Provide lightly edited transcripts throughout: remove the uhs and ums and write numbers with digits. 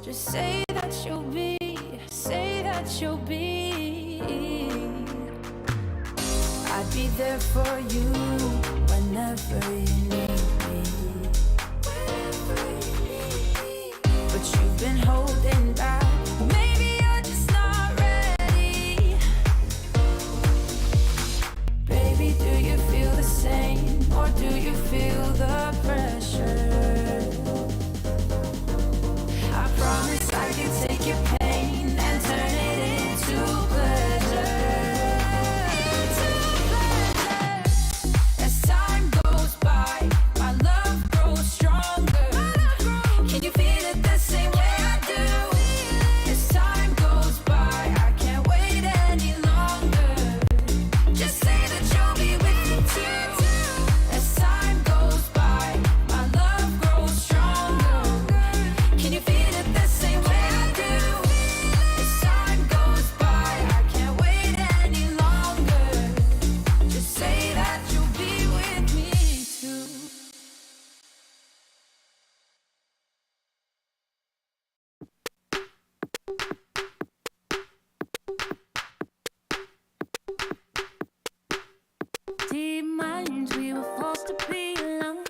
Just say that you'll be, say that you'll be. I'd be there for you whenever you need me. But you've been holding back. Maybe you're just not ready. Baby, do you feel the same? Or do you feel the pressure? I promise I can take your pain and turn it into pleasure. As time goes by, my love grows stronger. Can you feel it the same way I do? As time goes by, I can't wait any longer. Just say that you'll be with me too. As time goes by, my love grows stronger. Can you feel it the same way I do? As time goes by, I can't wait any longer. Just say that you'll be with me too. Deep minds, we were forced to be alone.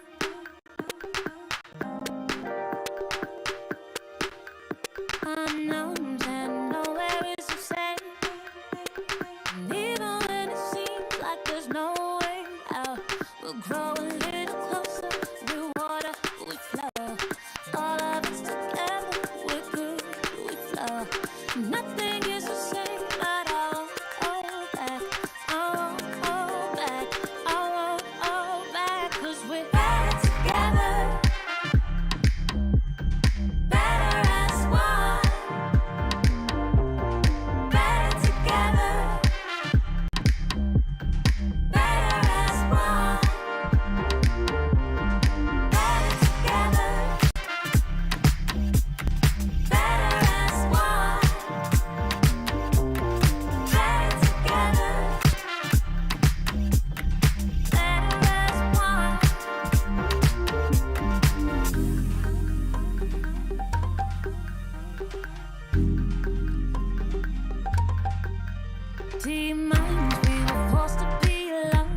Unknowns and nowhere is the same. And even when it seems like there's no way out, we'll grow a little closer. Through water, we flow. All of us together, we're good, we flow. Nothing is the same, but I won't hold back. I won't hold back. I won't hold back. 'Cause we're better together. Better as one. Better together. Better as one. Better together. Better as one. Better together. Better as one. Deep minds, we were forced to be alone.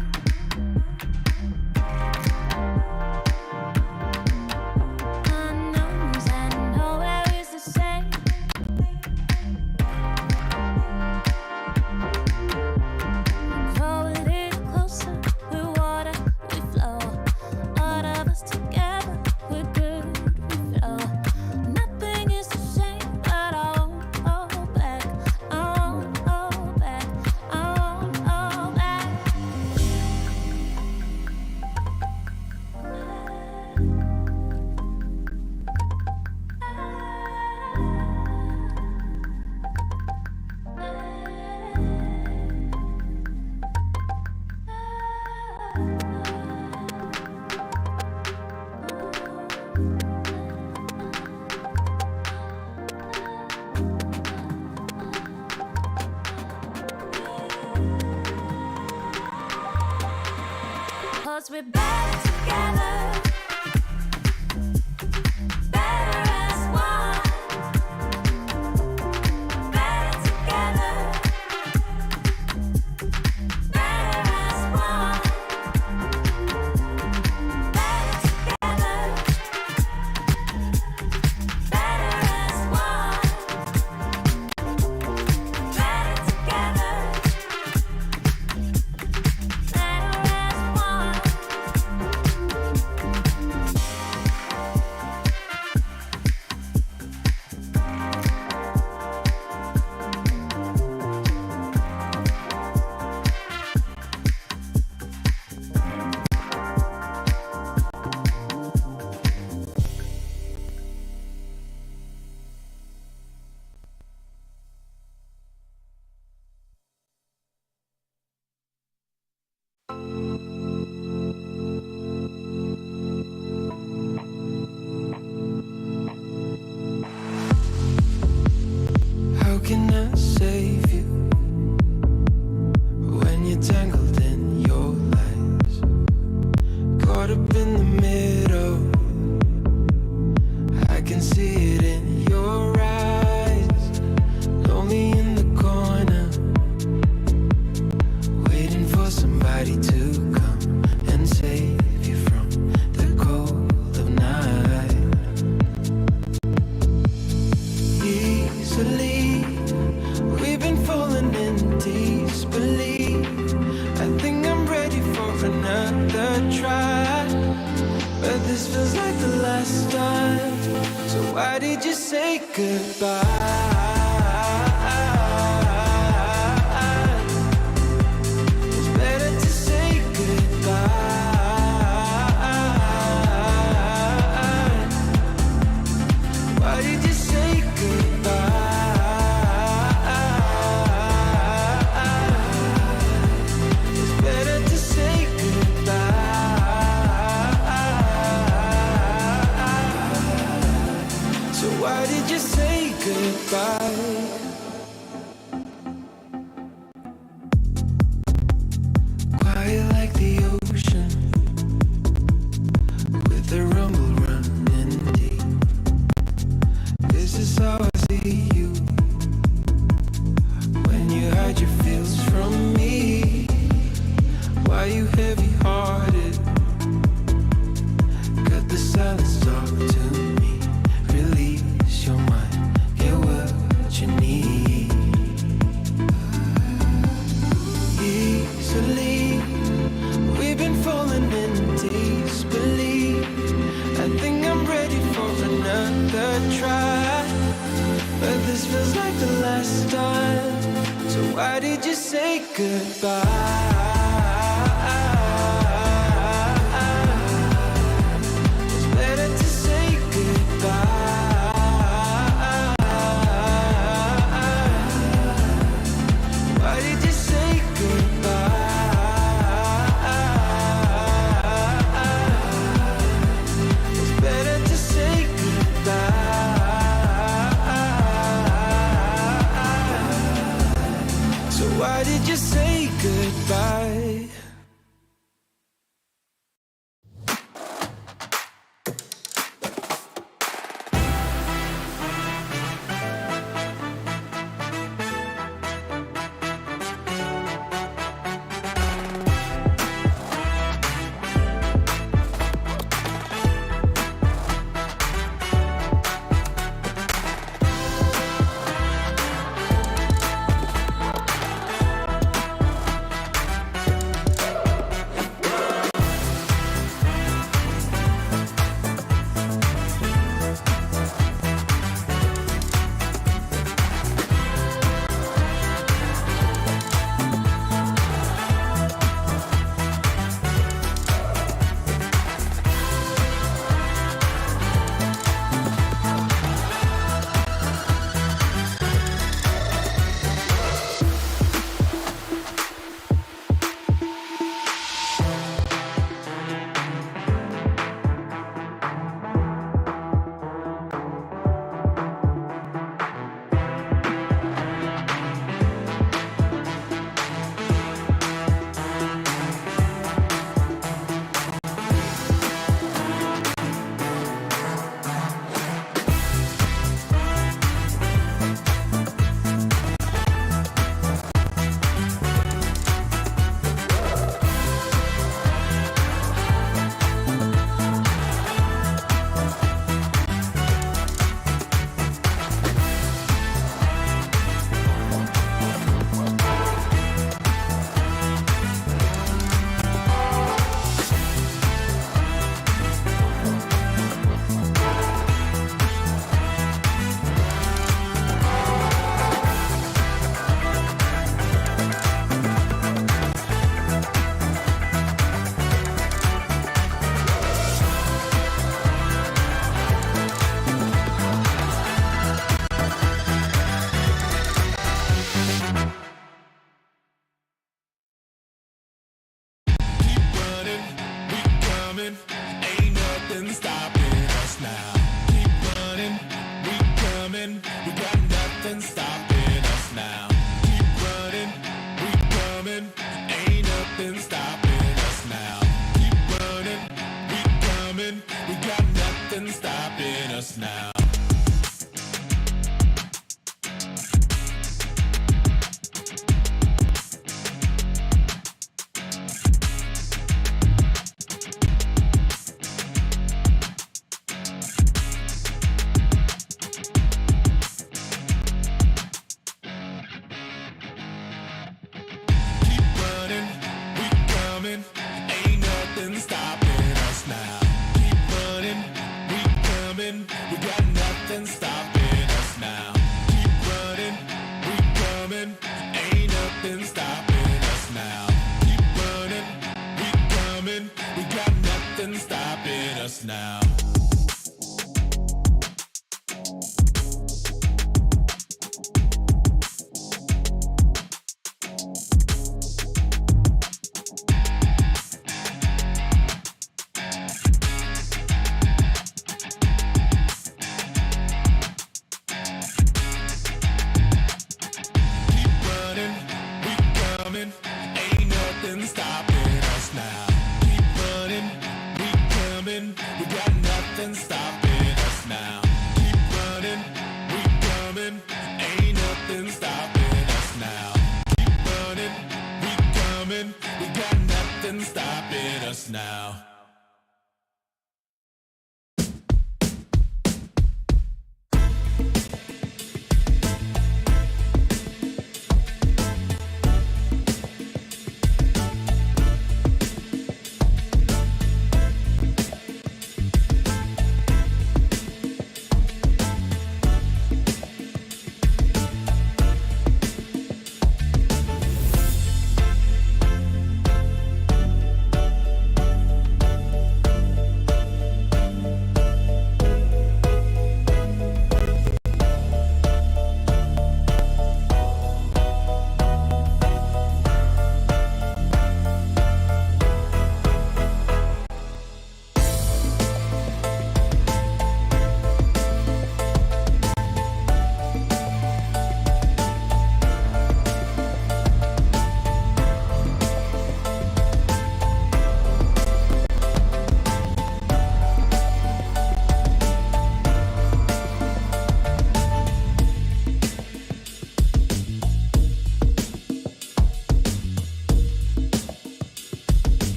Unknowns and nowhere is the same. Grow a little closer, we're water, we flow. All of us together, we're good, we flow. Nothing is the same, but I won't hold back. I won't hold back. I won't hold back. Cause we're better together. Better as one. Better together. Better as one. Better together. Better as one. Better together. Better as one. why did you say goodbye? It's better to say goodbye. Why did you say goodbye? It's better to say goodbye. So why did you say goodbye? Quiet like the ocean, with the rumble running deep. This is how I see you, when you hide your feels from me. Why you heavy-hearted? Cut the silence, talk to me. Release your mind, get what you need. Easily, we've been falling in disbelief. I think I'm ready for another try, but this feels like the last time. So why did you say goodbye? It's better to say goodbye. Why did you say goodbye? It's better to say goodbye. So why did you say goodbye?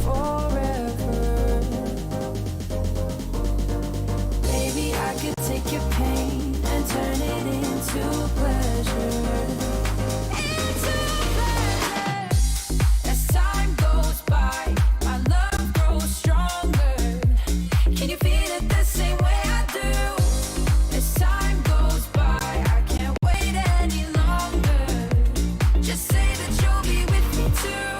forever. Baby, I could take your pain and turn it into pleasure. Into pleasure. As time goes by, my love grows stronger. Can you feel it the same way I do? As time goes by, I can't wait any longer. Just say that you'll be with me too.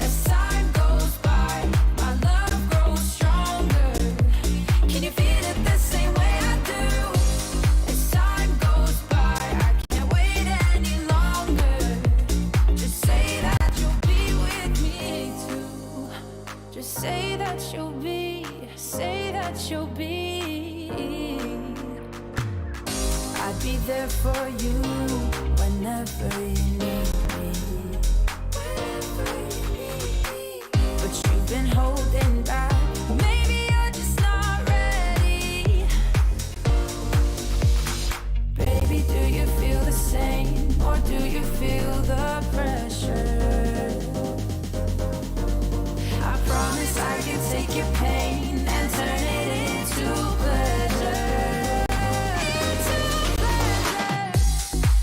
As time goes by, my love grows stronger. Can you feel it the same way I do? As time goes by, I can't wait any longer. Just say that you'll be with me too. Just say that you'll be, say that you'll be. I'd be there for you whenever you need me. But you've been holding back. Maybe you're just not ready. Baby, do you feel the same? Or do you feel the pressure? I promise I can take your pain and turn it into pleasure. Into pleasure.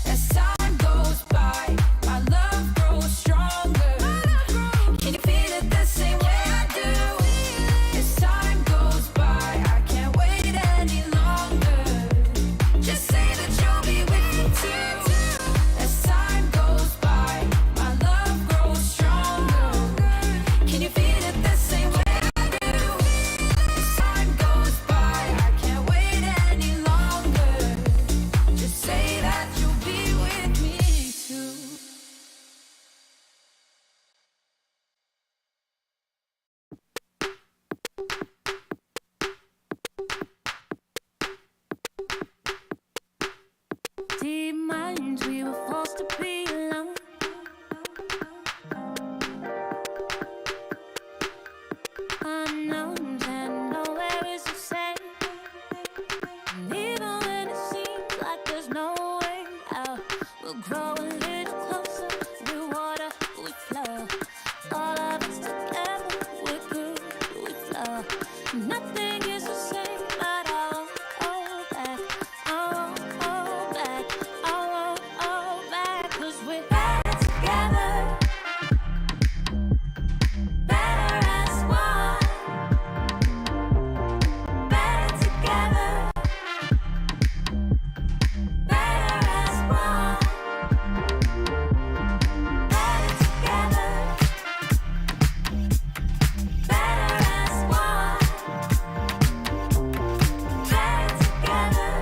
As time goes by, my love grows stronger. Can you feel it the same way I do? As time goes by, I can't wait any longer. Just say that you'll be with me too. As time goes by, my love grows stronger. Can you feel it the same way I do? As time goes by, I can't wait any longer. Just say that you'll be with me too. Deep minds, we were forced to be alone. Unknowns and nowhere is the same. And even when it seems like there's no way out, we'll grow a little closer. Through water, we flow. All of us together, we're good, we flow. Nothing is the same, but I won't hold back. I won't hold back. I won't hold back. 'Cause we're better together. Better as one. Better together. Better as one. Better together. Better as one. Better together.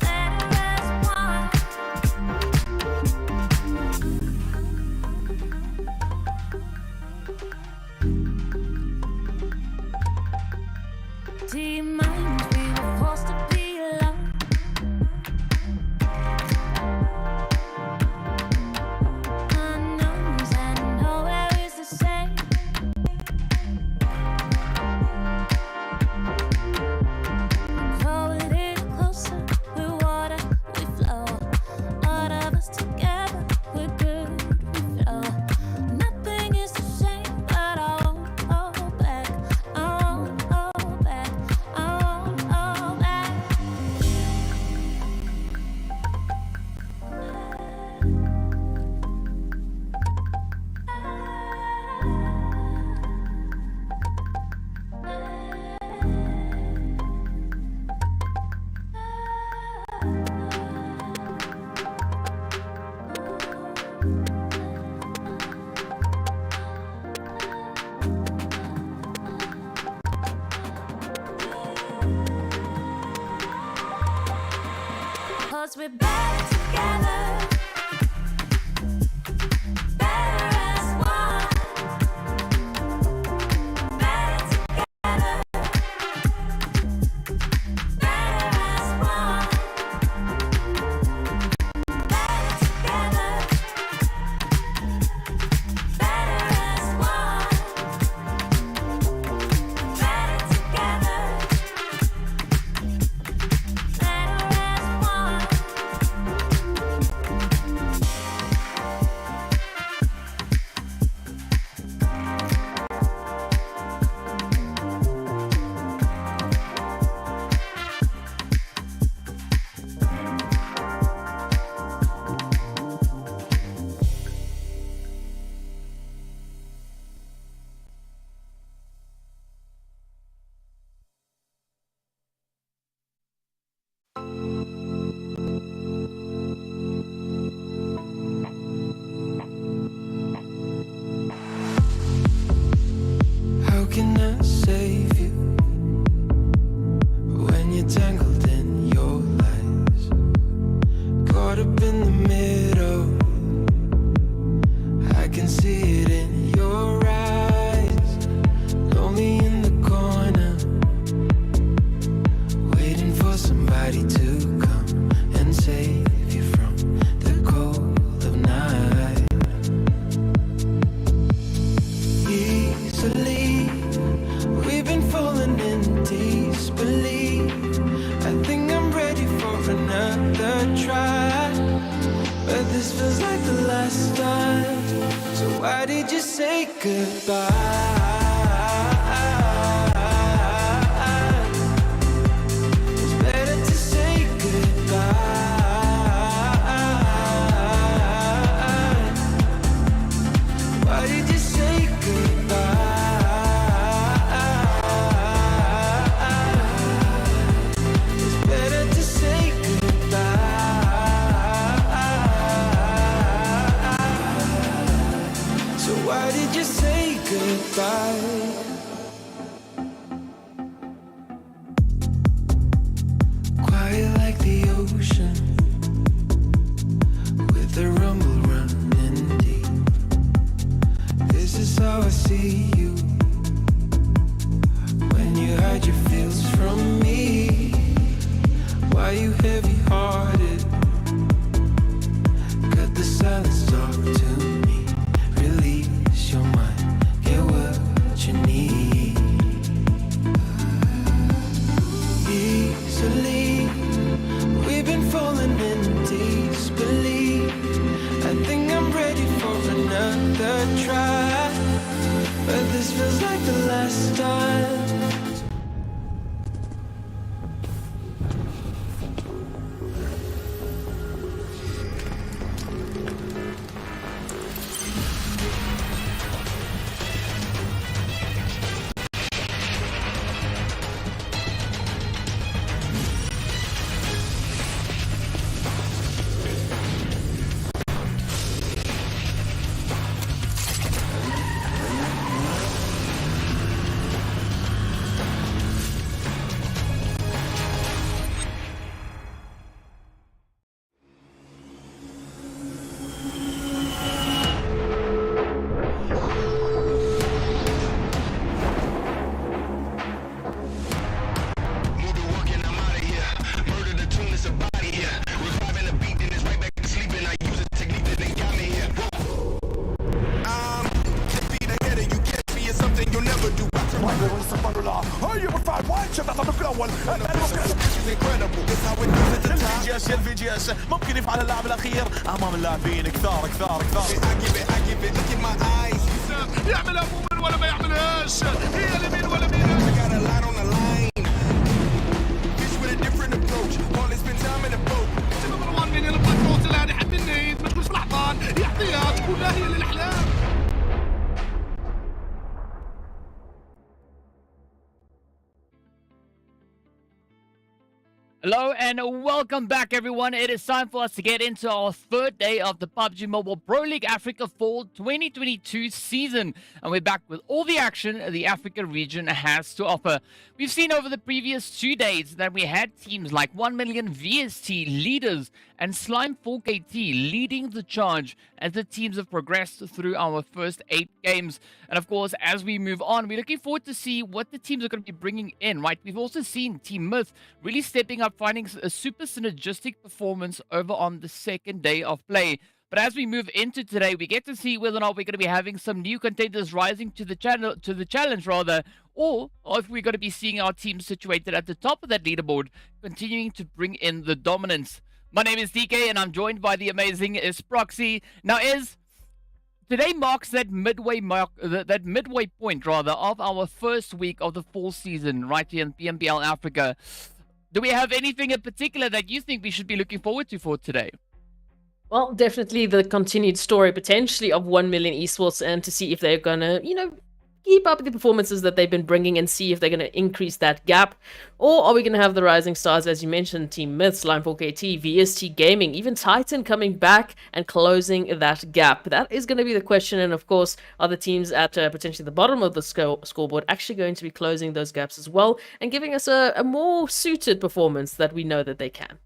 Better as one. Deep minds, we were forced to be alone. Unknowns and nowhere is the same. Grow a little closer, we're water, we flow. All of us together, we're good, we flow. Nothing is the same, but I won't hold back. I won't hold back. I won't hold back. Cause we're better together. Better as one. Better together. Better as one. Better together. Better as one. Better together. Better as one. why did you say goodbye? It's better to say goodbye. Why did you say goodbye? It's better to say goodbye. So why did you say goodbye? Quiet like the ocean, with the rumble running deep. This is how I see you, when you hide your feels from me. Why you heavy-hearted? Cut the silence, talk to me. Release your mind, get what you need. Easily, we've been falling in disbelief. I think I'm ready for another try, but this feels like the last time. ممكن يفعل اللاعب الاخير امام اللاعبين كثار كثار كثار. يعملها مؤمن ولا ما يعملهاش، هي اليمين ولا مين. نمبر 1 من يلقى الكروس الان يحب النهيد، ما تكونش فرحان يعطيها تكون هي للاحلام. Hello and welcome back, everyone. It is time for us to get into our third day of the PUBG Mobile Pro League Africa Fall 2022 season. And we're back with all the action the Africa region has to offer. We've seen over the previous 2 days that we had teams like 1 Million VST leaders and Slime 4KT leading the charge as the teams have progressed through our first 8 games. And of course, as we move on, we're looking forward to see what the teams are going to be bringing in, right? We've also seen Team Myth really stepping up, finding a super synergistic performance over on the second day of play. But as we move into today, we get to see whether or not we're going to be having some new contenders rising to the challenge, or if we're going to be seeing our team situated at the top of that leaderboard, continuing to bring in the dominance. My name is DK, and I'm joined by the amazing Proxy. Now, today marks that midway point of our first week of the fall season right here in PMPL Africa. Do we have anything in particular that you think we should be looking forward to for today? Well, definitely the continued story potentially of 1 Million Esports, and to see if they're gonna, keep up the performances that they've been bringing and see if they're going to increase that gap. Or are we going to have the rising stars, as you mentioned, Team Myth, Slime 4KT, VST Gaming, even Titan coming back and closing that gap? That is going to be the question. And of course, are the teams at potentially the bottom of the scoreboard actually going to be closing those gaps as well and giving us a more suited performance that we know that they can?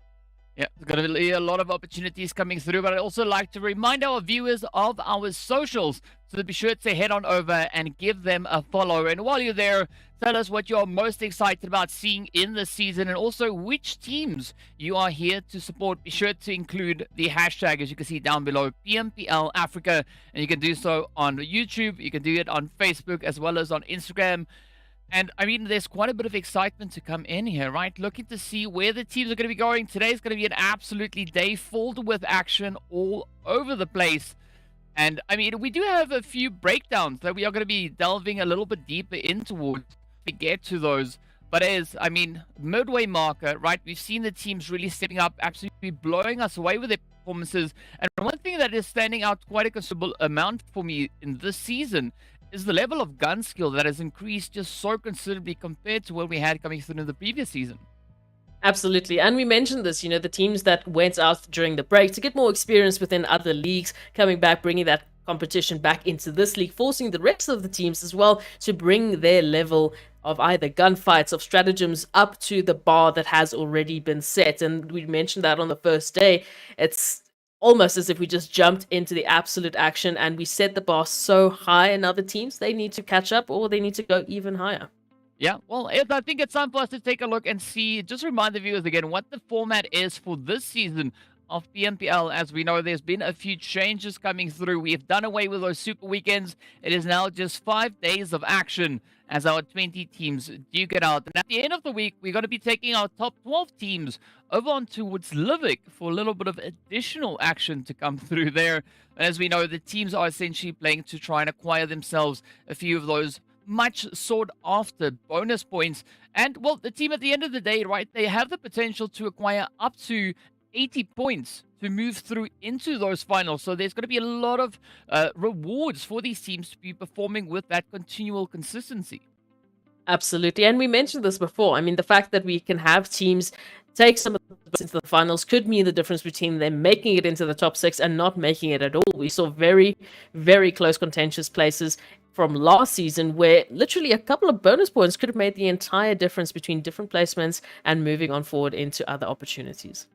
Yeah, there's going to be a lot of opportunities coming through, but I'd also like to remind our viewers of our socials, so be sure to head on over and give them a follow. And while you're there, tell us what you're most excited about seeing in the season, and also which teams you are here to support. Be sure to include the hashtag, as you can see down below, PMPL Africa, and you can do so on YouTube, you can do it on Facebook, as well as on Instagram. And I mean, there's quite a bit of excitement to come in here, right? Looking to see where the teams are going to be going. Today is going to be an absolutely day filled with action all over the place. And I mean, we do have a few breakdowns that we are going to be delving a little bit deeper in towards we get to those. But as I mean, midway marker, right? We've seen the teams really stepping up, absolutely blowing us away with their performances. And one thing that is standing out quite a considerable amount for me in this season is the level of gun skill that has increased just so considerably compared to what we had coming through in the previous season. Absolutely. And we mentioned this, the teams that went out during the break to get more experience within other leagues, coming back, bringing that competition back into this league, forcing the rest of the teams as well to bring their level of either gunfights, of stratagems up to the bar that has already been set. And we mentioned that on the first day. It's almost as if we just jumped into the absolute action and we set the bar so high, and other teams, they need to catch up or they need to go even higher. Yeah, well, I think it's time for us to take a look and see, just remind the viewers again what the format is for this season of PMPL. As we know, there's been a few changes coming through. We have done away with those super weekends. It is now just 5 days of action as our 20 teams duke it out. And at the end of the week, we're going to be taking our top 12 teams over on towards Livik for a little bit of additional action to come through there. And as we know, the teams are essentially playing to try and acquire themselves a few of those much sought after bonus points. And well, the team at the end of the day, right, they have the potential to acquire up to 80 points to move through into those finals. So there's going to be a lot of rewards for these teams to be performing with that continual consistency. Absolutely. And we mentioned this before. I mean, the fact that we can have teams take some of the into the finals could mean the difference between them making it into the top 6 and not making it at all. We saw very, very close contentious places from last season where literally a couple of bonus points could have made the entire difference between different placements and moving on forward into other opportunities.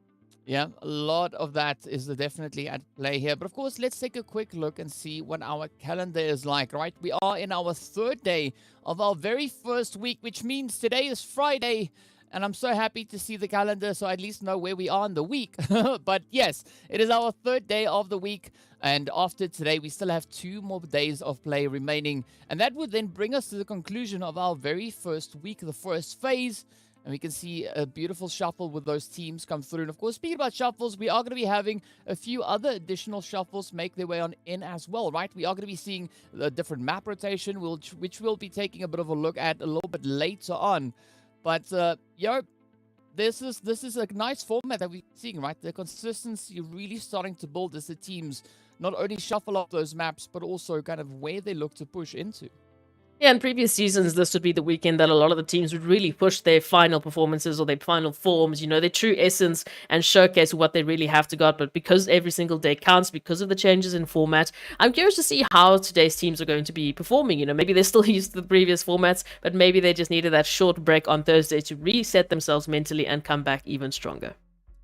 Yeah, a lot of that is definitely at play here. But of course, let's take a quick look and see what our calendar is like, right? We are in our 3rd day of our very first week, which means today is Friday. And I'm so happy to see the calendar, so I at least know where we are in the week. But yes, it is our 3rd day of the week. And after today, we still have 2 more days of play remaining. And that would then bring us to the conclusion of our very first week, the first phase. And we can see a beautiful shuffle with those teams come through. And of course, speaking about shuffles, we are going to be having a few other additional shuffles make their way on in as well, right? We are going to be seeing a different map rotation, which we'll be taking a bit of a look at a little bit later on. But, this is a nice format that we're seeing, right? The consistency really starting to build as the teams not only shuffle up those maps, but also kind of where they look to push into. Yeah, in previous seasons, this would be the weekend that a lot of the teams would really push their final performances or their final forms, their true essence, and showcase what they really have to got. But because every single day counts, because of the changes in format, I'm curious to see how today's teams are going to be performing. Maybe they're still used to the previous formats, but maybe they just needed that short break on Thursday to reset themselves mentally and come back even stronger.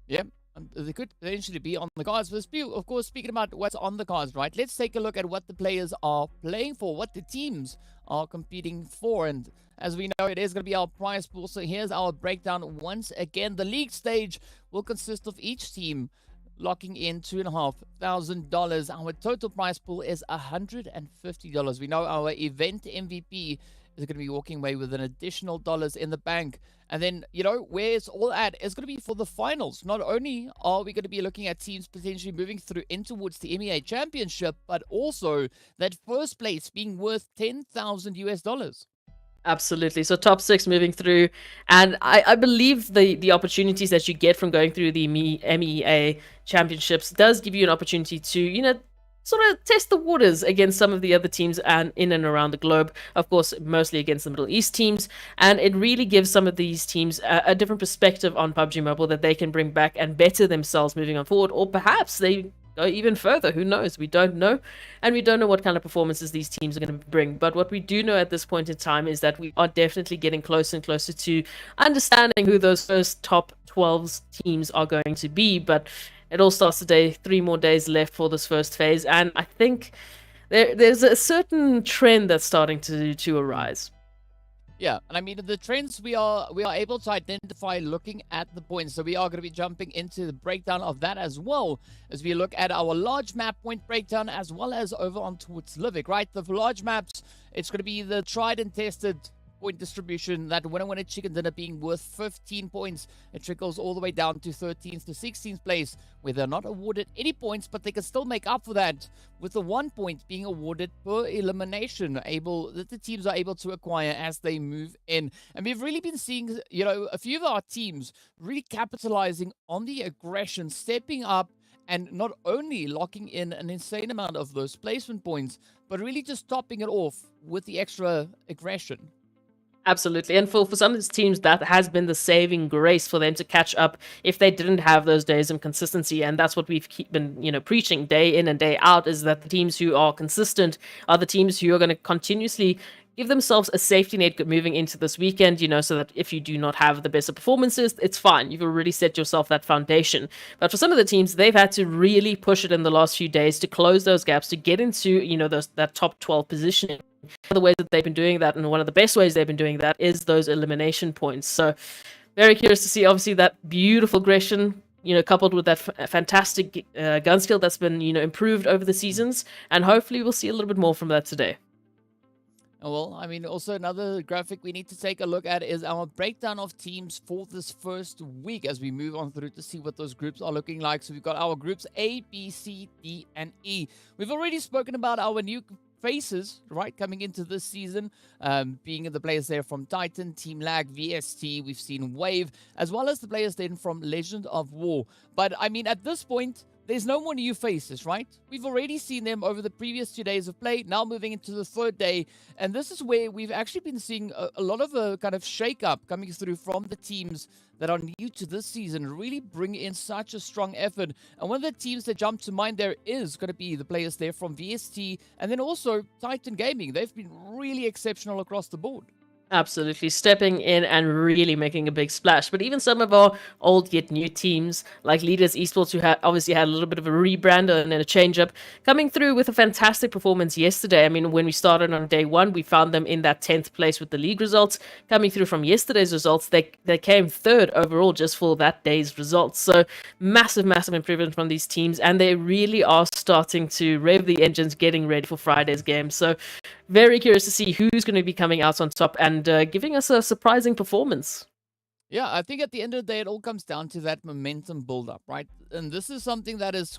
Yep. They could potentially be on the cards. But of course, speaking about what's on the cards, right? Let's take a look at what the players are playing for, what the teams are competing for. And as we know, it is going to be our prize pool. So here's our breakdown once again. The league stage will consist of each team locking in $2,500. Our total prize pool is $150. We know our event MVP is going to be walking away with an additional dollars in the bank. And then, where it's all at is going to be for the finals. Not only are we going to be looking at teams potentially moving through in towards the MEA Championship, but also that first place being worth $10,000. Absolutely. So top 6 moving through. And I believe the opportunities that you get from going through the MEA championships does give you an opportunity to, sort of test the waters against some of the other teams and in and around the globe. Of course, mostly against the Middle East teams. And it really gives some of these teams a different perspective on PUBG Mobile that they can bring back and better themselves moving on forward. Or perhaps they go even further. Who knows? We don't know. And we don't know what kind of performances these teams are going to bring. But what we do know at this point in time is that we are definitely getting closer and closer to understanding who those first top 12 teams are going to be. But it all starts today. 3 more days left for this first phase. And I think there's a certain trend that's starting to arise. Yeah, and I mean, the trends we are able to identify looking at the points. So we are going to be jumping into the breakdown of that as well as we look at our large map point breakdown as well as over on towards Livik, right? The large maps, it's going to be the tried and tested point distribution, that winner chicken dinner being worth 15 points. It trickles all the way down to 13th to 16th place, where they're not awarded any points, but they can still make up for that with the 1 point being awarded per elimination that the teams are able to acquire as they move in. And we've really been seeing, a few of our teams really capitalizing on the aggression, stepping up, and not only locking in an insane amount of those placement points, but really just topping it off with the extra aggression. Absolutely. And for some of these teams, that has been the saving grace for them to catch up if they didn't have those days of consistency. And that's what we've been preaching day in and day out, is that the teams who are consistent are the teams who are going to continuously give themselves a safety net moving into this weekend, so that if you do not have the best of performances, it's fine. You've already set yourself that foundation. But for some of the teams, they've had to really push it in the last few days to close those gaps, to get into, that top 12 positioning. One of the ways that they've been doing that, and one of the best ways they've been doing that, is those elimination points. So very curious to see, obviously, that beautiful aggression, coupled with that fantastic gun skill that's been, improved over the seasons. And hopefully we'll see a little bit more from that today. Well, also another graphic we need to take a look at is our breakdown of teams for this first week as we move on through to see what those groups are looking like. So we've got our groups A, B, C, D, and E. We've already spoken about our new faces, right, coming into this season, being the players there from Titan, TEAMLAG, VST. We've seen Wave, as well as the players then from Legend of War. But, at this point, there's no more new faces, right? We've already seen them over the previous 2 days of play, now moving into the third day. And this is where we've actually been seeing a lot of a kind of shake-up coming through from the teams that are new to this season, really bring in such a strong effort. And one of the teams that jump to mind there is going to be the players there from VST and then also Titan Gaming. They've been really exceptional across the board. Absolutely, stepping in and really making a big splash. But even some of our old yet new teams, like Leaders Esports, who obviously had a little bit of a rebrand and then a change-up, coming through with a fantastic performance yesterday. When we started on day one, we found them in that 10th place with the league results. Coming through from yesterday's results, they came third overall just for that day's results. So massive improvement from these teams, and they really are starting to rev the engines, getting ready for Friday's game. So very curious to see who's going to be coming out on top and giving us a surprising performance. Yeah, I think at the end of the day, it all comes down to that momentum build-up, right? And this is something that is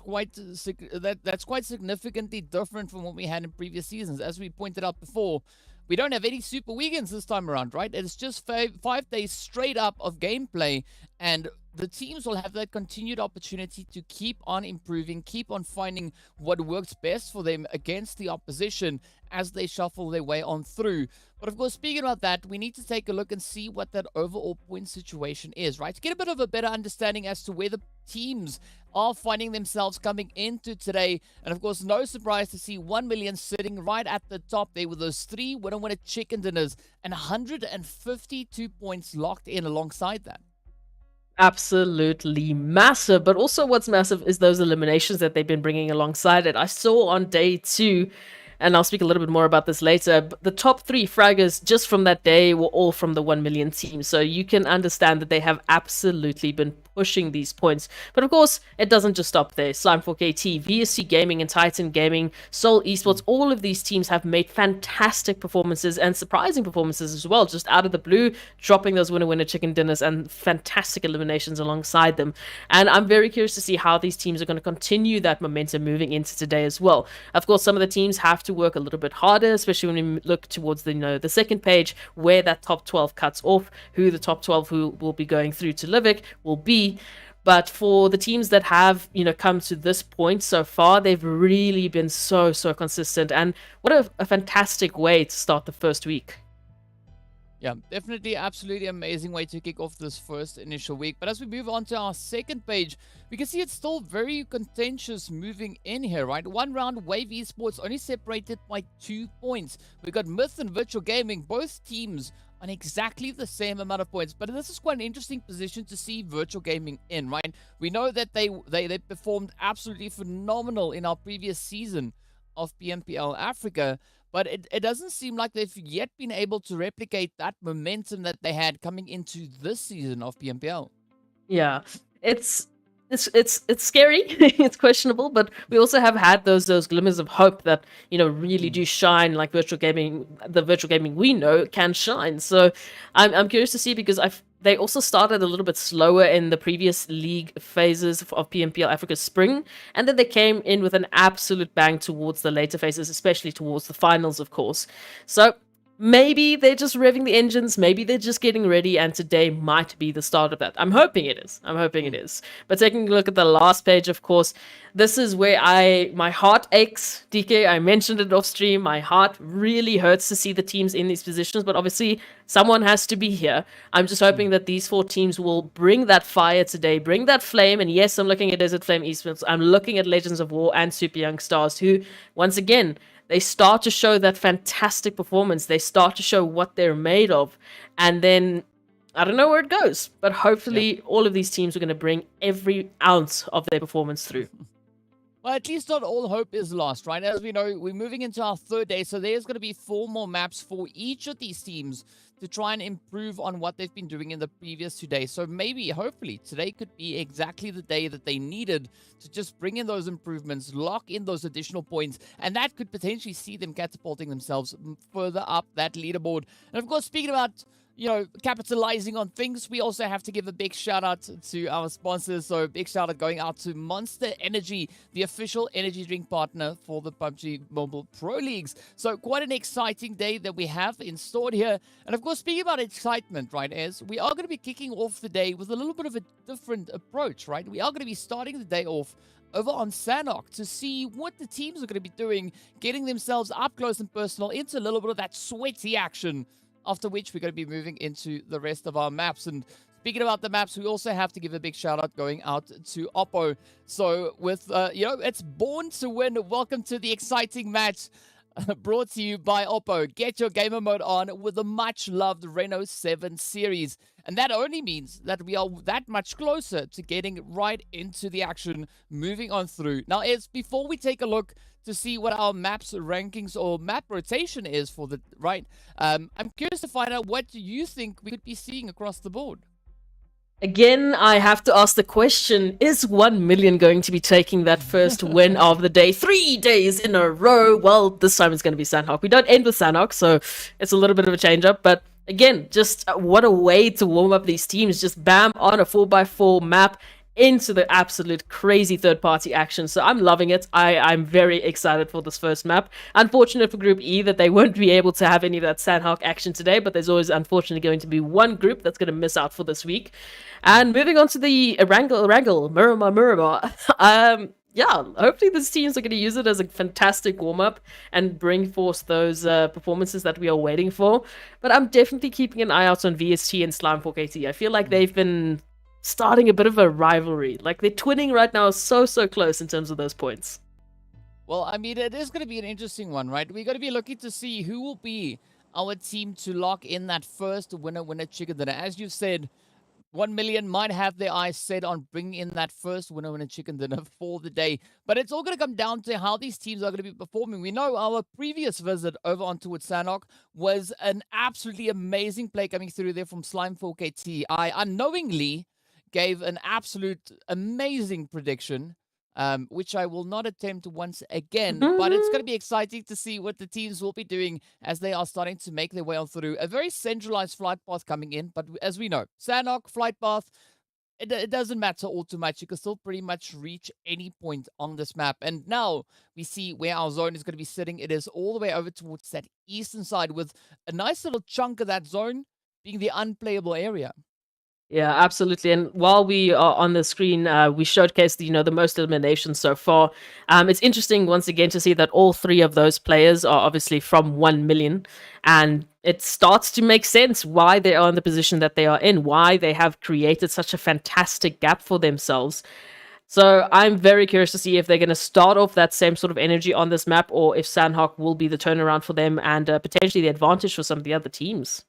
that's quite significantly different from what we had in previous seasons. As we pointed out before, we don't have any super weekends this time around, right? It's just 5 days straight up of gameplay, and the teams will have that continued opportunity to keep on improving, keep on finding what works best for them against the opposition as they shuffle their way on through. But of course, speaking about that, we need to take a look and see what that overall point situation is, right? To get a bit of a better understanding as to where the teams are finding themselves coming into today. And of course, no surprise to see 1 million sitting right at the top there with those 3 winner chicken dinners and 152 points locked in alongside that. Absolutely massive. But also what's massive is those eliminations that they've been bringing alongside it. I saw on day 2, and I'll speak a little bit more about this later, but the top 3 fraggers just from that day were all from the 1 million team. So you can understand that they have absolutely been pushing these points. But of course, it doesn't just stop there. Slime 4KT, VSC Gaming, and Titan Gaming, Seoul Esports, all of these teams have made fantastic performances and surprising performances as well, just out of the blue, dropping those winner chicken dinners and fantastic eliminations alongside them. And I'm very curious to see how these teams are going to continue that momentum moving into today as well. Of course, some of the teams have to work a little bit harder, especially when we look towards the second page where that top 12 cuts off, who the top 12 who will be going through to Livik will be. But for the teams that have come to this point so far, they've really been so consistent, and what a fantastic way to start the first week. Yeah, definitely absolutely amazing way to kick off this first initial week. But as we move on to our second page, we can see it's still very contentious moving in here, right? One round, Wave Esports only separated by 2 points. We've got Myth and Virtual Gaming, both teams on exactly the same amount of points. But this is quite an interesting position to see Virtual Gaming in, right? We know that they performed absolutely phenomenal in our previous season of PMPL Africa, but it doesn't seem like they've yet been able to replicate that momentum that they had coming into this season of PMPL. Yeah, it's it's scary. It's questionable, but we also have had those glimmers of hope that really do shine, like virtual gaming. The virtual gaming we know can shine. So I'm curious to see, because they also started a little bit slower in the previous league phases of PMPL Africa Spring, and then they came in with an absolute bang towards the later phases, especially towards the finals, of course. So maybe they're just revving the engines, maybe they're just getting ready, and today might be the start of that. I'm hoping it is. I'm hoping it is. But taking a look at the last page, of course, this is where my heart aches, DK. I mentioned it off stream. My heart really hurts to see the teams in these positions, but obviously someone has to be here. I'm just hoping that these 4 teams will bring that fire today, bring that flame. And yes, I'm looking at Desert Flame Esports. I'm looking at Legends of War and Super Young Stars, who, once again, they start to show that fantastic performance. They start to show what they're made of. And then, I don't know where it goes, but hopefully all of these teams are going to bring every ounce of their performance through. Well, at least not all hope is lost, right? As we know, we're moving into our 3rd day, so there's going to be 4 more maps for each of these teams to try and improve on what they've been doing in the previous 2 days. So maybe, hopefully, today could be exactly the day that they needed to just bring in those improvements, lock in those additional points, and that could potentially see them catapulting themselves further up that leaderboard. And of course, speaking about capitalizing on things, we also have to give a big shout out to our sponsors. So big shout out going out to Monster Energy, the official energy drink partner for the PUBG Mobile Pro Leagues. So quite an exciting day that we have in store here. And of course, speaking about excitement, right, as we are going to be kicking off the day with a little bit of a different approach, right? We are going to be starting the day off over on Sanhok to see what the teams are going to be doing, getting themselves up close and personal into a little bit of that sweaty action, after which we're going to be moving into the rest of our maps. And speaking about the maps, we also have to give a big shout out going out to Oppo. So with, it's Born to Win. Welcome to the exciting match brought to you by Oppo. Get your gamer mode on with the much loved Reno 7 series. And that only means that we are that much closer to getting right into the action, moving on through. Now, before we take a look to see what our maps rankings or map rotation is for the I'm curious to find out what you think we could be seeing across the board. Again, I have to ask the question, is 1 million going to be taking that first win of the day 3 days in a row? Well, this time it's going to be Sanhok. We don't end with Sanhok, so it's a little bit of a change up, but again, just what a way to warm up these teams. Just bam, on a 4x4 map into the absolute crazy third-party action. So I'm loving it. I'm very excited for this first map. Unfortunate for Group E that they won't be able to have any of that Sanhok action today, but there's always unfortunately going to be one group that's going to miss out for this week. And moving on to the Erangel, Miramar. Yeah, hopefully these teams are going to use it as a fantastic warm-up and bring forth those performances that we are waiting for. But I'm definitely keeping an eye out on VST and Slime 4KT. I feel like they've been starting a bit of a rivalry. Like, they're twinning right now, so close in terms of those points. Well, I mean, it is going to be an interesting one, right? We're going to be looking to see who will be our team to lock in that first winner chicken dinner. As you've said, 1 million might have their eyes set on bringing in that first winner chicken dinner for the day. But it's all going to come down to how these teams are going to be performing. We know our previous visit over onto Sanhok was an absolutely amazing play coming through there from Slime 4KT. I unknowingly gave an absolute amazing prediction, which I will not attempt once again. But it's going to be exciting to see what the teams will be doing as they are starting to make their way on through. A very centralized flight path coming in, but as we know, Sanhok, flight path, it doesn't matter all too much. You can still pretty much reach any point on this map. And now we see where our zone is going to be sitting. It is all the way over towards that eastern side, with a nice little chunk of that zone being the unplayable area. Yeah, absolutely. And while we are on the screen, we showcased, the most eliminations so far. It's interesting once again to see that all 3 of those players are obviously from 1 million, and it starts to make sense why they are in the position that they are in, why they have created such a fantastic gap for themselves. So I'm very curious to see if they're going to start off that same sort of energy on this map, or if Sanhok will be the turnaround for them and potentially the advantage for some of the other teams.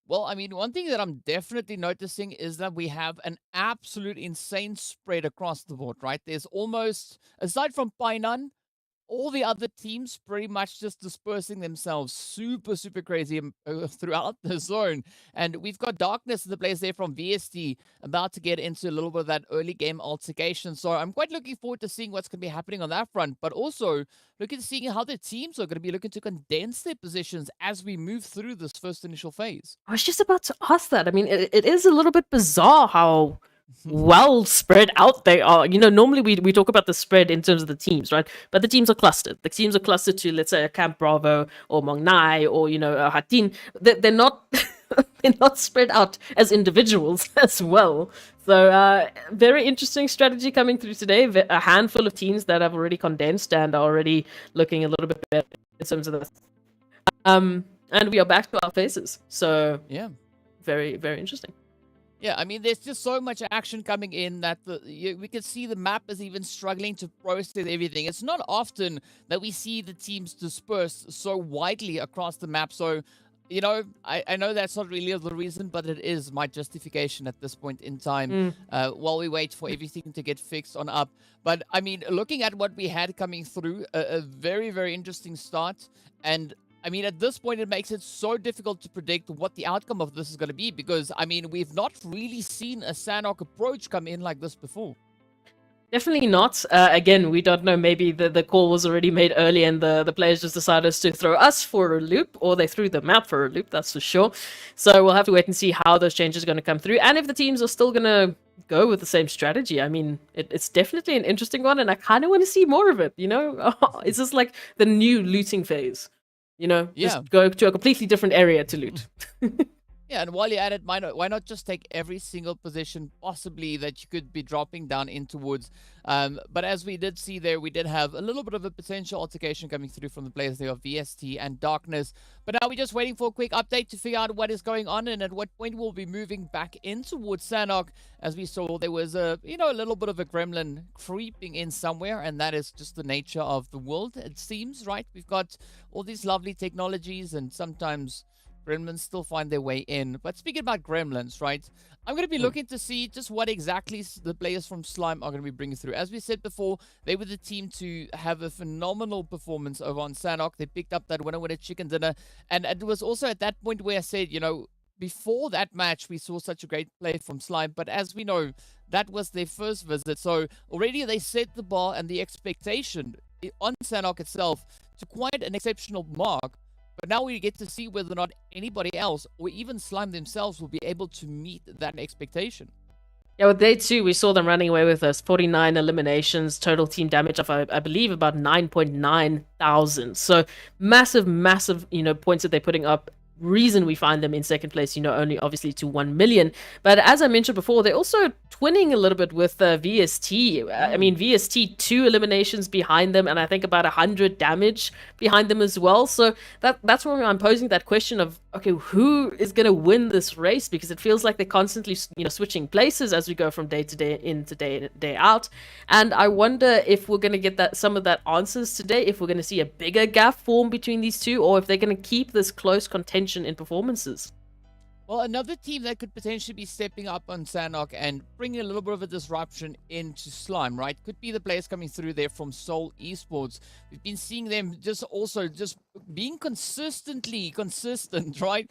Well, I mean, one thing that I'm definitely noticing is that we have an absolute insane spread across the board, right? There's almost, aside from Painan, all the other teams pretty much just dispersing themselves super crazy throughout the zone. And we've got Darkness in the place there from VST about to get into a little bit of that early game altercation. So I'm quite looking forward to seeing what's going to be happening on that front, but also looking to seeing how the teams are going to be looking to condense their positions as we move through this first initial phase. I was just about to ask that. I mean, it is a little bit bizarre how well spread out they are. Normally we talk about the spread in terms of the teams, right? But the teams are clustered. The teams are clustered to, let's say, a Camp Bravo or Mong Nai or, a Hatin. They're not they're not spread out as individuals as well. So very interesting strategy coming through today. A handful of teams that have already condensed and are already looking a little bit better in terms of this. And we are back to our faces. So yeah, very, very interesting. Yeah, I mean, there's just so much action coming in that we can see the map is even struggling to process everything. It's not often that we see the teams dispersed so widely across the map. So, I know that's not really the reason, but it is my justification at this point in time while we wait for everything to get fixed on up. But, I mean, looking at what we had coming through, a very, very interesting start. And I mean, at this point, it makes it so difficult to predict what the outcome of this is going to be because, I mean, we've not really seen a Sanhok approach come in like this before. Definitely not. Again, we don't know. Maybe the call was already made early and the players just decided to throw us for a loop, or they threw the map for a loop, that's for sure. So we'll have to wait and see how those changes are going to come through and if the teams are still going to go with the same strategy. I mean, it's definitely an interesting one and I kind of want to see more of it, It's just like the new looting phase. Just go to a completely different area to loot. Yeah, and while you're at it, why not just take every single position possibly that you could be dropping down in towards? But as we did see there, we did have a little bit of a potential altercation coming through from the players there of VST and Darkness. But now we're just waiting for a quick update to figure out what is going on and at what point we'll be moving back in towards Sanhok. As we saw, there was a little bit of a gremlin creeping in somewhere, and that is just the nature of the world, it seems, right? We've got all these lovely technologies and sometimes gremlins still find their way in. But speaking about gremlins, right, I'm going to be looking to see just what exactly the players from Slime are going to be bringing through. As we said before, they were the team to have a phenomenal performance over on Sanhok. They picked up that winner chicken dinner. And it was also at that point where I said, before that match, we saw such a great play from Slime. But as we know, that was their first visit. So already they set the bar and the expectation on Sanhok itself to quite an exceptional mark. But now we get to see whether or not anybody else, or even Slime themselves, will be able to meet that expectation. Yeah, with day 2, we saw them running away with us. 49 eliminations, total team damage of, I believe, about 9.9 thousand. So massive, points that they're putting up. Reason we find them in second place, only obviously to 1 million. But as I mentioned before, they're also twinning a little bit with VST. I mean, VST 2 eliminations behind them, and I think about 100 damage behind them as well. So that's why I'm posing that question of, okay, who is going to win this race? Because it feels like they're constantly, switching places as we go from day to day in to day out. And I wonder if we're going to get some of that answers today, if we're going to see a bigger gap form between these two, or if they're going to keep this close contention in performances. Well, another team that could potentially be stepping up on Sanhok and bringing a little bit of a disruption into Slime, right? Could be the players coming through there from Seoul Esports. We've been seeing them just being consistently consistent, right?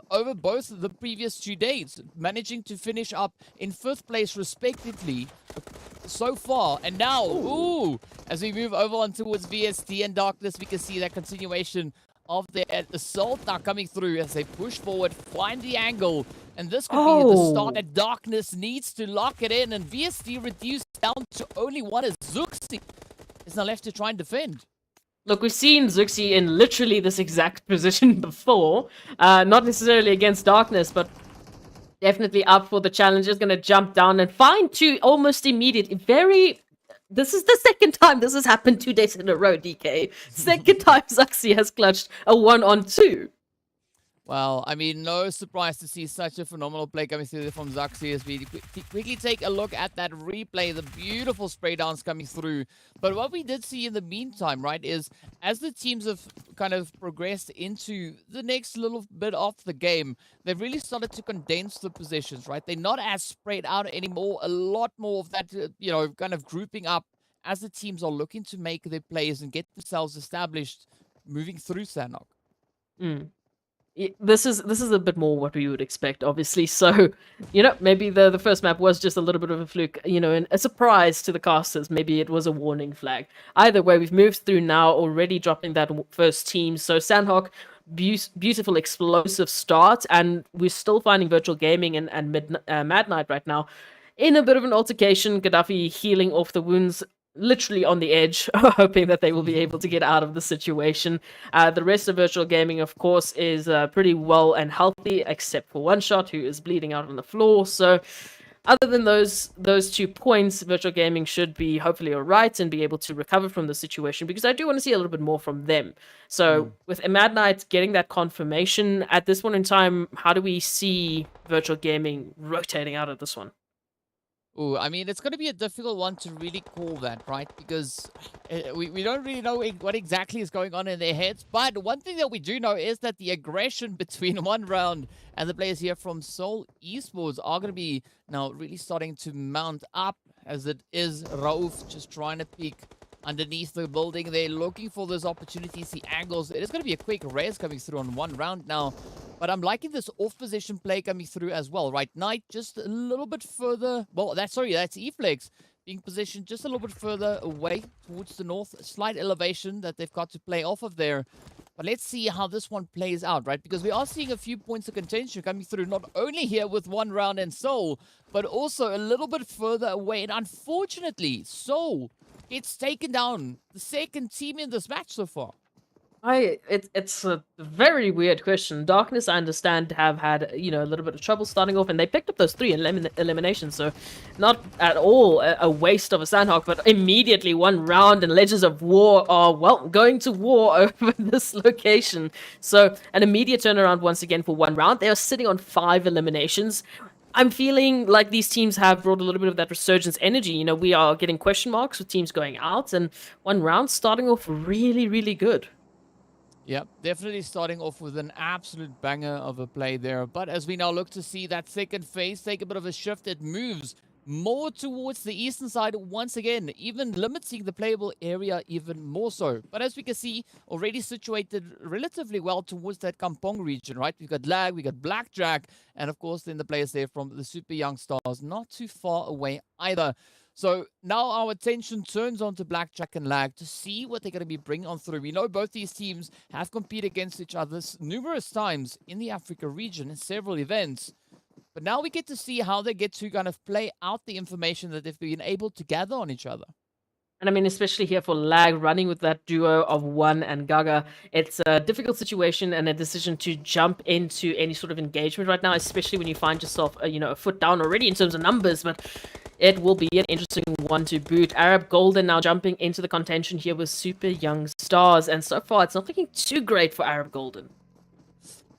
Over both of the previous 2 days, managing to finish up in 5th place respectively so far. And now, as we move over on towards VST and Darkness, we can see that continuation of their assault now coming through as they push forward, find the angle, and this could be the start that Darkness needs to lock it in, and VST reduced down to only one as Zuxi is now left to try and defend. Look, we've seen Zuxi in literally this exact position before, not necessarily against Darkness, but definitely up for the challenge. Is going to jump down and find 2 almost immediate, This is the second time this has happened 2 days in a row, DK. Second time Zuxi has clutched a 1-on-2. Well, I mean, no surprise to see such a phenomenal play coming through from Zuxi as we quickly take a look at that replay, the beautiful spray downs coming through. But what we did see in the meantime, right, is as the teams have kind of progressed into the next little bit of the game, they've really started to condense the positions, right? They're not as spread out anymore. A lot more of that, kind of grouping up as the teams are looking to make their players and get themselves established moving through Sanhok. Mm. This is a bit more what we would expect, obviously. So, maybe the first map was just a little bit of a fluke, and a surprise to the casters. Maybe it was a warning flag. Either way, we've moved through now, already dropping that first team. So Sanhok, beautiful explosive start, and we're still finding Virtual Gaming and Mad Knight right now in a bit of an altercation. Gaddafi healing off the wounds, literally on the edge, hoping that they will be able to get out of the situation. The rest of Virtual Gaming, of course, is pretty well and healthy, except for One Shot, who is bleeding out on the floor. So, other than those 2 points, Virtual Gaming should be hopefully alright and be able to recover from the situation, because I do want to see a little bit more from them. So, with Mad Knight getting that confirmation, at this point in time, how do we see Virtual Gaming rotating out of this one? Ooh, I mean, it's going to be a difficult one to really call that, right? Because we don't really know what exactly is going on in their heads. But one thing that we do know is that the aggression between One Round and the players here from Seoul Esports are going to be now really starting to mount up, as it is Rauf just trying to peek underneath the building. They're looking for those opportunities, the angles. It is going to be a quick res coming through on One Round now. But I'm liking this off-position play coming through as well, right? Knight just a little bit further. Well, that's E-Flex being positioned just a little bit further away towards the north. A slight elevation that they've got to play off of there. But let's see how this one plays out, right? Because we are seeing a few points of contention coming through, not only here with One Round and Seoul, but also a little bit further away. And unfortunately, Seoul gets taken down. The second team in this match so far. It's a very weird question. Darkness, I understand, have had, a little bit of trouble starting off, and they picked up those 3 eliminations, so not at all a waste of a Sanhok, but immediately One Round and Legends of War are, going to war over this location. So an immediate turnaround once again for One Round. They are sitting on 5 eliminations. I'm feeling like these teams have brought a little bit of that resurgence energy. We are getting question marks with teams going out, and One Round starting off really, really good. Yep, definitely starting off with an absolute banger of a play there. But as we now look to see that second phase take a bit of a shift, it moves more towards the eastern side once again, even limiting the playable area even more so. But as we can see, already situated relatively well towards that Kampong region, right? We've got Lag, we got Blackjack, and of course then the players there from the Super Young Stars, not too far away either. So now our attention turns on to Blackjack and Lag to see what they're going to be bringing on through. We know both these teams have competed against each other numerous times in the Africa region in several events. But now we get to see how they get to kind of play out the information that they've been able to gather on each other. And I mean, especially here for Lag, running with that duo of One and Gaga, it's a difficult situation and a decision to jump into any sort of engagement right now, especially when you find yourself, a foot down already in terms of numbers. But it will be an interesting one to boot. Arab Golden now jumping into the contention here with Super Young Stars, and so far it's not looking too great for Arab Golden.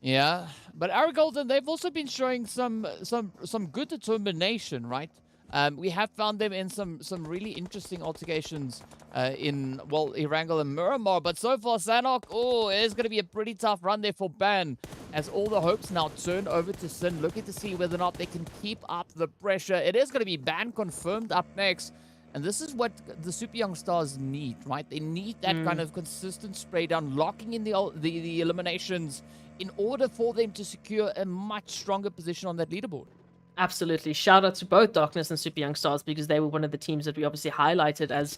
Yeah, but Arab Golden, they've also been showing some good determination, right? We have found them in some really interesting altercations in, Erangel and Miramar. But so far, Sanhok, it is going to be a pretty tough run there for Ban, as all the hopes now turn over to Sin, looking to see whether or not they can keep up the pressure. It is going to be Ban confirmed up next. And this is what the Super Young Stars need, right? They need that kind of consistent spray down, locking in the eliminations in order for them to secure a much stronger position on that leaderboard. Absolutely. Shout out to both Darkness and Super Young Stars, because they were one of the teams that we obviously highlighted as,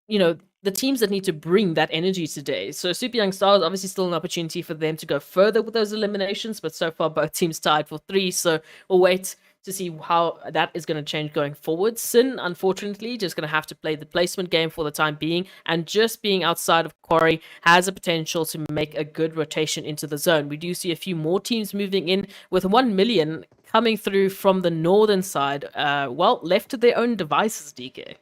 the teams that need to bring that energy today. So Super Young Stars, obviously still an opportunity for them to go further with those eliminations, but so far both teams tied for 3, so we'll wait to see how that is going to change going forward. Sin, unfortunately, just going to have to play the placement game for the time being, and just being outside of Quarry has a potential to make a good rotation into the zone. We do see a few more teams moving in, with 1 million coming through from the northern side, left to their own devices, DK.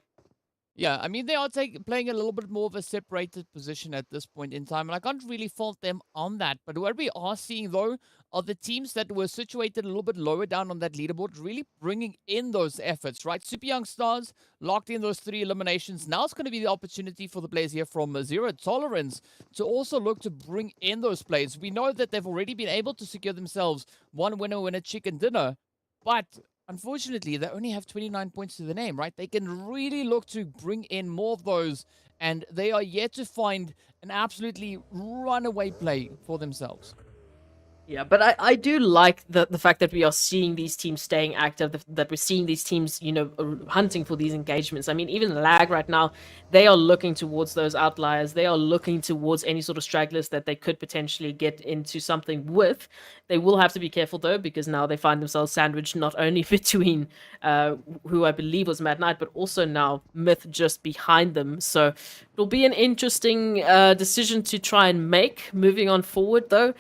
Yeah, I mean, they are playing a little bit more of a separated position at this point in time, and I can't really fault them on that. But what we are seeing, though, are the teams that were situated a little bit lower down on that leaderboard really bringing in those efforts, right? Super Young Stars locked in those 3 eliminations. Now it's going to be the opportunity for the players here from Zero Tolerance to also look to bring in those plays. We know that they've already been able to secure themselves one winner chicken dinner, but unfortunately, they only have 29 points to the name, right? They can really look to bring in more of those, and they are yet to find an absolutely runaway play for themselves. Yeah, but I do like the fact that we are seeing these teams staying active, that we're seeing these teams, hunting for these engagements. I mean, even Lag right now, they are looking towards those outliers. They are looking towards any sort of stragglers that they could potentially get into something with. They will have to be careful though, because now they find themselves sandwiched not only between who I believe was Mad Knight, but also now Myth just behind them. So it'll be an interesting decision to try and make moving on forward though.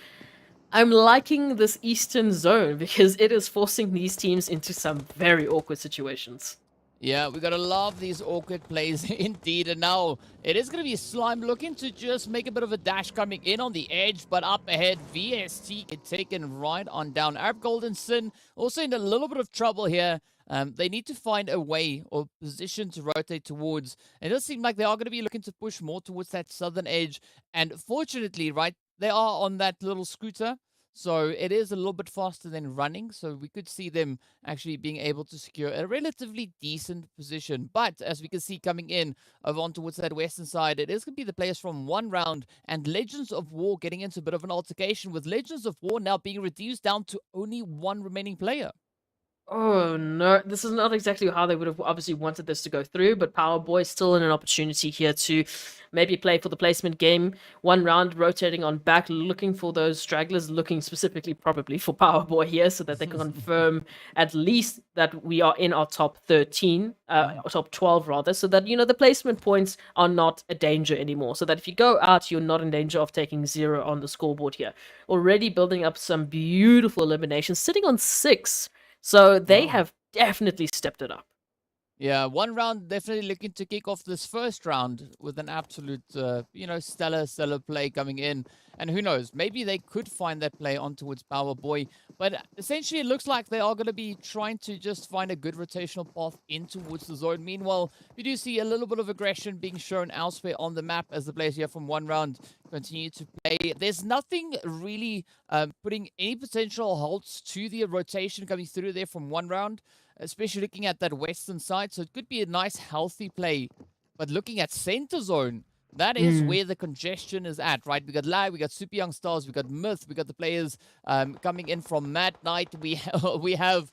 I'm liking this Eastern zone because it is forcing these teams into some very awkward situations. Yeah, we gotta love these awkward plays indeed. And now it is gonna be Slime looking to just make a bit of a dash coming in on the edge, but up ahead, VST get taken right on down. Arab Golden Sin also in a little bit of trouble here. They need to find a way or position to rotate towards. It does seem like they are going to be looking to push more towards that southern edge. And fortunately, right, they are on that little scooter. So it is a little bit faster than running. So we could see them actually being able to secure a relatively decent position. But as we can see coming in over on towards that western side, it is going to be the players from one round and Legends of War getting into a bit of an altercation with Legends of War now being reduced down to only one remaining player. Oh no, this is not exactly how they would have obviously wanted this to go through, but Power Boy still in an opportunity here to maybe play for the placement game. One round rotating on back, looking for those stragglers, looking specifically probably for Power Boy here so that they can confirm at least that we are in our top 13, top 12 rather, so that, the placement points are not a danger anymore. So that if you go out, you're not in danger of taking 0 on the scoreboard here. Already building up some beautiful eliminations, sitting on 6. So they have definitely stepped it up. Yeah, one round definitely looking to kick off this first round with an absolute, stellar play coming in. And who knows, maybe they could find that play on towards Power Boy. But essentially, it looks like they are going to be trying to just find a good rotational path in towards the zone. Meanwhile, we do see a little bit of aggression being shown elsewhere on the map as the players here from one round continue to play. There's nothing really putting any potential halts to the rotation coming through there from one round, especially looking at that western side. So it could be a nice, healthy play. But looking at center zone, that is where the congestion is at, right? We got Lag, we got Super Young Stars, we got Myth, we got the players coming in from Mad Knight. We have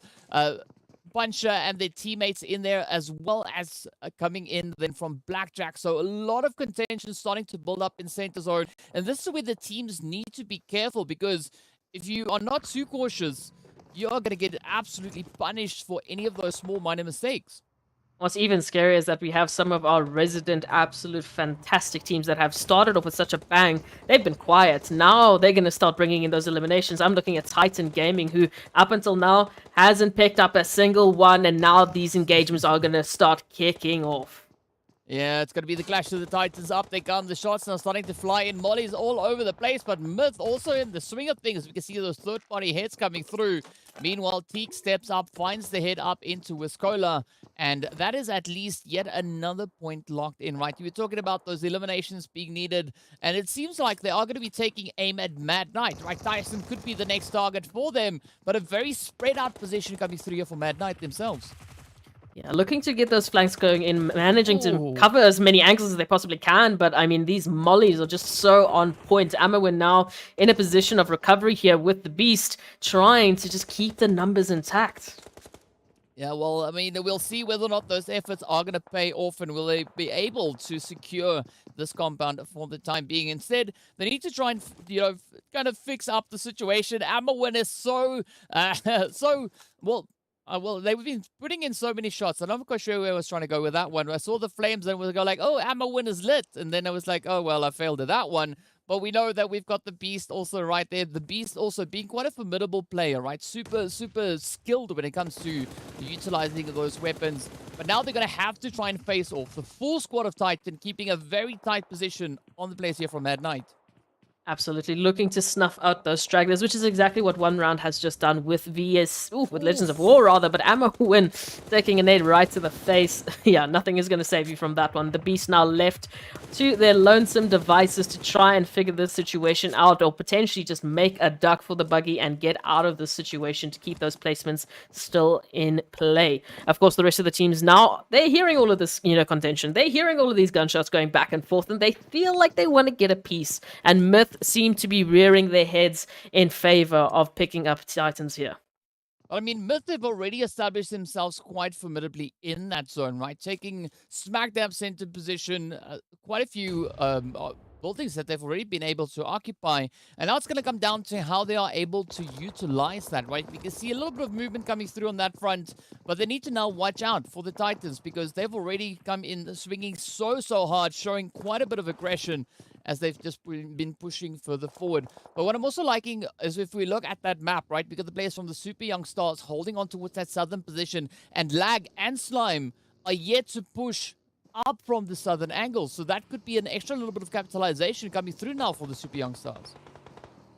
Puncher and their teammates in there, as well as coming in then from Blackjack. So a lot of contention starting to build up in center zone. And this is where the teams need to be careful, because if you are not too cautious, you're going to get absolutely punished for any of those small minor mistakes. What's even scarier is that we have some of our resident absolute fantastic teams that have started off with such a bang. They've been quiet. Now they're going to start bringing in those eliminations. I'm looking at Titan Gaming, who up until now hasn't picked up a single one, and now these engagements are going to start kicking off. Yeah, it's going to be the clash of the Titans. Up they come. The shots are starting to fly in. Molly's all over the place, but Myth also in the swing of things. We can see those third-party hits coming through. Meanwhile, Teak steps up, finds the head up into Wiscola, and that is at least yet another point locked in, right? You were talking about those eliminations being needed, and it seems like they are going to be taking aim at Mad Knight, right? Tyson could be the next target for them, but a very spread-out position coming through here for Mad Knight themselves. Yeah, looking to get those flanks going in, managing to cover as many angles as they possibly can, but I mean, these mollies are just so on point. Amawin now in a position of recovery here with the Beast, trying to just keep the numbers intact. Yeah, well, I mean, we'll see whether or not those efforts are going to pay off, and will they be able to secure this compound for the time being. Instead, they need to try and, kind of fix up the situation. Amawin is so, well, they've been putting in so many shots. I'm not quite sure where I was trying to go with that one. I saw the flames and was go like, oh, Amawin is lit. And then I was like, oh, well, I failed at that one. But we know that we've got the Beast also right there. The Beast also being quite a formidable player, right? Super skilled when it comes to utilizing those weapons. But now they're going to have to try and face off the full squad of Titan, keeping a very tight position on the place here from Mad Knight. Absolutely. Looking to snuff out those stragglers, which is exactly what One Round has just done with with Legends of War, rather. But Ammo win, taking a nade right to the face. Yeah, nothing is going to save you from that one. The Beast now left to their lonesome devices to try and figure this situation out, or potentially just make a duck for the buggy and get out of this situation to keep those placements still in play. Of course, the rest of the teams now, they're hearing all of this, contention. They're hearing all of these gunshots going back and forth, and they feel like they want to get a piece. And Myth seem to be rearing their heads in favor of picking up Titans here. Well, I mean, Myth have already established themselves quite formidably in that zone, right? Taking smack dab center position, quite a few buildings that they've already been able to occupy. And now it's going to come down to how they are able to utilize that, right? We can see a little bit of movement coming through on that front, but they need to now watch out for the Titans because they've already come in swinging so hard, showing quite a bit of aggression as they've just been pushing further forward. But what I'm also liking is if we look at that map, right? We got the players from the Super Young Stars holding on towards that southern position, and Lag and Slime are yet to push up from the southern angle. So that could be an extra little bit of capitalization coming through now for the Super Young Stars.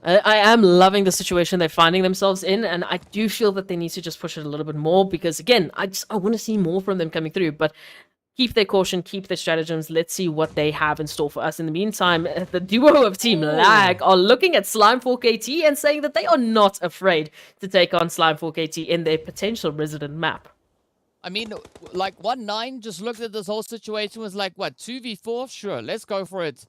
I am loving the situation they're finding themselves in, and I do feel that they need to just push it a little bit more because, again, I want to see more from them coming through, but keep their caution, keep their stratagems. Let's see what they have in store for us. In the meantime, the duo of TEAMLAG are looking at Slime 4KT and saying that they are not afraid to take on Slime 4KT in their potential resident map. I mean, like 1-9 just looked at this whole situation, was like, what, 2v4? Sure, let's go for it.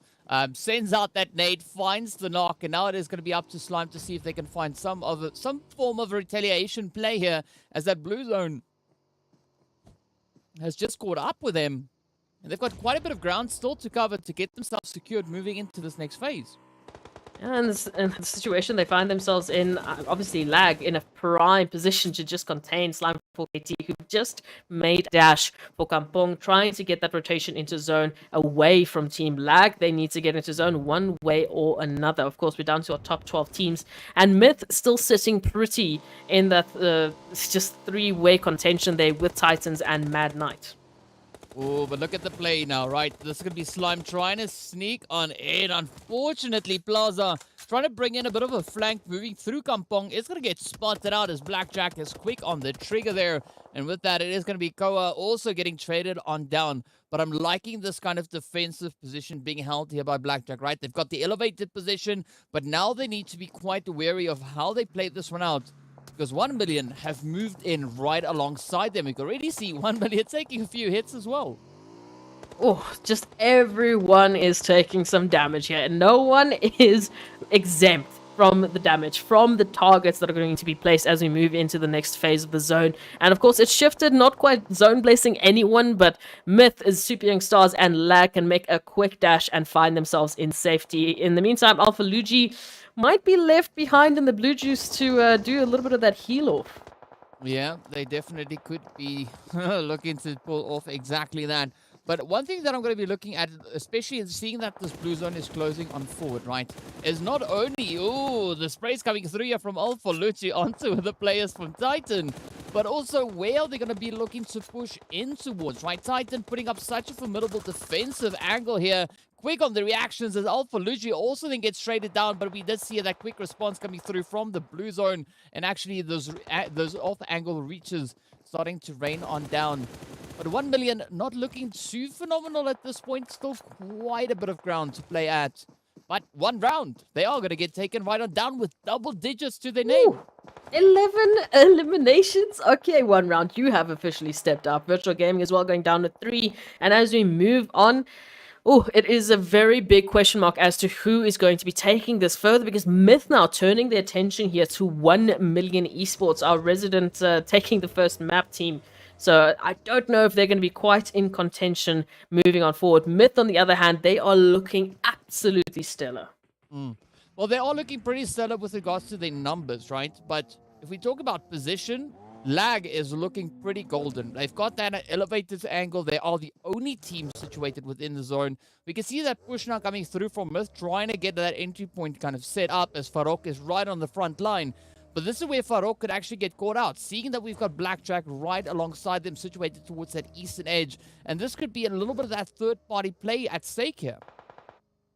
Sends out that nade, finds the knock, and now it is going to be up to Slime to see if they can find some form of retaliation play here, as that blue zone has just caught up with them. And they've got quite a bit of ground still to cover to get themselves secured moving into this next phase. And the situation they find themselves in, obviously Lag in a prime position to just contain Slime 4KT, who just made dash for Kampong, trying to get that rotation into zone away from Team Lag. They need to get into zone one way or another. Of course, we're down to our top 12 teams, and Myth still sitting pretty in that just three-way contention there with Titans and Mad Knight. Oh, but look at the play now, right? This is going to be Slime trying to sneak on in. Unfortunately, Plaza trying to bring in a bit of a flank, moving through Kampong. It's going to get spotted out as Blackjack is quick on the trigger there. And with that, it is going to be Koa also getting traded on down. But I'm liking this kind of defensive position being held here by Blackjack, right? They've got the elevated position, but now they need to be quite wary of how they play this one out, because 1 million have moved in right alongside them. We can already see 1 million taking a few hits as well. Oh, just everyone is taking some damage here, and no one is exempt from the damage, from the targets that are going to be placed as we move into the next phase of the zone. And of course, it's shifted, not quite zone blessing anyone, but Myth is Super Young Stars and Lag can make a quick dash and find themselves in safety. In the meantime, Alpha Luigi might be left behind in the blue juice to do a little bit of that heal off. Yeah, they definitely could be looking to pull off exactly that. But one thing that I'm going to be looking at, especially in seeing that this blue zone is closing on forward, right, is not only, the sprays coming through here from Alpha Luigi onto the players from Titan, but also where are they going to be looking to push in towards, right? Titan putting up such a formidable defensive angle here. Quick on the reactions as Alpha Luigi also then gets traded down, but we did see that quick response coming through from the blue zone, and actually those off-angle reaches starting to rain on down. But 1 million not looking too phenomenal at this point, still quite a bit of ground to play at. But one round, they are going to get taken right on down with double digits to their name. 11 eliminations? Okay, 1 round, you have officially stepped up. Virtual Gaming as well going down to 3, and as we move on, it is a very big question mark as to who is going to be taking this further, because Myth now turning their attention here to 1 million Esports, our resident taking the first map team. So I don't know if they're going to be quite in contention moving on forward. Myth, on the other hand, they are looking absolutely stellar. Well, they are looking pretty stellar with regards to their numbers, right? But if we talk about position, Lag is looking pretty golden. They've got that elevated angle. They are the only team situated within the zone. We can see that push now coming through from Myth, trying to get that entry point kind of set up as Farok is right on the front line. But this is where Farok could actually get caught out, seeing that we've got Blackjack right alongside them, situated towards that eastern edge. And this could be a little bit of that third-party play at stake here.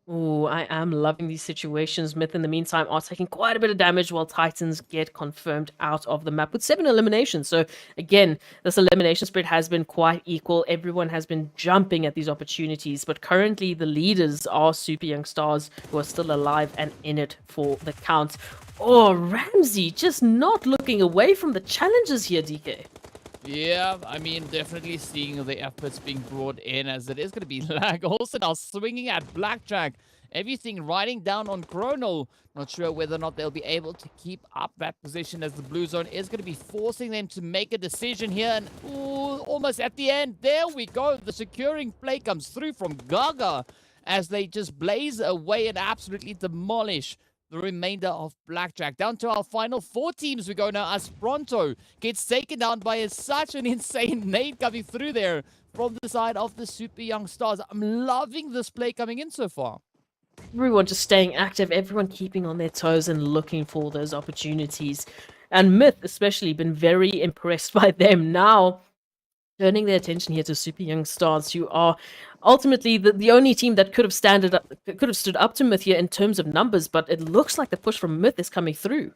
Ooh, I am loving these situations. Myth, in the meantime, are taking quite a bit of damage while Titans get confirmed out of the map with 7 eliminations. So, again, this elimination spread has been quite equal. Everyone has been jumping at these opportunities, but currently the leaders are Super Young Stars, who are still alive and in it for the count. Oh, Ramsey just not looking away from the challenges here, DK. Yeah, I mean, definitely seeing the efforts being brought in, as it is going to be lag. Also now swinging at Blackjack. Everything riding down on Chrono. Not sure whether or not they'll be able to keep up that position, as the blue zone is going to be forcing them to make a decision here. And ooh, almost at the end. There we go. The securing play comes through from Gaga as they just blaze away and absolutely demolish the remainder of Blackjack. Down to our final 4 teams we go now, as Pronto gets taken down by such an insane nade coming through there from the side of the Super Young Stars. I'm loving this play coming in so far. Everyone just staying active, everyone keeping on their toes and looking for those opportunities. And Myth, especially, been very impressed by them. Now, turning their attention here to Super Young Stars, who are ultimately the only team that could have stood up to Myth here in terms of numbers, but it looks like the push from Myth is coming through.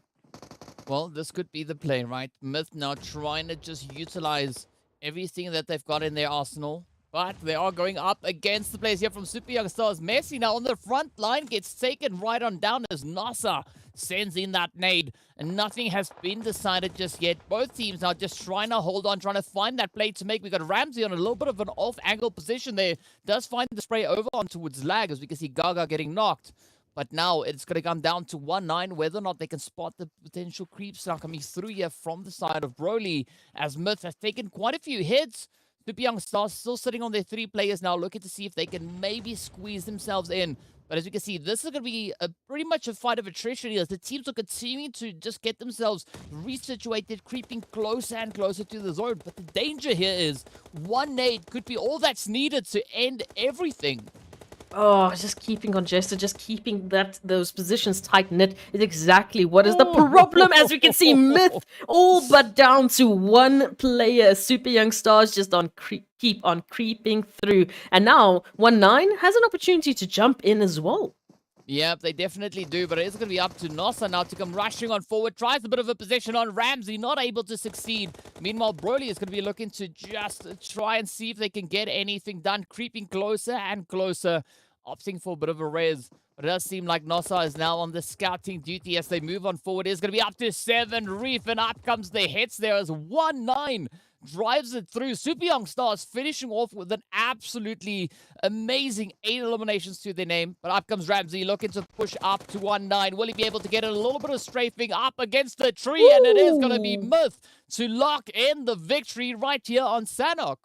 Well, this could be the play, right? Myth now trying to just utilize everything that they've got in their arsenal. But they are going up against the players here from Super Young Stars. Messi now on the front line gets taken right on down as Nasa sends in that nade. And nothing has been decided just yet. Both teams now just trying to hold on, trying to find that play to make. We got Ramsey on a little bit of an off-angle position there. Does find the spray over on towards Lag, as we can see Gaga getting knocked. But now it's going to come down to 1-9, whether or not they can spot the potential creeps now coming through here from the side of Broly, as Myth has taken quite a few hits. Super Young Stars still sitting on their 3 players now, looking to see if they can maybe squeeze themselves in. But as you can see, this is going to be pretty much a fight of attrition here, as the teams are continuing to just get themselves resituated, creeping closer and closer to the zone. But the danger here is one nade could be all that's needed to end everything. Oh, just keeping congested, just keeping those positions tight-knit is exactly what is the problem. As we can see, Myth all but down to 1 player. Super Young Stars just keep on creeping through. And now 1-9 has an opportunity to jump in as well. Yep, they definitely do, but it is going to be up to Nossa now to come rushing on forward. Tries a bit of a position on Ramsey, not able to succeed. Meanwhile, Broly is going to be looking to just try and see if they can get anything done, creeping closer and closer, opting for a bit of a res. But it does seem like Nossa is now on the scouting duty as they move on forward. It's going to be up to 7 Reef, and up comes the hits there as 1-9 drives it through. Super Young Stars finishing off with an absolutely amazing 8 eliminations to their name. But up comes Ramsey looking to push up to 1-9. Will he be able to get a little bit of strafing up against the tree? Ooh. And it is going to be Myth to lock in the victory right here on Sanhok.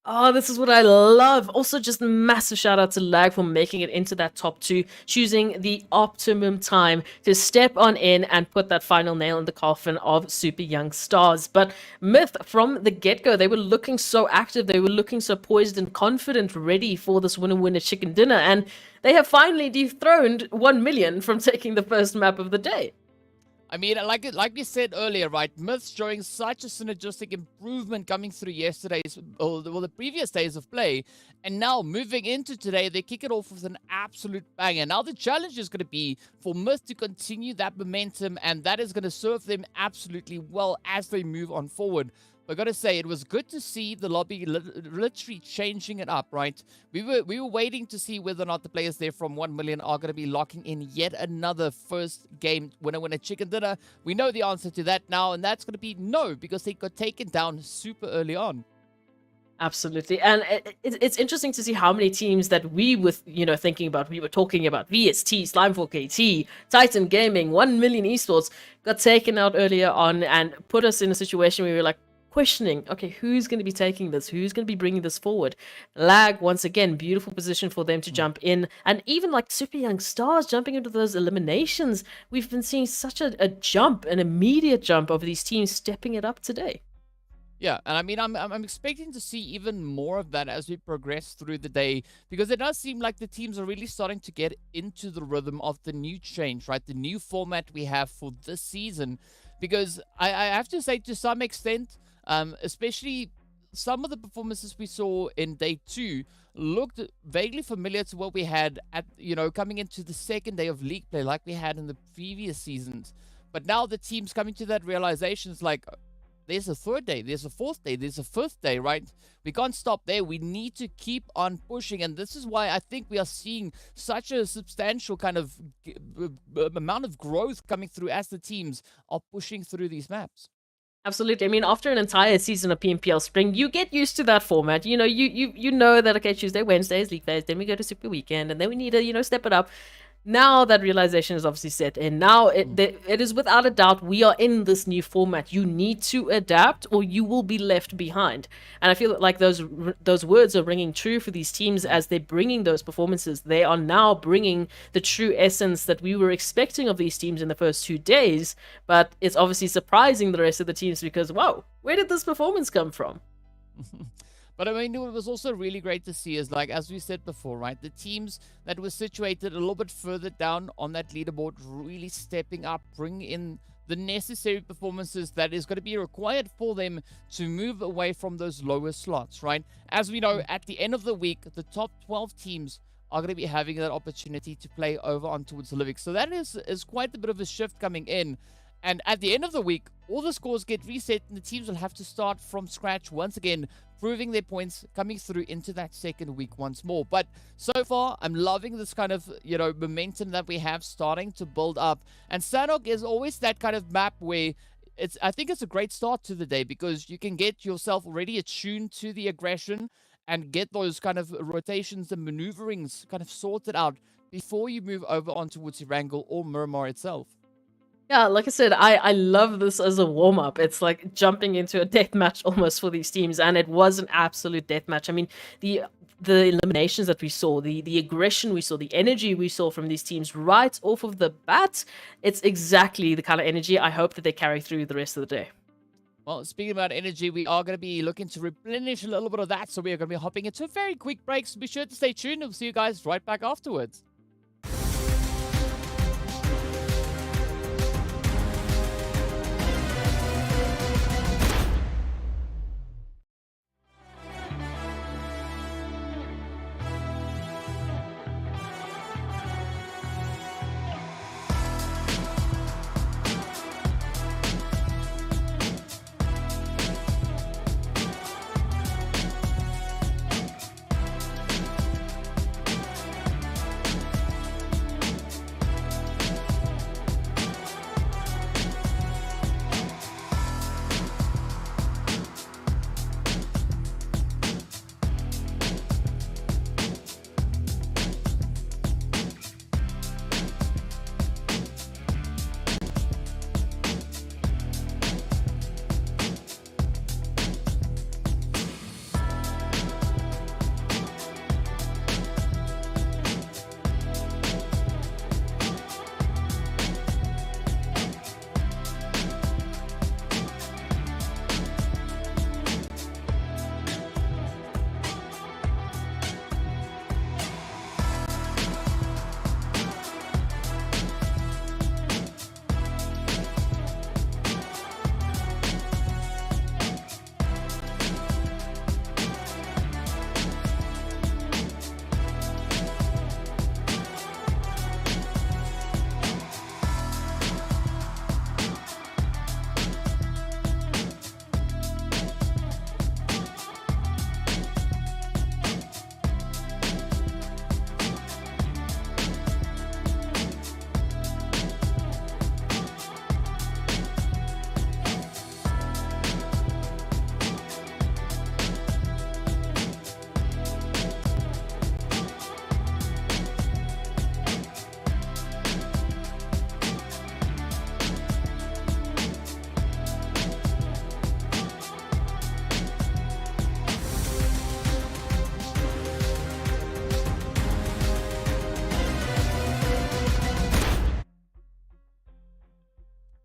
Oh, this is what I love. Also, just massive shout out to Lag for making it into that top 2, choosing the optimum time to step on in and put that final nail in the coffin of Super Young Stars. But Myth, from the get-go, they were looking so active, they were looking so poised and confident, ready for this winner chicken dinner, and they have finally dethroned 1 million from taking the first map of the day. I mean, like we said earlier, right? Myths showing such a synergistic improvement coming through yesterday's, or the previous days of play. And now, moving into today, they kick it off with an absolute banger. Now, the challenge is going to be for Myth to continue that momentum, and that is going to serve them absolutely well as they move on forward. I gotta say, it was good to see the lobby literally changing it up, right? We were waiting to see whether or not the players there from 1 million are gonna be locking in yet another first game winner chicken dinner. We know the answer to that now, and that's gonna be no, because they got taken down super early on. Absolutely. And it's interesting to see how many teams that we were talking about VST, Slime4 KT, Titan Gaming, 1 million Esports got taken out earlier on and put us in a situation where we were like, questioning, okay, who's going to be taking this? Who's going to be bringing this forward? Lag, once again, beautiful position for them to jump in. And even like Super Young Stars jumping into those eliminations, we've been seeing such a jump, an immediate jump over these teams stepping it up today. Yeah, and I mean, I'm expecting to see even more of that as we progress through the day, because it does seem like the teams are really starting to get into the rhythm of the new change, right? The new format we have for this season, because I have to say, to some extent, especially some of the performances we saw in day 2 looked vaguely familiar to what we had at, coming into the second day of league play, like we had in the previous seasons. But now the team's coming to that realization. It's like, there's a third day, there's a fourth day, there's a fifth day, right? We can't stop there. We need to keep on pushing. And this is why I think we are seeing such a substantial kind of amount of growth coming through as the teams are pushing through these maps. Absolutely. I mean, after an entire season of PMPL Spring, you get used to that format. You know that, okay, Tuesday, Wednesday is league phase, then we go to Super Weekend, and then we need to, step it up. Now that realization is obviously set in. Now it is without a doubt we are in this new format. You need to adapt or you will be left behind. And I feel like those words are ringing true for these teams as they're bringing those performances. They are now bringing the true essence that we were expecting of these teams in the first 2 days. But it's obviously surprising the rest of the teams because, wow, where did this performance come from? But I mean, what was also really great to see is, like, as we said before, right, the teams that were situated a little bit further down on that leaderboard really stepping up, bringing in the necessary performances that is going to be required for them to move away from those lower slots, right? As we know, at the end of the week, the top 12 teams are going to be having that opportunity to play over on towards Olympic. So that is quite a bit of a shift coming in. And at the end of the week, all the scores get reset and the teams will have to start from scratch once again, proving their points, coming through into that second week once more. But so far, I'm loving this kind of, momentum that we have starting to build up. And Sanhok is always that kind of map where I think it's a great start to the day because you can get yourself already attuned to the aggression and get those kind of rotations and maneuverings kind of sorted out before you move over on towards Erangel or Miramar itself. Yeah, like I said, I love this as a warm-up. It's like jumping into a death match almost for these teams, and it was an absolute death match. I mean, the eliminations that we saw, the aggression we saw, the energy we saw from these teams right off of the bat, it's exactly the kind of energy I hope that they carry through the rest of the day. Well, speaking about energy, we are going to be looking to replenish a little bit of that, so we are going to be hopping into a very quick break, so be sure to stay tuned. We'll see you guys right back afterwards.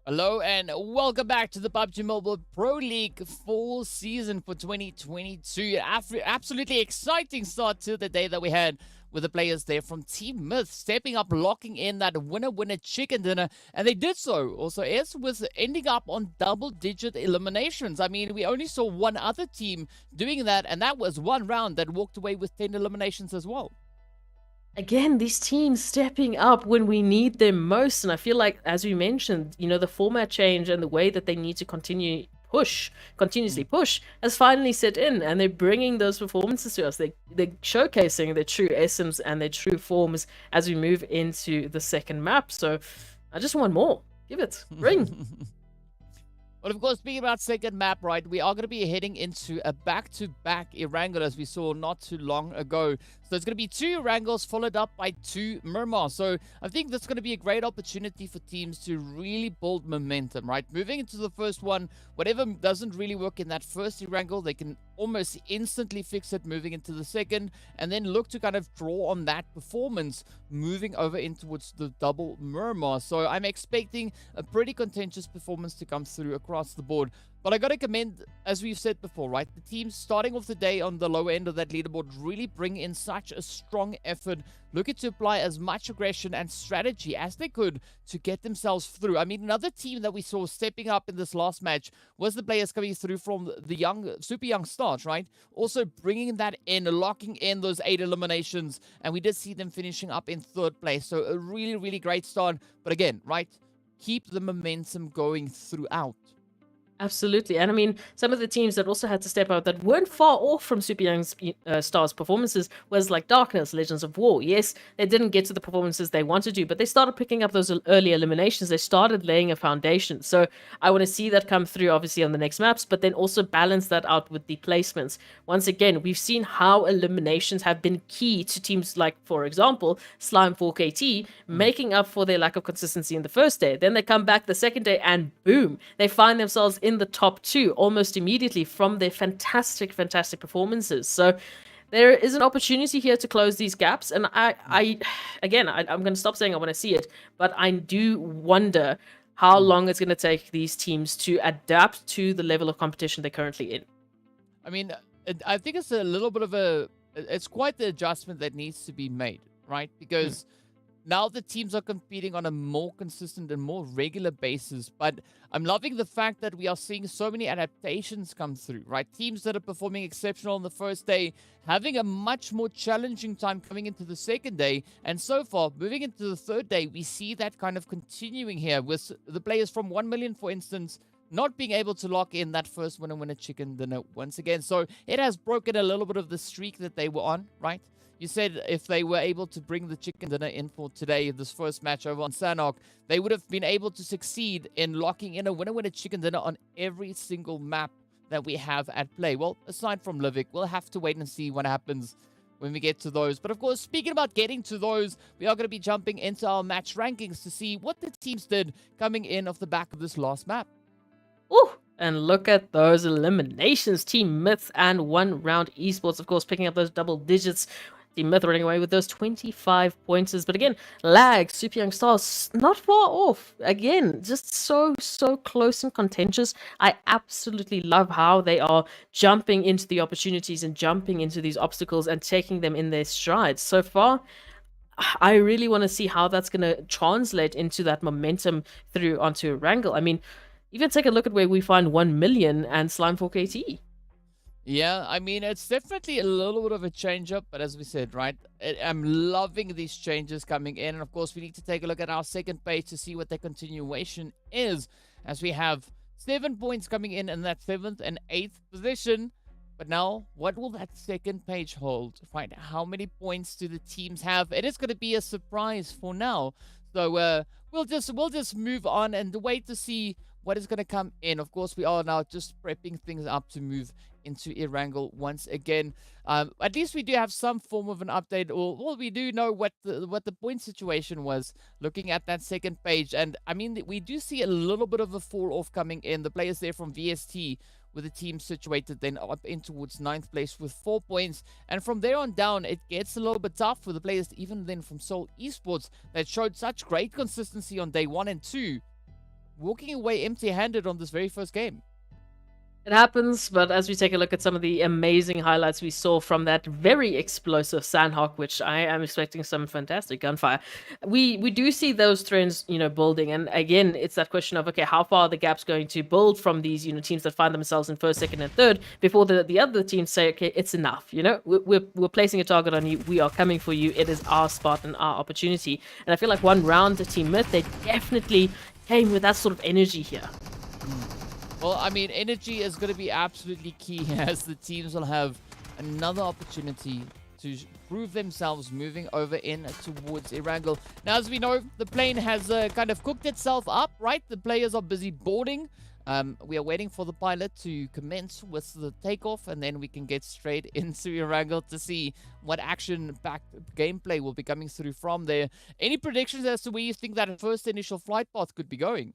Hello and welcome back to the PUBG Mobile Pro League fall season for 2022. Absolutely exciting start to the day that we had with the players there from Team Myth stepping up, locking in that winner-winner chicken dinner, and they did so. Also, S was ending up on double-digit eliminations. I mean, we only saw one other team doing that, and that was one round that walked away with 10 eliminations as well. Again, these teams stepping up when we need them most. And I feel like, as we mentioned, the format change and the way that they need to continuously push, has finally set in. And they're bringing those performances to us. They're showcasing their true essence and their true forms as we move into the second map. So I just want more. Give it. Bring. But of course, speaking about second map, right, we are going to be heading into a back-to-back Erangel as we saw not too long ago. So it's going to be 2 Erangels followed up by 2 Miramar. So I think that's going to be a great opportunity for teams to really build momentum, right? Moving into the first one, whatever doesn't really work in that first Erangel, they can almost instantly fix it moving into the second, and then look to kind of draw on that performance moving over in towards the double Miramar. So I'm expecting a pretty contentious performance to come through across the board. But I got to commend, as we've said before, right, the teams starting off the day on the lower end of that leaderboard really bring in such a strong effort, looking to apply as much aggression and strategy as they could to get themselves through. I mean, another team that we saw stepping up in this last match was the players coming through from the super young stars, right? Also bringing that in, locking in those 8 eliminations, and we did see them finishing up in 3rd place. So a really, really great start. But again, right, keep the momentum going throughout. Absolutely. And I mean, some of the teams that also had to step out that weren't far off from Super Young Stars' performances was like Darkness, Legends of War. Yes, they didn't get to the performances they wanted to, but they started picking up those early eliminations. They started laying a foundation. So I want to see that come through, obviously, on the next maps, but then also balance that out with the placements. Once again, we've seen how eliminations have been key to teams like, for example, Slime 4KT, making up for their lack of consistency in the first day. Then they come back the second day and boom, they find themselves in the top 2 almost immediately from their fantastic performances. So there is an opportunity here to close these gaps, and I'm going to stop saying I want to see it, but I do wonder how long it's going to take these teams to adapt to the level of competition they're currently in. I mean, I think it's a little bit of it's quite the adjustment that needs to be made, right? Because now the teams are competing on a more consistent and more regular basis, but I'm loving the fact that we are seeing so many adaptations come through, right? Teams that are performing exceptional on the first day, having a much more challenging time coming into the second day, and so far, moving into the third day, we see that kind of continuing here with the players from 1 million, for instance, not being able to lock in that first winner chicken dinner once again. So it has broken a little bit of the streak that they were on, right? You said if they were able to bring the chicken dinner in for today, this first match over on Sanhok, they would have been able to succeed in locking in a winner chicken dinner on every single map that we have at play. Well, aside from Livik, we'll have to wait and see what happens when we get to those. But of course, speaking about getting to those, we are going to be jumping into our match rankings to see what the teams did coming in off the back of this last map. Ooh, and look at those eliminations. Team Myth and 1 Round Esports, of course, picking up those double digits. Team Myth running away with those 25 pointers. But again, Lag, Super Young Stars, not far off. Again, just so close and contentious. I absolutely love how they are jumping into the opportunities and jumping into these obstacles and taking them in their strides. So far, I really want to see how that's going to translate into that momentum through onto Erangel. I mean, even take a look at where we find 1 million and Slime 4KT. Yeah, I mean, it's definitely a little bit of a change-up, but as we said, right, I'm loving these changes coming in. And of course, we need to take a look at our second page to see what the continuation is, as we have 7 points coming in that 7th and 8th position. But now, what will that second page hold? Right, how many points do the teams have? It is going to be a surprise for now. So we'll just move on and wait to see what is going to come in. Of course, we are now just prepping things up to move into Erangel once again. At least we do have some form of an update, or we do know what the point situation was looking at that second page. And I mean, we do see a little bit of a fall off coming in. The players there from VST with the team situated then up in towards 9th place with 4 points. And from there on down, it gets a little bit tough for the players even then from Seoul Esports that showed such great consistency on day 1 and 2, walking away empty-handed on this very first game. It happens, but as we take a look at some of the amazing highlights we saw from that very explosive Sanhok, which I am expecting some fantastic gunfire, we do see those trends, building. And again, it's that question of, okay, how far are the gaps going to build from these, teams that find themselves in first, second, and third before the other teams say, okay, it's enough. We're placing a target on you. We are coming for you. It is our spot and our opportunity. And I feel like one round, Team Myth, they definitely came with that sort of energy here. Well, I mean, energy is going to be absolutely key as the teams will have another opportunity to prove themselves moving over in towards Erangel. Now, as we know, the plane has kind of cooked itself up, right? The players are busy boarding. We are waiting for the pilot to commence with the takeoff, and then we can get straight into Erangel to see what action-packed gameplay will be coming through from there. Any predictions as to where you think that first initial flight path could be going?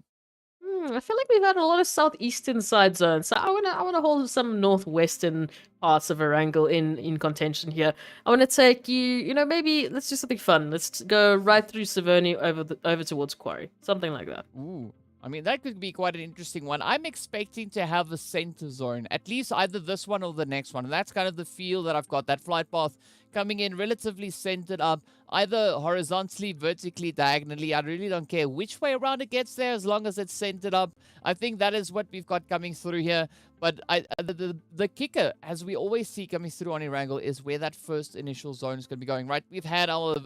I feel like we've had a lot of southeastern side zones, so I wanna hold some northwestern parts of Erangel in contention here. I wanna take maybe let's do something fun. Let's go right through Severny over towards Quarry, something like that. Ooh. I mean, that could be quite an interesting one. I'm expecting to have a center zone, at least either this one or the next one. And that's kind of the feel that I've got. That flight path coming in relatively centered up, either horizontally, vertically, diagonally. I really don't care which way around it gets there as long as it's centered up. I think that is what we've got coming through here. But the kicker, as we always see coming through on Erangel, is where that first initial zone is going to be going, right? We've had our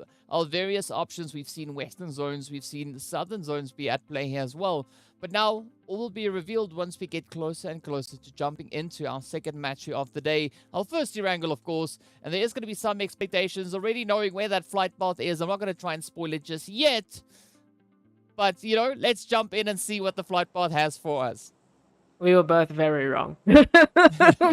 various options. We've seen western zones. We've seen southern zones be at play here as well. But now, all will be revealed once we get closer and closer to jumping into our second match here of the day. Our first Erangel, of course. And there is going to be some expectations already knowing where that flight path is. I'm not going to try and spoil it just yet. But, let's jump in and see what the flight path has for us. We were both very wrong.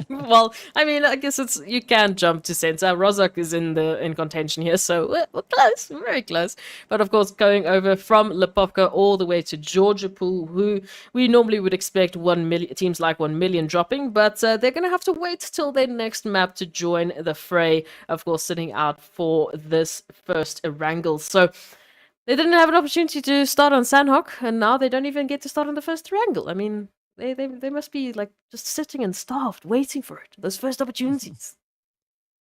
Well, I mean, I guess you can jump to center. Rozak is in contention here, so we're close, very close. But of course, going over from Lipovka all the way to Georgia Pool, who we normally would expect 1 million teams like 1 million dropping, but they're going to have to wait till their next map to join the fray. Of course, sitting out for this first Erangel. So they didn't have an opportunity to start on Sanhok, and now they don't even get to start on the first Erangel. I mean, they must be like just sitting and starved, waiting for it. Those first opportunities.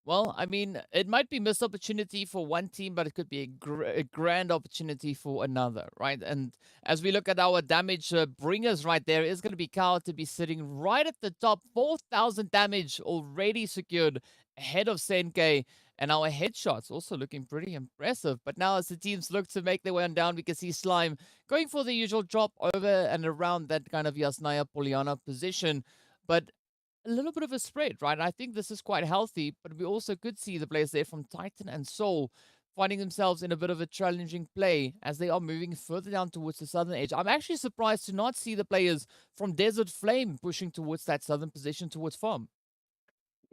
Well, I mean, it might be missed opportunity for one team, but it could be a grand opportunity for another, right? And as we look at our damage bringers right there, is going to be Kao to be sitting right at the top, 4,000 damage already secured ahead of Senke. And our headshots also looking pretty impressive. But now as the teams look to make their way on down, we can see Slime going for the usual drop over and around that kind of Yasnaya Poliana position. But a little bit of a spread, right? I think this is quite healthy, but we also could see the players there from Titan and Soul finding themselves in a bit of a challenging play as they are moving further down towards the southern edge. I'm actually surprised to not see the players from Desert Flame pushing towards that southern position towards Farm.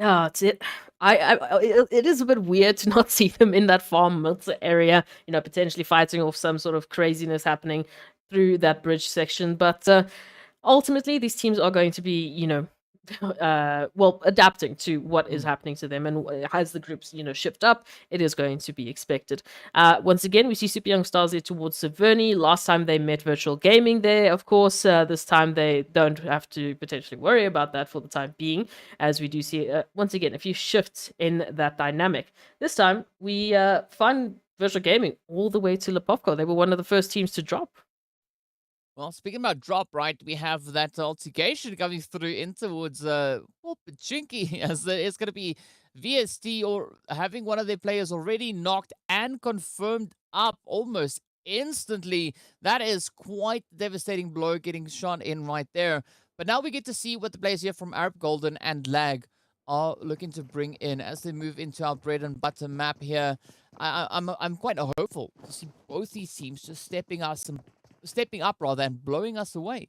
Yeah, it's it. It is a bit weird to not see them in that farm Milta area, potentially fighting off some sort of craziness happening through that bridge section. But ultimately, these teams are going to be, adapting to what is happening to them. And as the groups, shift up, it is going to be expected. Once again, we see Super Young Stars there towards Severny. Last time they met Virtual Gaming there, of course. This time they don't have to potentially worry about that for the time being, as we do see, once again, a few shifts in that dynamic. This time, we find Virtual Gaming all the way to Lipovka. They were one of the first teams to drop. Well, speaking about drop, right, we have that altercation coming through in towards Pachinki, as it's going to be VST or having one of their players already knocked and confirmed up almost instantly. That is quite a devastating blow getting shot in right there. But now we get to see what the players here from Arab Golden and Lag are looking to bring in as they move into our bread and butter map here. I'm quite hopeful to see both these teams just stepping up rather and blowing us away.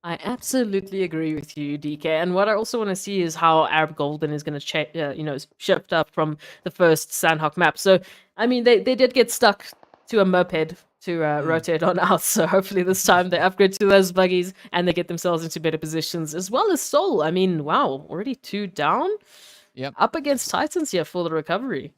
I absolutely agree with you, DK. And what I also want to see is how Arab Golden is going to shift up from the first Sanhok map. So, I mean, they did get stuck to a moped to rotate on out. So hopefully this time they upgrade to those buggies and they get themselves into better positions, as well as Soul. I mean, wow, already 2 down. Yep. Up against Titans here for the recovery.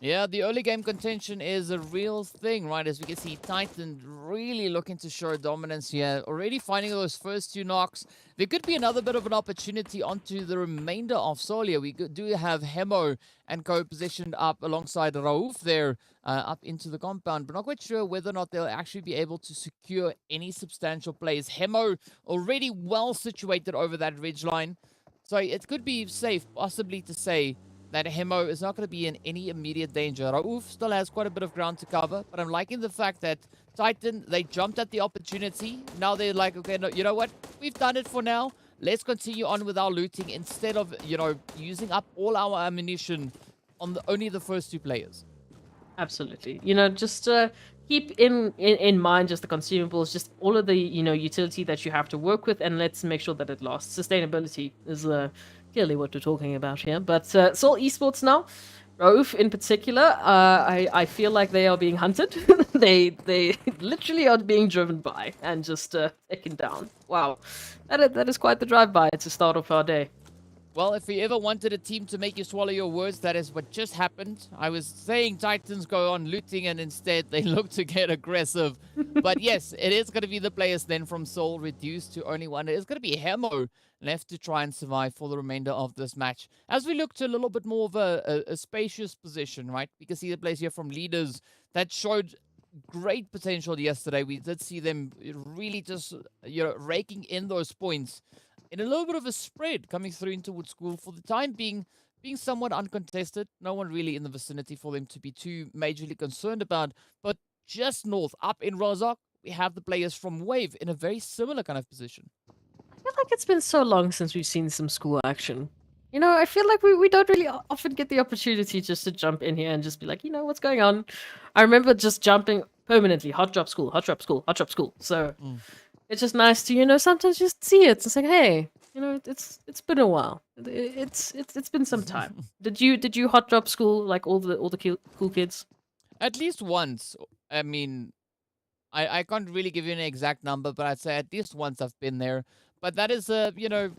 Yeah, the early game contention is a real thing, right? As we can see, Titan really looking to show dominance here. Already finding those first 2 knocks. There could be another bit of an opportunity onto the remainder of Solia. We do have Hemo and co positioned up alongside Rauf there up into the compound. But not quite sure whether or not they'll actually be able to secure any substantial plays. Hemo already well situated over that ridge line. So it could be safe, possibly, to say that Hemo is not going to be in any immediate danger. Rauf still has quite a bit of ground to cover, but I'm liking the fact that Titan, they jumped at the opportunity. Now they're like, okay, no, you know what? We've done it for now. Let's continue on with our looting instead of, using up all our ammunition on only the first 2 players. Absolutely. Just keep in mind just the consumables, just all of the, utility that you have to work with, and let's make sure that it lasts. Sustainability is clearly what we're talking about here. But it's all esports now. Rauf in particular, I feel like they are being hunted. they literally are being driven by and just taken down. Wow. That is quite the drive-by to start off our day. Well, if you ever wanted a team to make you swallow your words, that is what just happened. I was saying Titans go on looting, and instead they look to get aggressive. But yes, it is going to be the players then from Seoul reduced to only 1. It is going to be Hemo left to try and survive for the remainder of this match. As we look to a little bit more of a spacious position, right? We can see the players here from leaders that showed great potential yesterday. We did see them really just, raking in those points in a little bit of a spread coming through into Wood School for the time being somewhat uncontested. No one really in the vicinity for them to be too majorly concerned about. But just north, up in Rozhok, we have the players from Wave in a very similar kind of position. I feel like it's been so long since we've seen some school action. I feel like we don't really often get the opportunity just to jump in here and just be like, what's going on? I remember just jumping permanently, hot drop school, hot drop school, hot drop school. So it's just nice to, sometimes just see it. It's like, hey, it's been a while. It's been some time. Did you hot drop school like all the cool kids? At least once. I mean, I can't really give you an exact number, but I'd say at least once I've been there. But that is,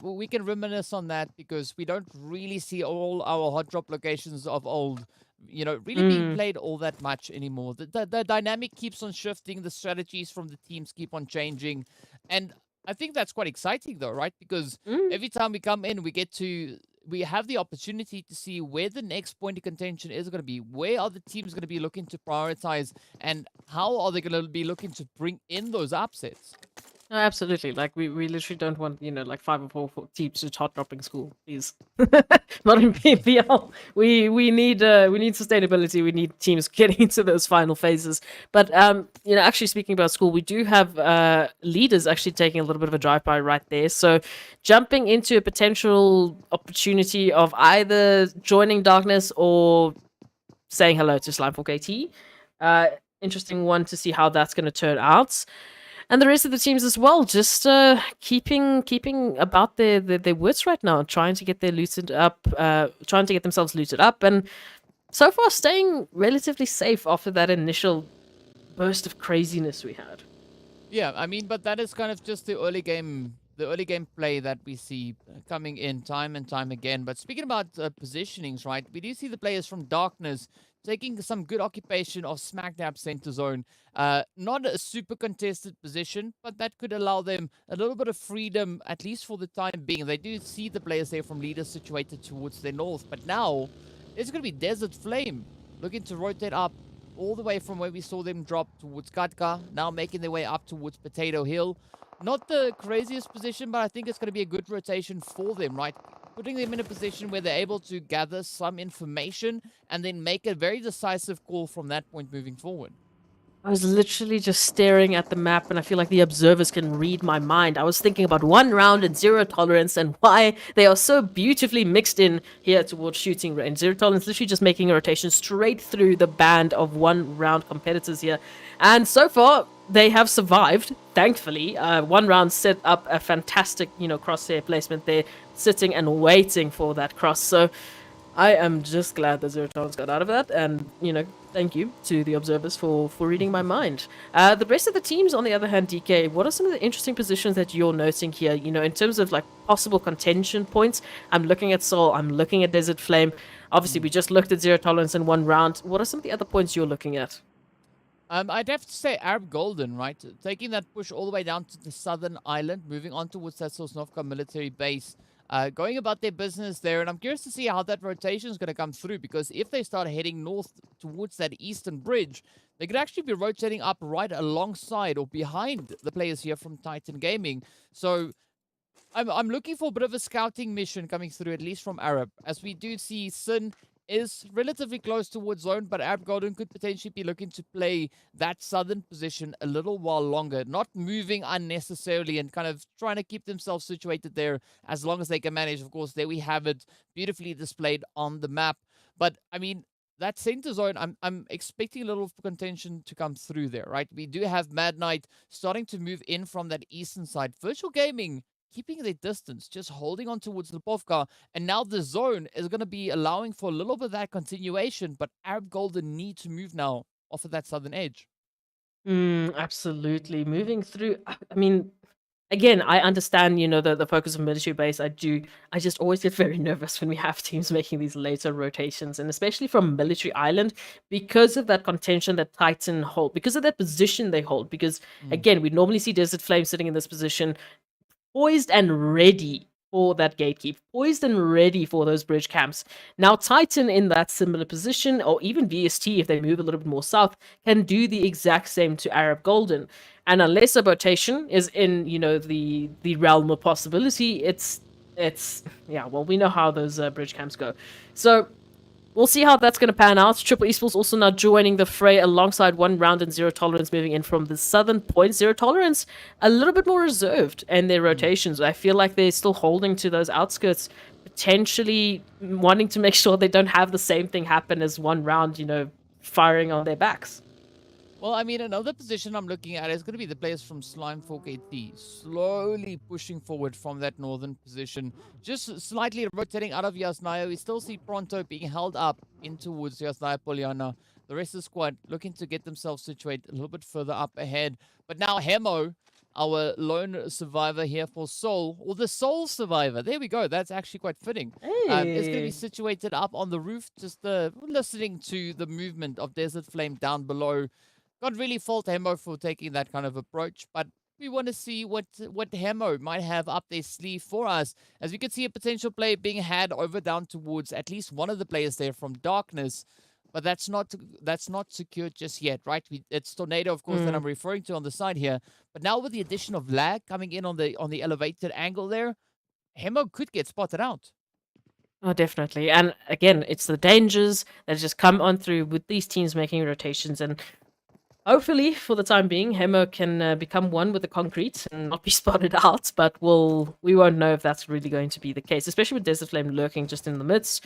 we can reminisce on that because we don't really see all our hot drop locations of old, really being played all that much anymore. The dynamic keeps on shifting. The strategies from the teams keep on changing. And I think that's quite exciting though, right? Because every time we come in, we have the opportunity to see where the next point of contention is going to be. Where are the teams going to be looking to prioritize, and how are they going to be looking to bring in those upsets? No, absolutely. Like we literally don't want, like 5 or 4 teams just hot dropping school, please. Not in PMPL. We need sustainability. We need teams getting into those final phases. But actually speaking about school, we do have leaders actually taking a little bit of a drive-by right there. So jumping into a potential opportunity of either joining Darkness or saying hello to Slime4KT. Interesting one to see how that's going to turn out. And the rest of the teams as well, just keeping about their wits right now, trying to get themselves looted up, and so far staying relatively safe after that initial burst of craziness we had. Yeah, I mean, but that is kind of just the early game play that we see coming in time and time again. But speaking about positionings, right, we do see the players from Darkness taking some good occupation of smack dab center zone. Not a super contested position, but that could allow them a little bit of freedom, at least for the time being. They do see the players there from leaders situated towards their north, but now it's going to be Desert Flame looking to rotate up all the way from where we saw them drop towards Katka, now making their way up towards Potato Hill. Not the craziest position, but I think it's going to be a good rotation for them, right? Putting them in a position where they're able to gather some information and then make a very decisive call from that point moving forward. I was literally just staring at the map, and I feel like the observers can read my mind. I was thinking about 1 round and 0 tolerance and why they are so beautifully mixed in here towards shooting range. 0 tolerance literally just making a rotation straight through the band of 1 round competitors here. And so far, they have survived, thankfully. 1 round set up a fantastic, crosshair placement there, sitting and waiting for that cross. So I am just glad that 0 tolerance got out of that, and, thank you to the observers for reading my mind. The rest of the teams, on the other hand, DK, what are some of the interesting positions that you're noting here? In terms of like possible contention points, I'm looking at Soul, I'm looking at Desert Flame. Obviously, we just looked at zero tolerance in one round. What are some of the other points you're looking at? I'd have to say Arab Golden, right? Taking that push all the way down to the southern island, moving on towards that Sosnovka military base, going about their business there. And I'm curious to see how that rotation is going to come through, because if they start heading north towards that eastern bridge, they could actually be rotating up right alongside or behind the players here from Titan Gaming. So I'm looking for a bit of a scouting mission coming through, at least from Arab, as we do see Sin is relatively close towards zone, but Arab Golden could potentially be looking to play that southern position a little while longer, not moving unnecessarily and kind of trying to keep themselves situated there as long as they can manage. Of course, there we have it beautifully displayed on the map. But I mean, that center zone, I'm expecting a little contention to come through there, right? We do have Mad Knight starting to move in from that eastern side. Virtual Gaming keeping their distance, just holding on towards Lipovka. And now the zone is going to be allowing for a little bit of that continuation, but Arab Golden need to move now off of that southern edge. Absolutely. Moving through, I mean, again, I understand, the focus of military base. I just always get very nervous when we have teams making these later rotations, and especially from military island, because of that contention that Titan hold, because of that position they hold. Because again, we normally see Desert Flame sitting in this position, poised and ready for that gatekeep, poised and ready for those bridge camps. Now, Titan in that similar position, or even VST if they move a little bit more south, can do the exact same to Arab Golden. And unless a rotation is in, the realm of possibility, it's yeah. Well, we know how those bridge camps go, so. We'll see how that's going to pan out. Triple Esports also now joining the fray alongside One Round and Zero Tolerance moving in from the southern point. Zero Tolerance a little bit more reserved in their rotations. I feel like they're still holding to those outskirts, potentially wanting to make sure they don't have the same thing happen as One Round, firing on their backs. Well, I mean, another position I'm looking at is going to be the players from Slime Fork AT, slowly pushing forward from that northern position, just slightly rotating out of Yasnaya. We still see Pronto being held up in towards Yasnaya Poliana. The rest of the squad looking to get themselves situated a little bit further up ahead. But now Hemo, our lone survivor here for Soul, or the Soul survivor. There we go. That's actually quite fitting. Is going to be situated up on the roof, just listening to the movement of Desert Flame down below. Can't really fault Hemo for taking that kind of approach, but we want to see what Hemo might have up their sleeve for us. As we can see, a potential play being had over down towards at least one of the players there from Darkness, but that's not secured just yet, right? It's Tornado, of course, that I'm referring to on the side here. But now with the addition of lag coming in on the elevated angle there, Hemo could get spotted out. Oh, definitely. And again, it's the dangers that just come on through with these teams making rotations. And hopefully, for the time being, Hemo can become one with the concrete and not be spotted out, but we won't know if that's really going to be the case, especially with Desert Flame lurking just in the midst.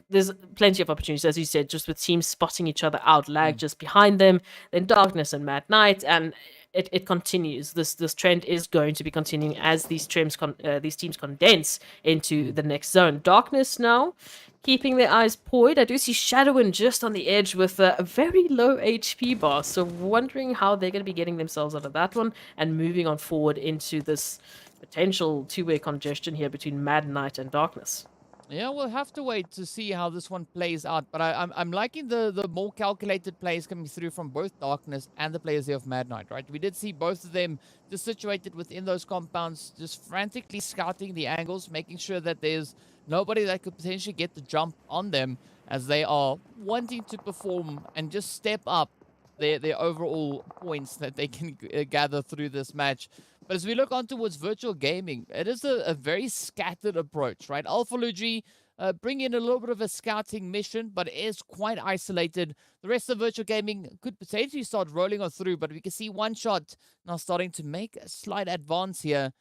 There's plenty of opportunities, as you said, just with teams spotting each other out, lag just behind them, then Darkness and Mad Knight, and it continues. This trend is going to be continuing as these teams condense into the next zone. Darkness now keeping their eyes poised. I do see Shadowin just on the edge with a very low HP bar, so wondering how they're going to be getting themselves out of that one and moving on forward into this potential two-way congestion here between Mad Knight and Darkness. Yeah, we'll have to wait to see how this one plays out. But I'm liking the more calculated plays coming through from both Darkness and the players here of Mad Knight, right? We did see both of them just situated within those compounds, just frantically scouting the angles, making sure that there's nobody that could potentially get the jump on them, as they are wanting to perform and just step up their overall points that they can gather through this match. But as we look on towards virtual gaming, it is a very scattered approach, right? Alpha Luigi bring in a little bit of a scouting mission, but it is quite isolated. The rest of virtual gaming could potentially start rolling on through, but we can see One Shot now starting to make a slight advance here.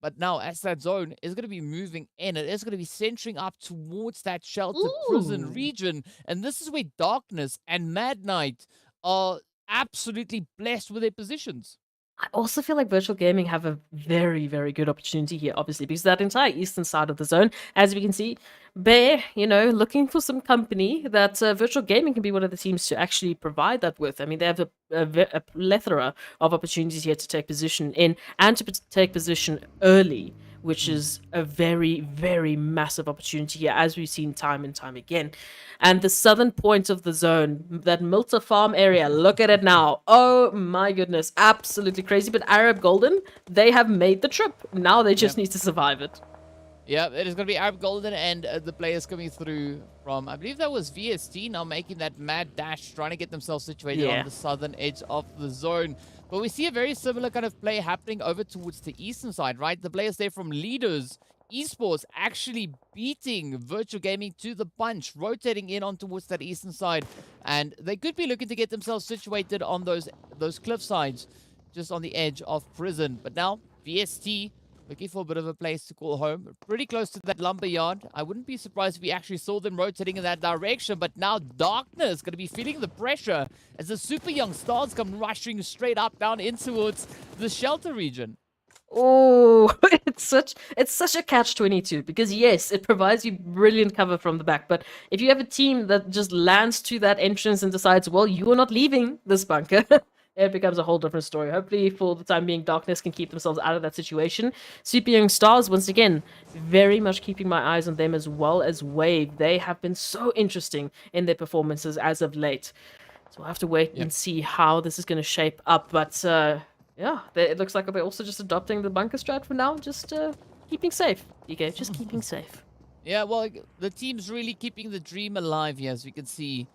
But now, as that zone is going to be moving in, it is going to be centering up towards that sheltered prison region. And this is where Darkness and Mad Knight are absolutely blessed with their positions. I also feel like virtual gaming have a very, very good opportunity here, obviously, because that entire eastern side of the zone, as we can see, Bear, looking for some company that virtual gaming can be one of the teams to actually provide that with. I mean, they have a plethora of opportunities here to take position in and to take position early which is a very, very massive opportunity here, as we've seen time and time again. And the southern point of the zone, that Milta Farm area, look at it now. Oh my goodness, absolutely crazy. But Arab Golden, they have made the trip. Now they just need to survive it. Yeah, it is going to be Arab Golden and the players coming through from, I believe that was VST, now making that mad dash, trying to get themselves situated on the southern edge of the zone. But we see a very similar kind of play happening over towards the eastern side, right? The players there from Leaders, Esports, actually beating Virtual Gaming to the punch, rotating in on towards that eastern side. And they could be looking to get themselves situated on those cliff sides, just on the edge of prison. But now, VST looking for a bit of a place to call home. Pretty close to that lumber yard. I wouldn't be surprised if we actually saw them rotating in that direction. But now Darkness going to be feeling the pressure as the super young stars come rushing straight up down in towards the shelter region. Oh, it's such a catch-22 because yes, it provides you brilliant cover from the back, but if you have a team that just lands to that entrance and decides, well, you are not leaving this bunker, it becomes a whole different story. Hopefully, for the time being, Darkness can keep themselves out of that situation. Super Young Stars, once again, very much keeping my eyes on them as well as Wave. They have been so interesting in their performances as of late. So we'll have to wait and see how this is going to shape up, but yeah, it looks like they're also just adopting the bunker strat for now, just keeping safe. DK, just keeping safe. Yeah, well, the team's really keeping the dream alive here, as we can see.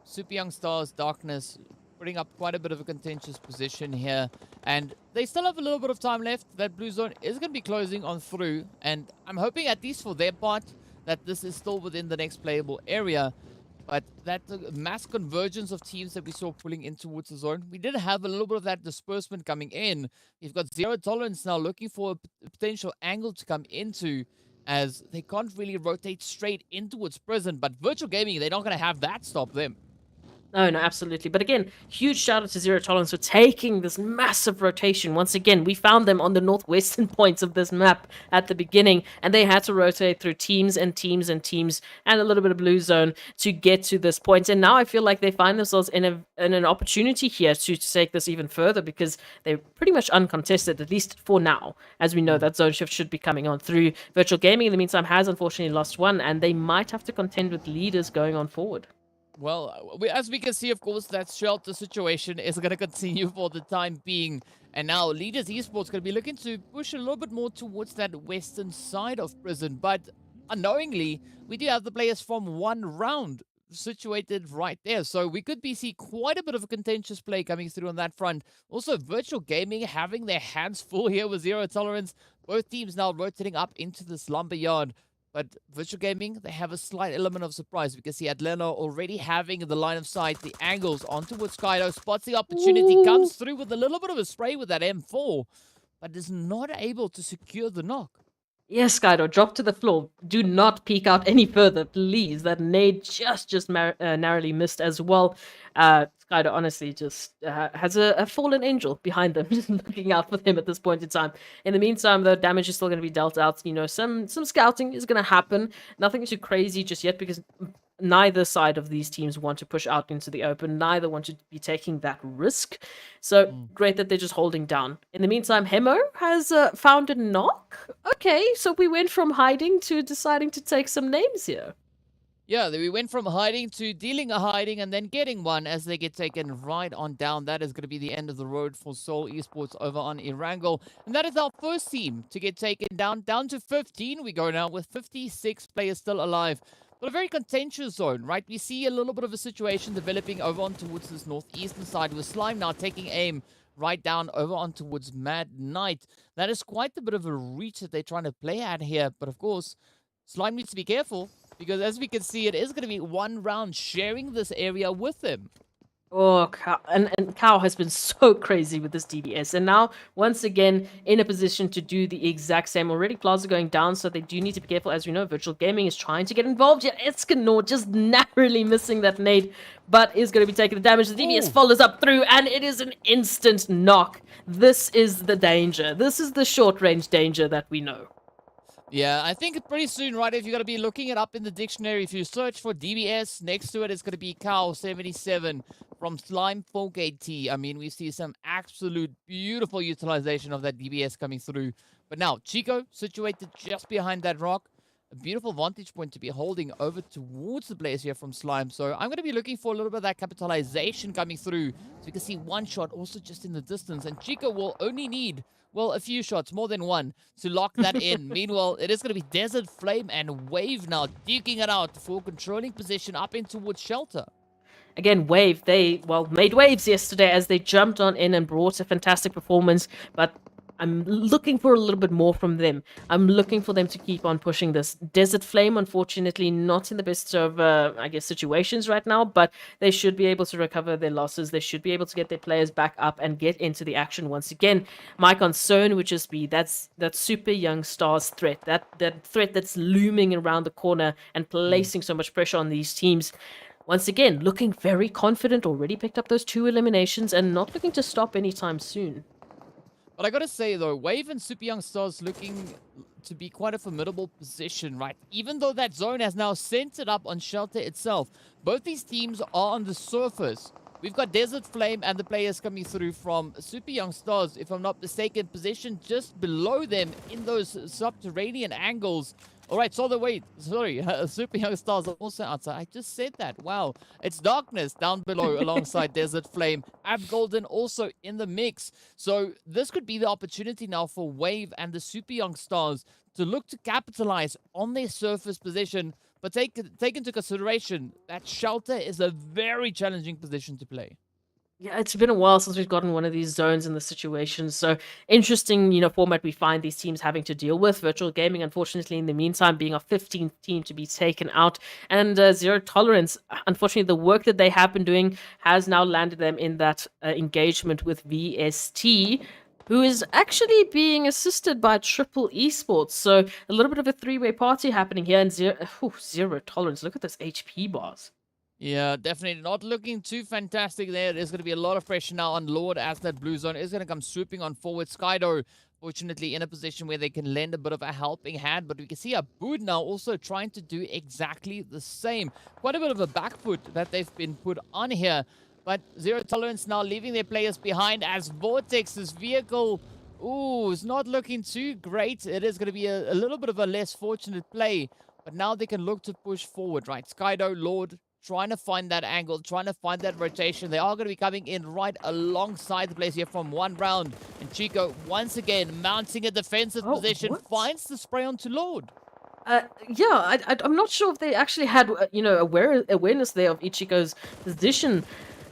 Super Young Stars, Darkness, putting up quite a bit of a contentious position here. And they still have a little bit of time left. That blue zone is going to be closing on through. And I'm hoping, at least for their part, that this is still within the next playable area. But that mass convergence of teams that we saw pulling in towards the zone, we did have a little bit of that disbursement coming in. You've got Zero Tolerance now looking for a potential angle to come into, as they can't really rotate straight in towards prison. But Virtual Gaming, they're not going to have that stop them. No, absolutely. But again, huge shout out to Zero Tolerance for taking this massive rotation. Once again, we found them on the northwestern points of this map at the beginning, and they had to rotate through teams and teams and teams and a little bit of blue zone to get to this point. And now I feel like they find themselves in an opportunity here to take this even further, because they're pretty much uncontested, at least for now. As we know, that zone shift should be coming on through. Virtual Gaming, in the meantime, has unfortunately lost one, and they might have to contend with Leaders going on forward. Well, as we can see, of course, that shelter situation is going to continue for the time being. And now Leaders Esports going to be looking to push a little bit more towards that western side of prison. But unknowingly, we do have the players from one round situated right there. So we could see quite a bit of a contentious play coming through on that front. Also, Virtual Gaming having their hands full here with Zero Tolerance. Both teams now rotating up into this lumber yard. But Virtual Gaming, they have a slight element of surprise. We can see Atlanta already having the line of sight, the angles onto what Skydo spots the opportunity, comes through with a little bit of a spray with that M4, but is not able to secure the knock. Yes, Skydo, drop to the floor. Do not peek out any further, please. That nade just narrowly missed as well. Skydo honestly just has a fallen angel behind them, just looking out for them at this point in time. In the meantime, though, damage is still going to be dealt out. You know, some scouting is going to happen. Nothing too crazy just yet, because neither side of these teams want to push out into the open. Neither want to be taking that risk. So great that they're just holding down. In the meantime, Hemo has found a knock. Okay, so we went from hiding to deciding to take some names here. Yeah, we went from hiding to dealing a hiding and then getting one as they get taken right on down. That is going to be the end of the road for Seoul Esports over on Erangel. And that is our first team to get taken down to 15. We go now with 56 players still alive. But a very contentious zone, right? We see a little bit of a situation developing over on towards this northeastern side, with Slime now taking aim right down over on towards Mad Knight. That is quite a bit of a reach that they're trying to play at here. But of course, Slime needs to be careful, because as we can see, it is going to be one round sharing this area with him. Oh, Cow. And Cow has been so crazy with this DBS. And now, once again, in a position to do the exact same. Already Plaza going down, so they do need to be careful. As we know, Virtual Gaming is trying to get involved, yet Escanor just narrowly missing that nade, but is going to be taking the damage. The DBS follows up through, and it is an instant knock. This is the danger. This is the short-range danger that we know. Yeah, I think pretty soon, right, if you're going to be looking it up in the dictionary, if you search for DBS, next to it is going to be Cow 77 from Slime 4KT. I mean, we see some absolute beautiful utilization of that DBS coming through But now, Chico situated just behind that rock. A beautiful vantage point to be holding over towards the players here from Slime. So I'm going to be looking for a little bit of that capitalization coming through. So we can see one shot also just in the distance. And Chico will only need, well, a few shots, more than one, to lock that in. Meanwhile, it is going to be Desert Flame and Wave now, duking it out for controlling position up in towards Shelter. Again, Wave, they, well, made waves yesterday as they jumped on in and brought a fantastic performance, but I'm looking for a little bit more from them. I'm looking for them to keep on pushing this. Desert Flame, unfortunately, not in the best of, I guess, situations right now, but they should be able to recover their losses. They should be able to get their players back up and get into the action once again. My concern would just be that super young stars threat, that threat that's looming around the corner and placing so much pressure on these teams. Once again, looking very confident, already picked up those 2 eliminations and not looking to stop anytime soon. But I gotta say though, Wave and Super Young Stars looking to be quite a formidable position, right? Even though that zone has now centered up on Shelter itself, both these teams are on the surface. We've got Desert Flame and the players coming through from Super Young Stars, if I'm not mistaken, positioned just below them in those subterranean angles. All right, so Super Young Stars are also outside. I just said that. Wow. It's Darkness down below alongside Desert Flame. Ab Golden also in the mix. So this could be the opportunity now for Wave and the Super Young Stars to look to capitalize on their surface position. But take into consideration that Shelter is a very challenging position to play. Yeah, it's been a while since we've gotten one of these zones in the situation. So interesting, format we find these teams having to deal with. Virtual Gaming, unfortunately, in the meantime, being our 15th team to be taken out. And Zero Tolerance, unfortunately, the work that they have been doing has now landed them in that engagement with VST, who is actually being assisted by Triple Esports. So a little bit of a three-way party happening here. And Zero Tolerance, look at this HP bars. Yeah, definitely not looking too fantastic there. There's going to be a lot of pressure now on Lord as that blue zone is going to come swooping on forward. Skydo, fortunately, in a position where they can lend a bit of a helping hand. But we can see Abood now also trying to do exactly the same. Quite a bit of a back foot that they've been put on here. But Zero Tolerance now leaving their players behind as Vortex's vehicle, is not looking too great. It is going to be a little bit of a less fortunate play. But now they can look to push forward, right? Skydo, Lord, trying to find that angle, trying to find that rotation. They are going to be coming in right alongside the players here from one round. And Chico, once again, mounting a defensive position, finds the spray onto Lord. Yeah, I'm not sure if they actually had, awareness there of Ichigo's position.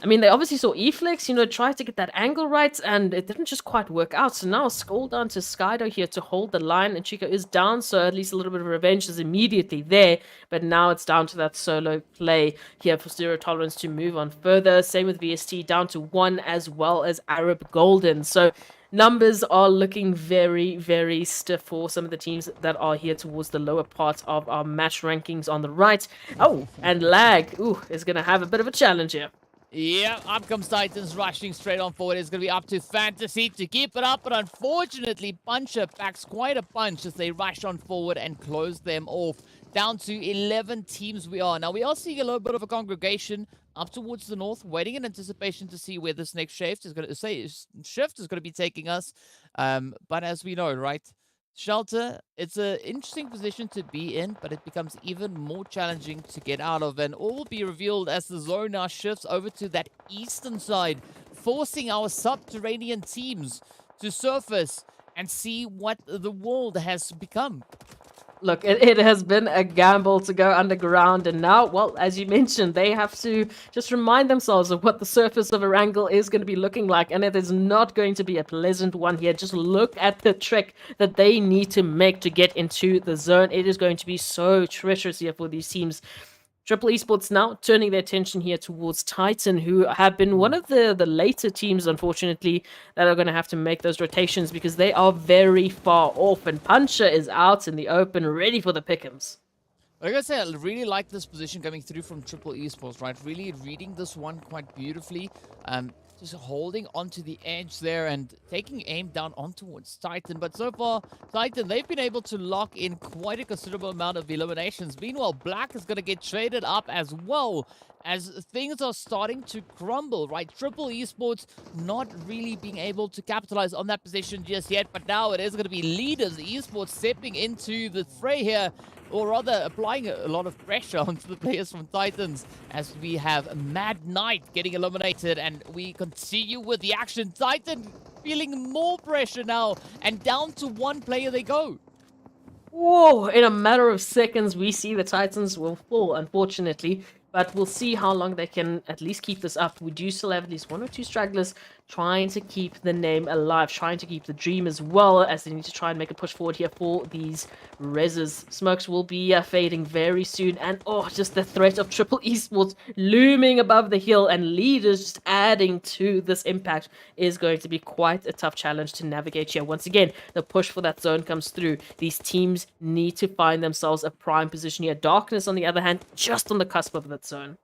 I mean, they obviously saw E-Flex, tried to get that angle right, and it didn't just quite work out. So now scroll down to Skydo here to hold the line, and Chico is down, so at least a little bit of revenge is immediately there. But now it's down to that solo play here for Zero Tolerance to move on further. Same with VST, down to 1 as well as Arab Golden. So numbers are looking very, very stiff for some of the teams that are here towards the lower part of our match rankings on the right. Oh, and Lag, is going to have a bit of a challenge here. Yeah, up comes Titans rushing straight on forward. It's going to be up to Fantasy to keep it up, but unfortunately, Puncher packs quite a punch as they rush on forward and close them off. Down to 11 teams we are. Now, we are seeing a little bit of a congregation up towards the north, waiting in anticipation to see where this next shift is going to be taking us. But as we know, right, Shelter, it's an interesting position to be in, but it becomes even more challenging to get out of. And all will be revealed as the zone now shifts over to that eastern side, forcing our subterranean teams to surface and see what the world has become. Look, it has been a gamble to go underground, and now, well, as you mentioned, they have to just remind themselves of what the surface of Erangel is going to be looking like, and it is not going to be a pleasant one here. Just look at the trick that they need to make to get into the zone. It is going to be so treacherous here for these teams. Triple Esports now turning their attention here towards Titan, who have been one of the later teams, unfortunately, that are going to have to make those rotations because they are very far off. And Puncher is out in the open, ready for the pick'ems. I gotta say, I really like this position coming through from Triple Esports, right? Really reading this one quite beautifully. Just holding onto the edge there and taking aim down on towards Titan. But so far, Titan, they've been able to lock in quite a considerable amount of eliminations. Meanwhile, Black is going to get traded up as well as things are starting to crumble, right? Triple Esports not really being able to capitalize on that position just yet, but now it is going to be Leaders Esports stepping into the fray here, or rather applying a lot of pressure onto the players from Titans, as we have Mad Knight getting eliminated, and we continue with the action. Titan feeling more pressure now, and down to one player they go. Whoa, in a matter of seconds, we see the Titans will fall, unfortunately. But we'll see how long they can at least keep this up. We do still have at least one or two stragglers trying to keep the name alive, trying to keep the dream as well, as they need to try and make a push forward here for these reses. Smokes will be fading very soon. And just the threat of Triple Esports looming above the hill, and Leaders just adding to this impact is going to be quite a tough challenge to navigate here. Once again, the push for that zone comes through. These teams need to find themselves a prime position here. Darkness, on the other hand, just on the cusp of that zone.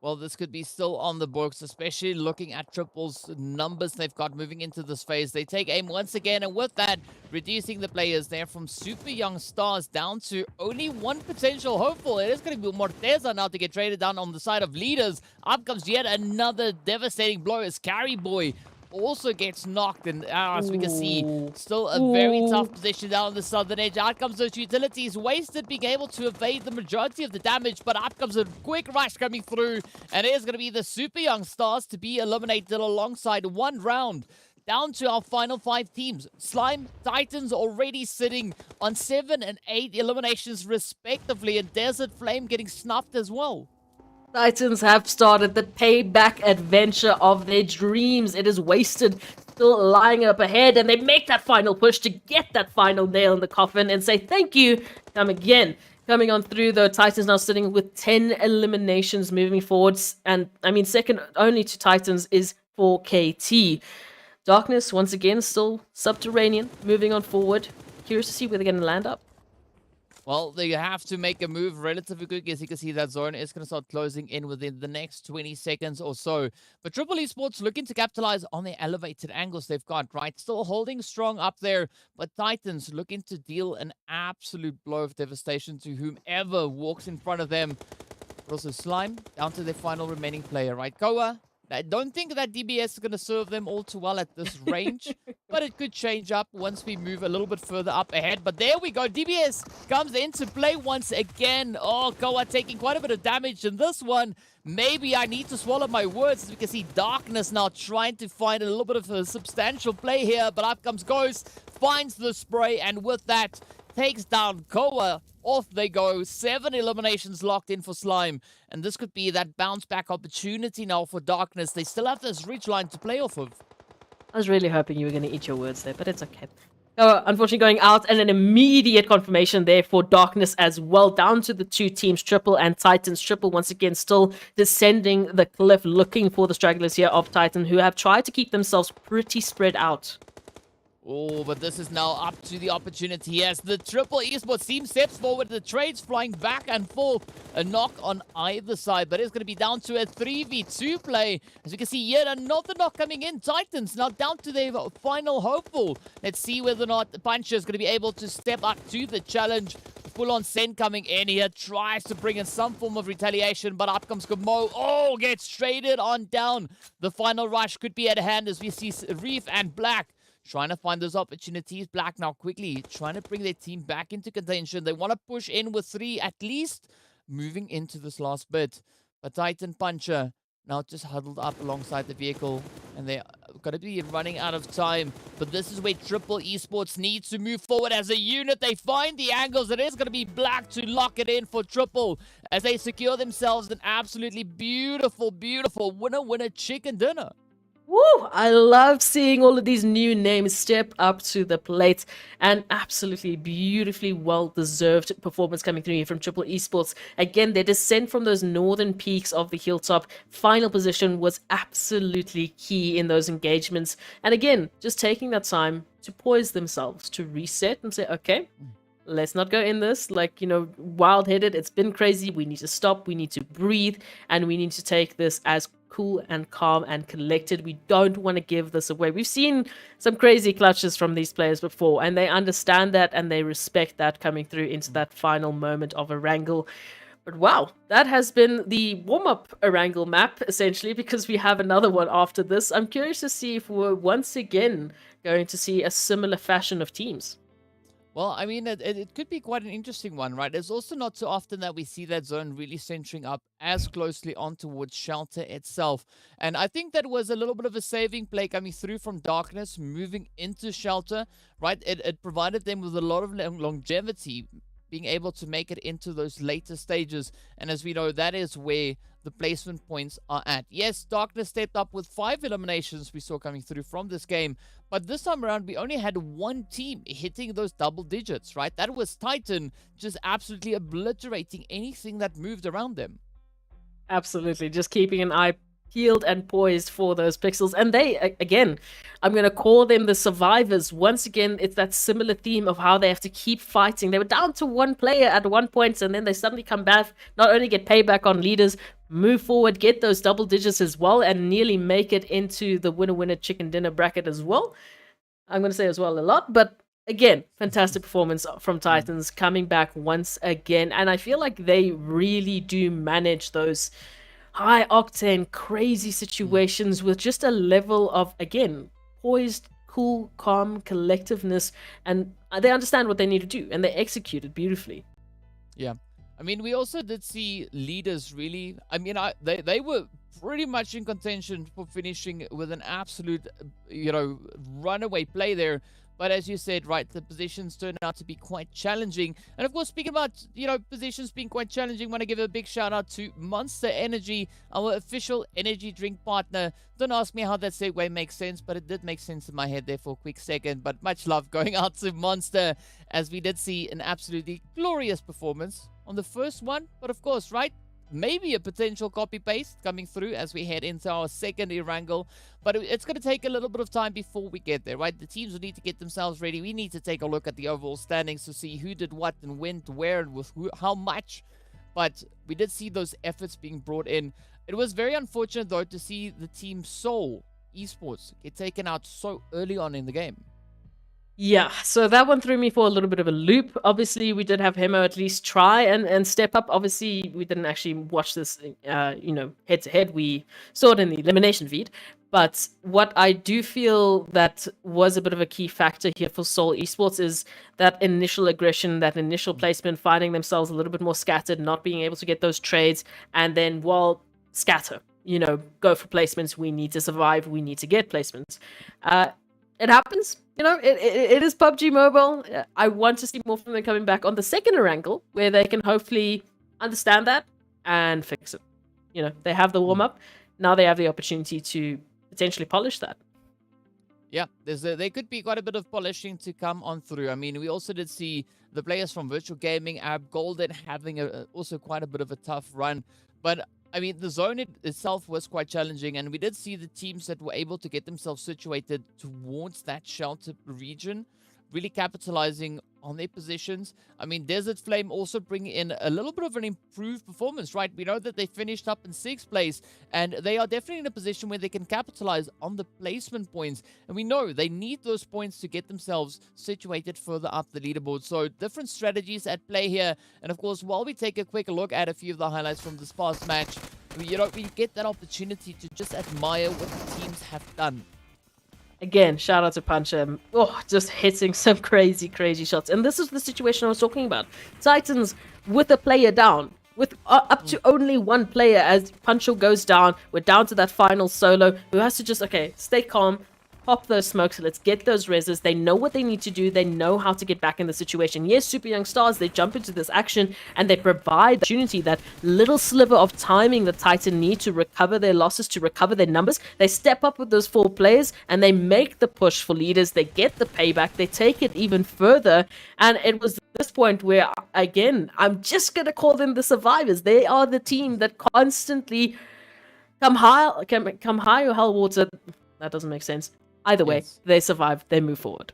Well, this could be still on the books, especially looking at Triple's numbers they've got moving into this phase. They take aim once again, and with that, reducing the players there from super young stars down to only one potential hopeful. It is going to be Morteza now to get traded down on the side of Leaders. Up comes yet another devastating blow as Carry Boy also gets knocked, and as we can see, still a very tough position down on the southern edge. Out comes those utilities, wasted being able to evade the majority of the damage, but up comes a quick rush coming through, and it is going to be the super young stars to be eliminated alongside one round. Down to our final 5 teams. Slime, Titans already sitting on 7 and 8 eliminations respectively, and Desert Flame getting snuffed as well. Titans have started the payback adventure of their dreams. It is wasted, still lying up ahead, and they make that final push to get that final nail in the coffin and say thank you. Come again. Coming on through, though, Titans now sitting with 10 eliminations moving forwards. And, I mean, second only to Titans is 4KT. Darkness, once again, still subterranean, moving on forward. Curious to see where they're going to land up. Well, they have to make a move relatively quick. As you can see, that zone is going to start closing in within the next 20 seconds or so. But Triple Esports looking to capitalize on the elevated angles they've got, right? Still holding strong up there, but Titans looking to deal an absolute blow of devastation to whomever walks in front of them. But also Slime down to their final remaining player, right? Koa. I don't think that DBS is going to serve them all too well at this range, but it could change up once we move a little bit further up ahead. But there we go. DBS comes into play once again. Oh, Koa taking quite a bit of damage in this one. Maybe I need to swallow my words, as we can see Darkness now trying to find a little bit of a substantial play here. But up comes Ghost, finds the spray, and with that, takes down Koa. Off they go. 7 eliminations locked in for Slime. And this could be that bounce back opportunity now for Darkness. They still have this ridge line to play off of. I was really hoping you were going to eat your words there, but it's okay. Unfortunately going out, and an immediate confirmation there for Darkness as well. Down to the 2 teams, Triple and Titans. Triple once again still descending the cliff, looking for the stragglers here of Titan, who have tried to keep themselves pretty spread out. Oh, but this is now up to the opportunity as the Triple Esports team steps forward. The trades flying back and forth. A knock on either side, but it's going to be down to a 3v2 play. As you can see, yet another knock coming in. Titans now down to their final hopeful. Let's see whether or not the Puncher is going to be able to step up to the challenge. Full-on Send coming in here. Tries to bring in some form of retaliation, but up comes Gamo. Oh, gets traded on down. The final rush could be at hand as we see Reef and Black trying to find those opportunities. Black now quickly trying to bring their team back into contention. They want to push in with 3 at least moving into this last bit. But Titan Puncher now just huddled up alongside the vehicle, and they're going to be running out of time. But this is where Triple Esports needs to move forward as a unit. They find the angles. It is going to be Black to lock it in for Triple as they secure themselves an absolutely beautiful, beautiful winner-winner chicken dinner. Woo! I love seeing all of these new names step up to the plate, and absolutely beautifully well-deserved performance coming through here from Triple Esports. Again, their descent from those northern peaks of the hilltop, final position was absolutely key in those engagements. And again, just taking that time to poise themselves, to reset and say, okay, let's not go in this like, wild-headed. It's been crazy. We need to stop. We need to breathe, and we need to take this as cool and calm and collected. We don't want to give this away. We've seen some crazy clutches from these players before, and they understand that and they respect that coming through into that final moment of Erangel. But wow, that has been the warm-up Erangel map, essentially, because we have another one after this. I'm curious to see if we're once again going to see a similar fashion of teams. Well, I mean, it could be quite an interesting one, right? It's also not so often that we see that zone really centering up as closely on towards Shelter itself. And I think that was a little bit of a saving play coming through from Darkness, moving into Shelter, right? It provided them with a lot of longevity, being able to make it into those later stages. And as we know, that is where the placement points are at. Yes, Darkness stepped up with 5 eliminations we saw coming through from this game, but this time around we only had one team hitting those double digits, right? That was Titan, just absolutely obliterating anything that moved around them. Absolutely, just keeping an eye peeled and poised for those pixels. And they, again, I'm going to call them the survivors. Once again, it's that similar theme of how they have to keep fighting. They were down to one player at one point, and then they suddenly come back, not only get payback on leaders, move forward, get those double digits as well, and nearly make it into the winner-winner chicken dinner bracket as well. I'm going to say as well a lot, but again, fantastic performance from Titans coming back once again. And I feel like they really do manage those high octane, crazy situations with just a level of, again, poised, cool, calm, collectiveness, and they understand what they need to do and they execute it beautifully. Yeah. I mean, we also did see leaders really, I mean, they were pretty much in contention for finishing with an absolute, runaway play there. But as you said, right, the positions turned out to be quite challenging. And of course, speaking about, positions being quite challenging, I want to give a big shout out to Monster Energy, our official energy drink partner. Don't ask me how that segue makes sense, but it did make sense in my head there for a quick second. But much love going out to Monster, as we did see an absolutely glorious performance on the first one. But of course, right, maybe a potential copy-paste coming through as we head into our second Erangel. But it's going to take a little bit of time before we get there, right? The teams will need to get themselves ready. We need to take a look at the overall standings to see who did what and when to where and with who, how much. But we did see those efforts being brought in. It was very unfortunate, though, to see the team Seoul Esports get taken out so early on in the game. Yeah, so that one threw me for a little bit of a loop. Obviously, we did have Hemo at least try and step up. Obviously, we didn't actually watch this, head to head. We saw it in the elimination feed. But what I do feel that was a bit of a key factor here for Seoul Esports is that initial aggression, that initial placement, finding themselves a little bit more scattered, not being able to get those trades, and then, scatter. Go for placements. We need to survive. We need to get placements. It happens. It is PUBG Mobile. I want to see more from them coming back on the second Erangel, where they can hopefully understand that and fix it. They have the warm-up. Now they have the opportunity to potentially polish that. Yeah, there could be quite a bit of polishing to come on through. I mean, we also did see the players from Virtual Gaming, Ab Golden, having also quite a bit of a tough run. But I mean, the zone itself was quite challenging, and we did see the teams that were able to get themselves situated towards that shelter region, really capitalizing on their positions. I mean, Desert Flame also bringing in a little bit of an improved performance, right? We know that they finished up in 6th place, and they are definitely in a position where they can capitalize on the placement points. And we know they need those points to get themselves situated further up the leaderboard. So different strategies at play here. And of course, while we take a quick look at a few of the highlights from this past match, we get that opportunity to just admire what the teams have done. Again, shout out to Puncher. Oh, just hitting some crazy, crazy shots. And this is the situation I was talking about. Titans with a player down, with up to only one player as Puncher goes down. We're down to that final solo who has to just, stay calm, pop those smokes, let's get those reses. They know what they need to do. They know how to get back in the situation. Yes, Super Young Stars, they jump into this action and they provide the opportunity, that little sliver of timing the Titan need to recover their losses, to recover their numbers. They step up with those 4 players and they make the push for leaders. They get the payback. They take it even further. And it was this point where, again, I'm just going to call them the survivors. They are the team that constantly come high or hell water. That doesn't make sense. Either way, yes. They survive, they move forward.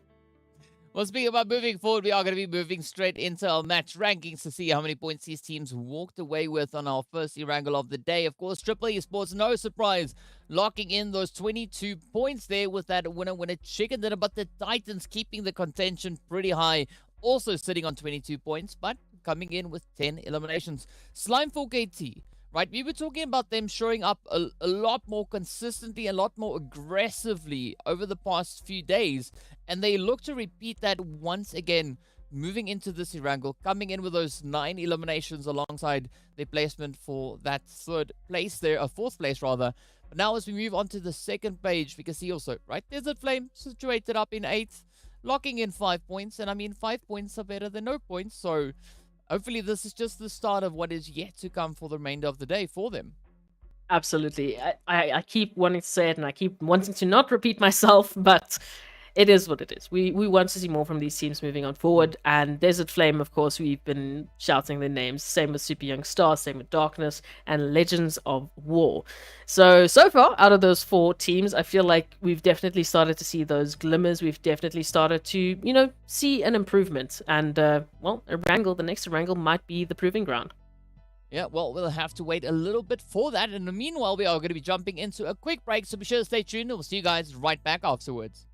Well, speaking about moving forward, we are going to be moving straight into our match rankings to see how many points these teams walked away with on our first Erangel of the day. Of course, Triple Esports, no surprise, locking in those 22 points there with that winner-winner chicken dinner. But the Titans keeping the contention pretty high, also sitting on 22 points. But coming in with 10 eliminations. Slime 4KT, right? We were talking about them showing up a lot more consistently, a lot more aggressively over the past few days, and they look to repeat that once again, moving into this Erangel, coming in with those 9 eliminations alongside their placement for that fourth place rather. But now as we move on to the second page, we can see also, right, Desert Flame situated up in 8th, locking in 5 points, and I mean 5 points are better than no points, so hopefully this is just the start of what is yet to come for the remainder of the day for them. Absolutely. I keep wanting to say it and I keep wanting to not repeat myself, but it is what it is. We want to see more from these teams moving on forward. And Desert Flame, of course, we've been shouting their names. Same with Super Young Star, same with Darkness, and Legends of War. So far, out of those 4 teams, I feel like we've definitely started to see those glimmers. We've definitely started to, see an improvement. And, Erangel, the next Erangel might be the proving ground. Yeah, well, we'll have to wait a little bit for that. In the meanwhile, we are going to be jumping into a quick break, so be sure to stay tuned. We'll see you guys right back afterwards.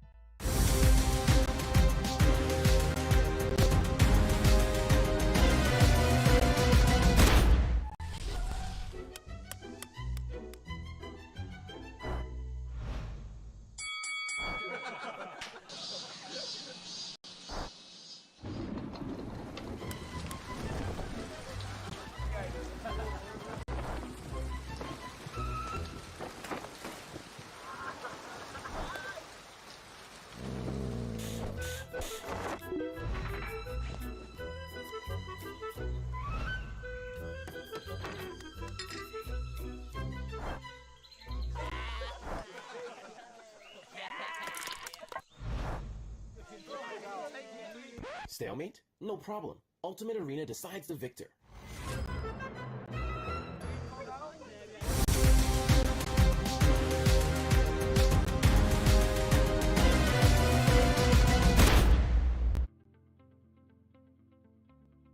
Stalemate? No problem. Ultimate Arena decides the victor.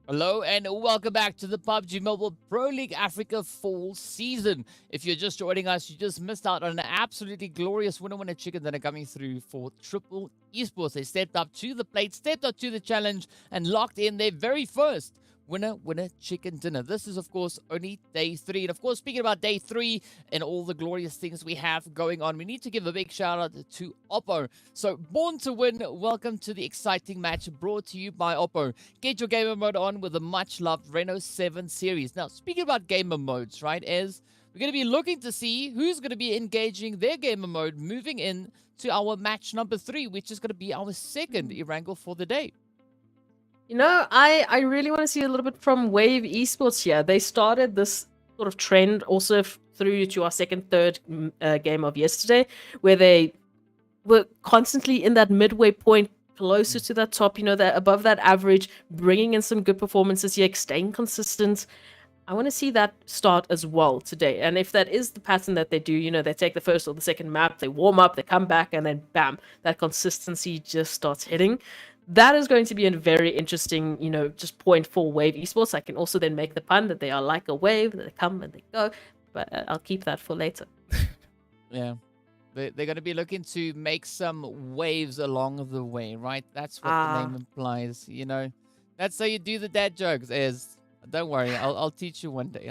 Hello and welcome back to the PUBG Mobile Pro League Africa Fall Season. If you're just joining us, you just missed out on an absolutely glorious winner chicken that are coming through for Triple Esports. They stepped up to the plate, stepped up to the challenge, and locked in their very first winner chicken dinner. This is, of course, only day 3. And, of course, speaking about day 3 and all the glorious things we have going on, we need to give a big shout out to Oppo. So, Born to Win, welcome to the exciting match brought to you by Oppo. Get your gamer mode on with the much-loved Reno 7 series. Now, speaking about gamer modes, right, we're going to be looking to see who's going to be engaging their gamer mode moving in to our match number 3, which is going to be our second Erangel for the day. I really want to see a little bit from Wave Esports here. They started this sort of trend also through to our third game of yesterday, where they were constantly in that midway point, closer to that top, that above that average, bringing in some good performances here, staying consistent. I want to see that start as well today. And if that is the pattern that they do, they take the first or the second map, they warm up, they come back, and then bam, that consistency just starts hitting. That is going to be a very interesting, just point for Wave Esports. I can also then make the pun that they are like a wave, they come and they go, but I'll keep that for later. Yeah. They're going to be looking to make some waves along the way, right? That's what the name implies, That's how you do the dad jokes, don't worry, I'll teach you one day.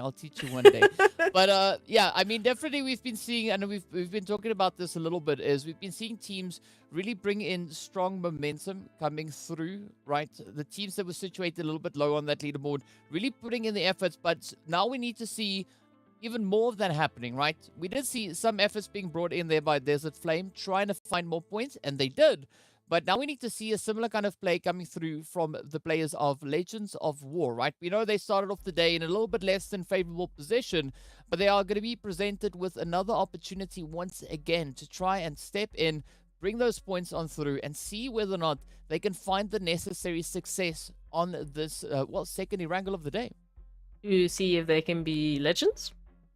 But yeah, I mean, definitely we've been seeing, and we've been talking about this a little bit, we've been seeing teams really bring in strong momentum coming through, right? The teams that were situated a little bit low on that leaderboard, really putting in the efforts, but now we need to see even more of that happening, right? We did see some efforts being brought in there by Desert Flame, trying to find more points, and they did. But now we need to see a similar kind of play coming through from the players of Legends of War, right? We know they started off the day in a little bit less than favorable position, but they are going to be presented with another opportunity once again to try and step in, bring those points on through, and see whether or not they can find the necessary success on this, second Erangel of the day. To see if they can be legends?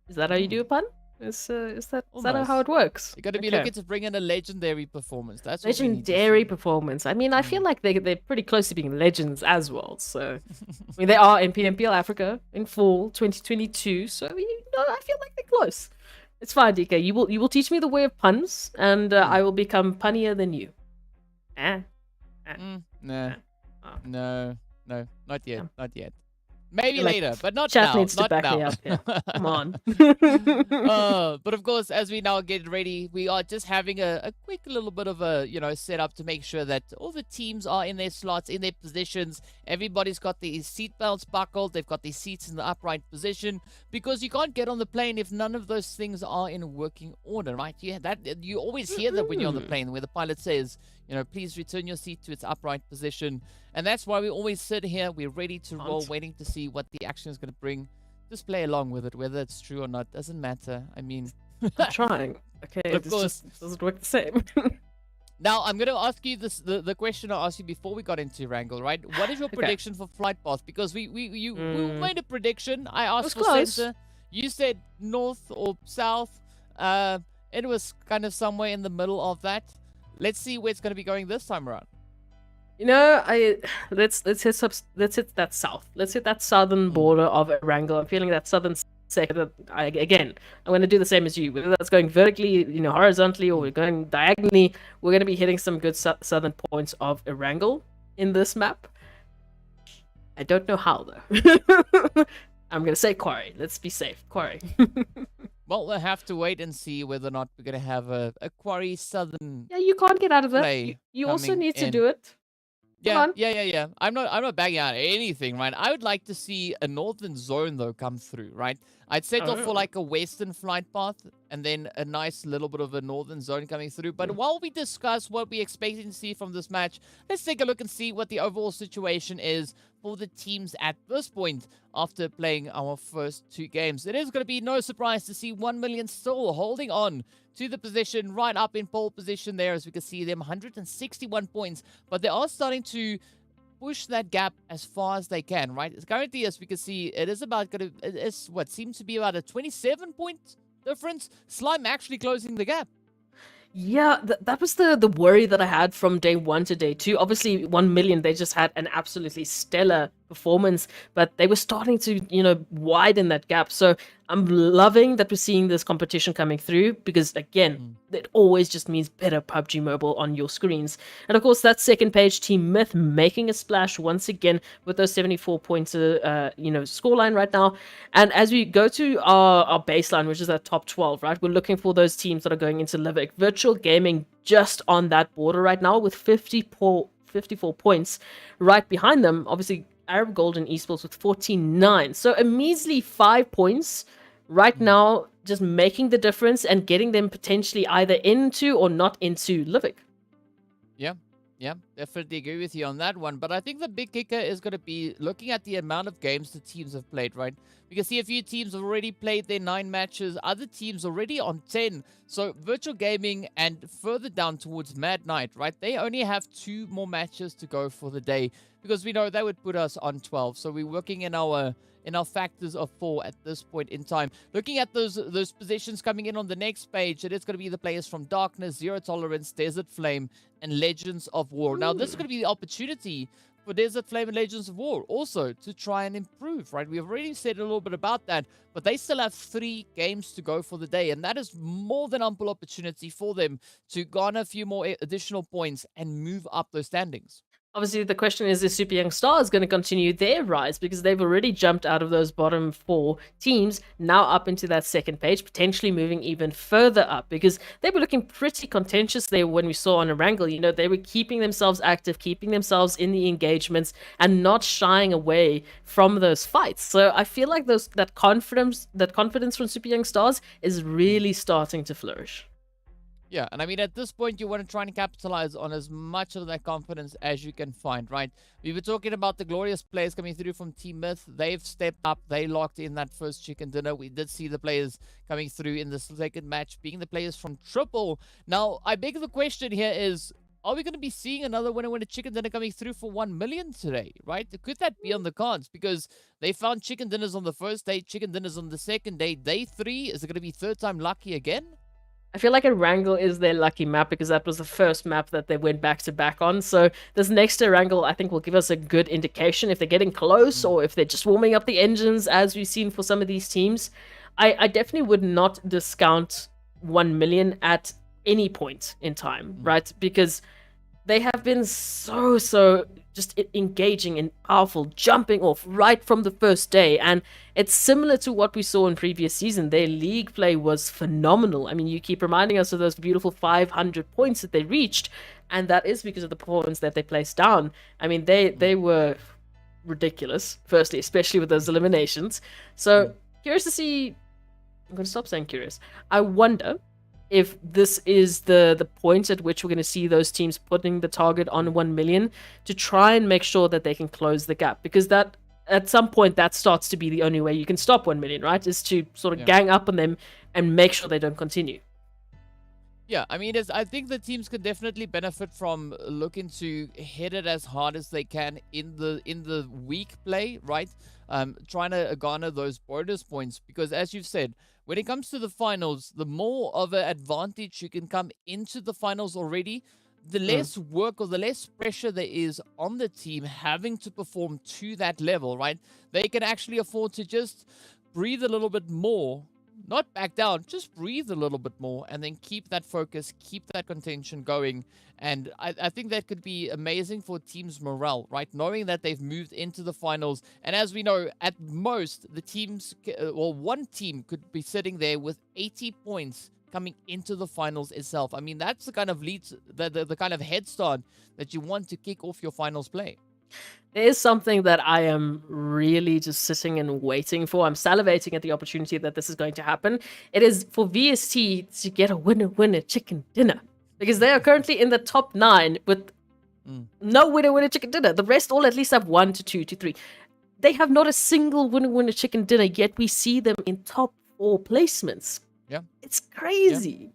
Is that how you do a pun? Is that how it works? You're going to be looking to bring in a legendary performance. That's what legendary performance. I mean, I feel like they're pretty close to being legends as well. So, I mean, they are in PMPL Africa in fall 2022. So, I feel like they're close. It's fine, DK. You will teach me the way of puns, and I will become punnier than you. No, not yet. Not yet. Maybe Like, later, but not Chat now. needs to Not back now. me up here. Come on. But of course, as we now get ready, we are just having a quick little bit of a setup to make sure that all the teams are in their slots, in their positions. Everybody's got their seat belts buckled. They've got their seats in the upright position, because you can't get on the plane if none of those things are in working order, right? You always hear that when you're on the plane, where the pilot says, please return your seat to its upright position. And that's why we always sit here. We're ready to roll, waiting to see what the action is going to bring. Just play along with it, whether it's true or not. Doesn't matter. I mean, I'm trying. Okay, But of this course- just doesn't work the same. now I'm going to ask you the question I asked you before we got into Erangel, right? What is your prediction for flight path? Because we made a prediction. I asked was for close. center. You said north or south. It was kind of somewhere in the middle of that. Let's see where it's going to be going this time around. Let's hit that south. Let's hit that southern border of Erangel. I'm feeling that southern sector. I'm going to do the same as you. Whether that's going vertically, horizontally, or we're going diagonally, we're going to be hitting some good southern points of Erangel in this map. I don't know how though. I'm going to say Quarry. Let's be safe. Quarry. Well, we'll have to wait and see whether or not we're going to have a Quarry Southern. Yeah, you can't get out of that. Play You also coming need to in. do it. Come on. Yeah. I'm not bagging out anything, right? I would like to see a northern zone though come through, right? I'd settle for like a western flight path and then a nice little bit of a northern zone coming through. But while we discuss what we expect to see from this match, let's take a look and see what the overall situation is for the teams at this point after playing our first two games. It is going to be no surprise to see 1 million still holding on to the position, right up in pole position there, as we can see them 161 points, but they are starting to push that gap as far as they can, right? It's currently, as we can see, it is about it's what seems to be about a 27 point difference. Slime actually closing the gap. Yeah, that was the worry that I had from day one to day two. Obviously, 1 million, they just had an absolutely stellar performance, but they were starting to, widen that gap. So I'm loving that we're seeing this competition coming through, because again, it always just means better PUBG Mobile on your screens. And of course, that second page, Team Myth making a splash once again with those 74 points, scoreline right now. And as we go to our baseline, which is that top 12, right, we're looking for those teams that are going into Livic. Virtual Gaming just on that border right now with 54 points. Right behind them, obviously, Arab Gold and Esports with 49. So a measly 5 points right now, just making the difference and getting them potentially either into or not into Livic. Yeah, definitely agree with you on that one. But I think the big kicker is going to be looking at the amount of games the teams have played, right? We can see a few teams have already played their 9 matches, other teams already on 10. So Virtual Gaming and further down towards Mad Knight, right? They only have 2 more matches to go for the day, because we know that would put us on 12. So we're working in our factors of 4 at this point in time. Looking at those positions coming in on the next page, it is going to be the players from Darkness, Zero Tolerance, Desert Flame, and Legends of War. Now, this is going to be the opportunity for Desert Flame and Legends of War also to try and improve, right? We've already said a little bit about that, but they still have 3 games to go for the day, and that is more than ample opportunity for them to garner a few more additional points and move up those standings. Obviously, the question is Super Young Stars going to continue their rise, because they've already jumped out of those bottom 4 teams, now up into that second page, potentially moving even further up, because they were looking pretty contentious there when we saw on Erangel. They were keeping themselves active, keeping themselves in the engagements, and not shying away from those fights. So I feel like that confidence from Super Young Stars is really starting to flourish. Yeah, and I mean, at this point, you want to try and capitalize on as much of that confidence as you can find, right? We were talking about the glorious players coming through from Team Myth. They've stepped up. They locked in that first chicken dinner. We did see the players coming through in the second match, being the players from Triple. Now, I beg the question here is, are we going to be seeing another winner chicken dinner coming through for 1 million today, right? Could that be on the cards? Because they found chicken dinners on the first day, chicken dinners on the second day. Day 3, is it going to be third time lucky again? I feel like Erangel is their lucky map, because that was the first map that they went back to back on. So this next Erangel, I think, will give us a good indication if they're getting close or if they're just warming up the engines, as we've seen for some of these teams. I definitely would not discount 1 million at any point in time, right? Because they have been so just engaging and powerful, jumping off right from the first day. And it's similar to what we saw in previous season. Their league play was phenomenal. I mean, you keep reminding us of those beautiful 500 points that they reached, and that is because of the performance that they placed down. I mean, they were ridiculous, firstly, especially with those eliminations. So curious to see. I'm going to stop saying curious. I wonder if this is the point at which we're going to see those teams putting the target on 1 million to try and make sure that they can close the gap, because that at some point that starts to be the only way you can stop 1 million, right? Is to sort of gang up on them and make sure they don't continue. Yeah, I mean, I think the teams could definitely benefit from looking to hit it as hard as they can in the weak play, right? Trying to garner those bonus points, because as you've said, when it comes to the finals, the more of an advantage you can come into the finals already, the less work or the less pressure there is on the team having to perform to that level, right? They can actually afford to just breathe a little bit more. Not back down, just breathe a little bit more and then keep that focus, keep that contention going. And I think that could be amazing for teams' morale, right? Knowing that they've moved into the finals. And as we know, at most, the teams, well, one team could be sitting there with 80 points coming into the finals itself. I mean, that's the kind of lead, the kind of head start that you want to kick off your finals play. There is something that I am really just sitting and waiting for. I'm salivating at the opportunity that this is going to happen. It is for VST to get a winner chicken dinner, because they are currently in the top 9 with no winner chicken dinner. The rest all at least have 1 to 2 to 3. They have not a single winner chicken dinner, yet we see them in top 4 placements. Yeah, it's crazy. Yeah.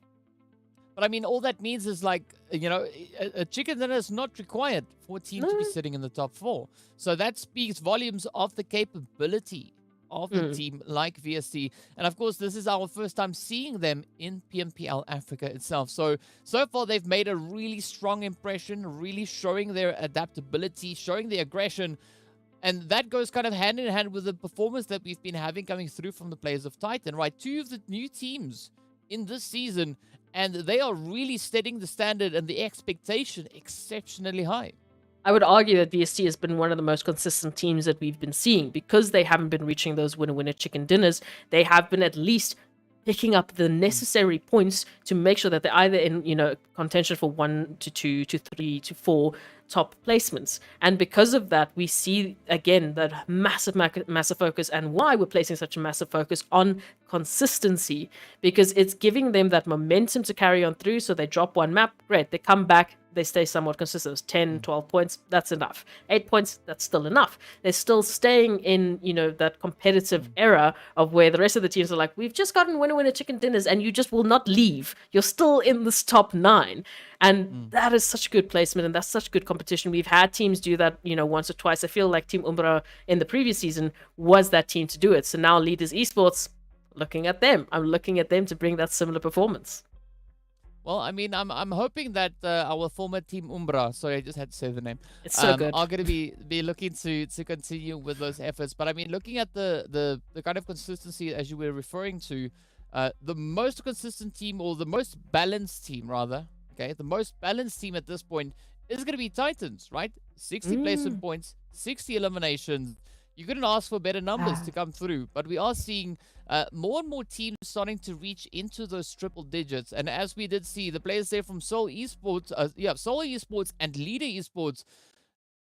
But I mean, all that means is, like, you know, a chicken dinner is not required for a team to be sitting in the top 4. So that speaks volumes of the capability of a team like VST. And of course, this is our first time seeing them in PMPL Africa itself. So far, they've made a really strong impression, really showing their adaptability, showing their aggression. And that goes kind of hand in hand with the performance that we've been having coming through from the players of Titan, right? 2 of the new teams in this season, and they are really setting the standard and the expectation exceptionally high. I would argue that VST has been one of the most consistent teams that we've been seeing, because they haven't been reaching those winner chicken dinners. They have been at least picking up the necessary points to make sure that they're either in, you know, contention for 1 to 2 to 3 to 4 top placements. And because of that, we see again that massive focus, and why we're placing such a massive focus on consistency, because it's giving them that momentum to carry on through. So they drop one map, great, they come back, they stay somewhat consistent. 10, 12 points, that's enough. 8 points, that's still enough. They're still staying in, you know, that competitive era of where the rest of the teams are like, we've just gotten winner chicken dinners and you just will not leave. You're still in this top 9. And that is such good placement, and that's such good competition. We've had teams do that, you know, once or twice. I feel like Team Umbra in the previous season was that team to do it. So now Leaders Esports, looking at them. I'm looking at them to bring that similar performance. Well, I mean, I'm hoping that our former Team Umbra, sorry, I just had to say the name, it's so good, are going to be looking to continue with those efforts. But I mean, looking at the kind of consistency as you were referring to, the most consistent team, or the most balanced team rather, okay, the most balanced team at this point is going to be Titans, right? 60 placement points, 60 eliminations. You couldn't ask for better numbers to come through, but we are seeing more and more teams starting to reach into those triple digits. And as we did see, the players there from Seoul Esports, Seoul Esports and Leader Esports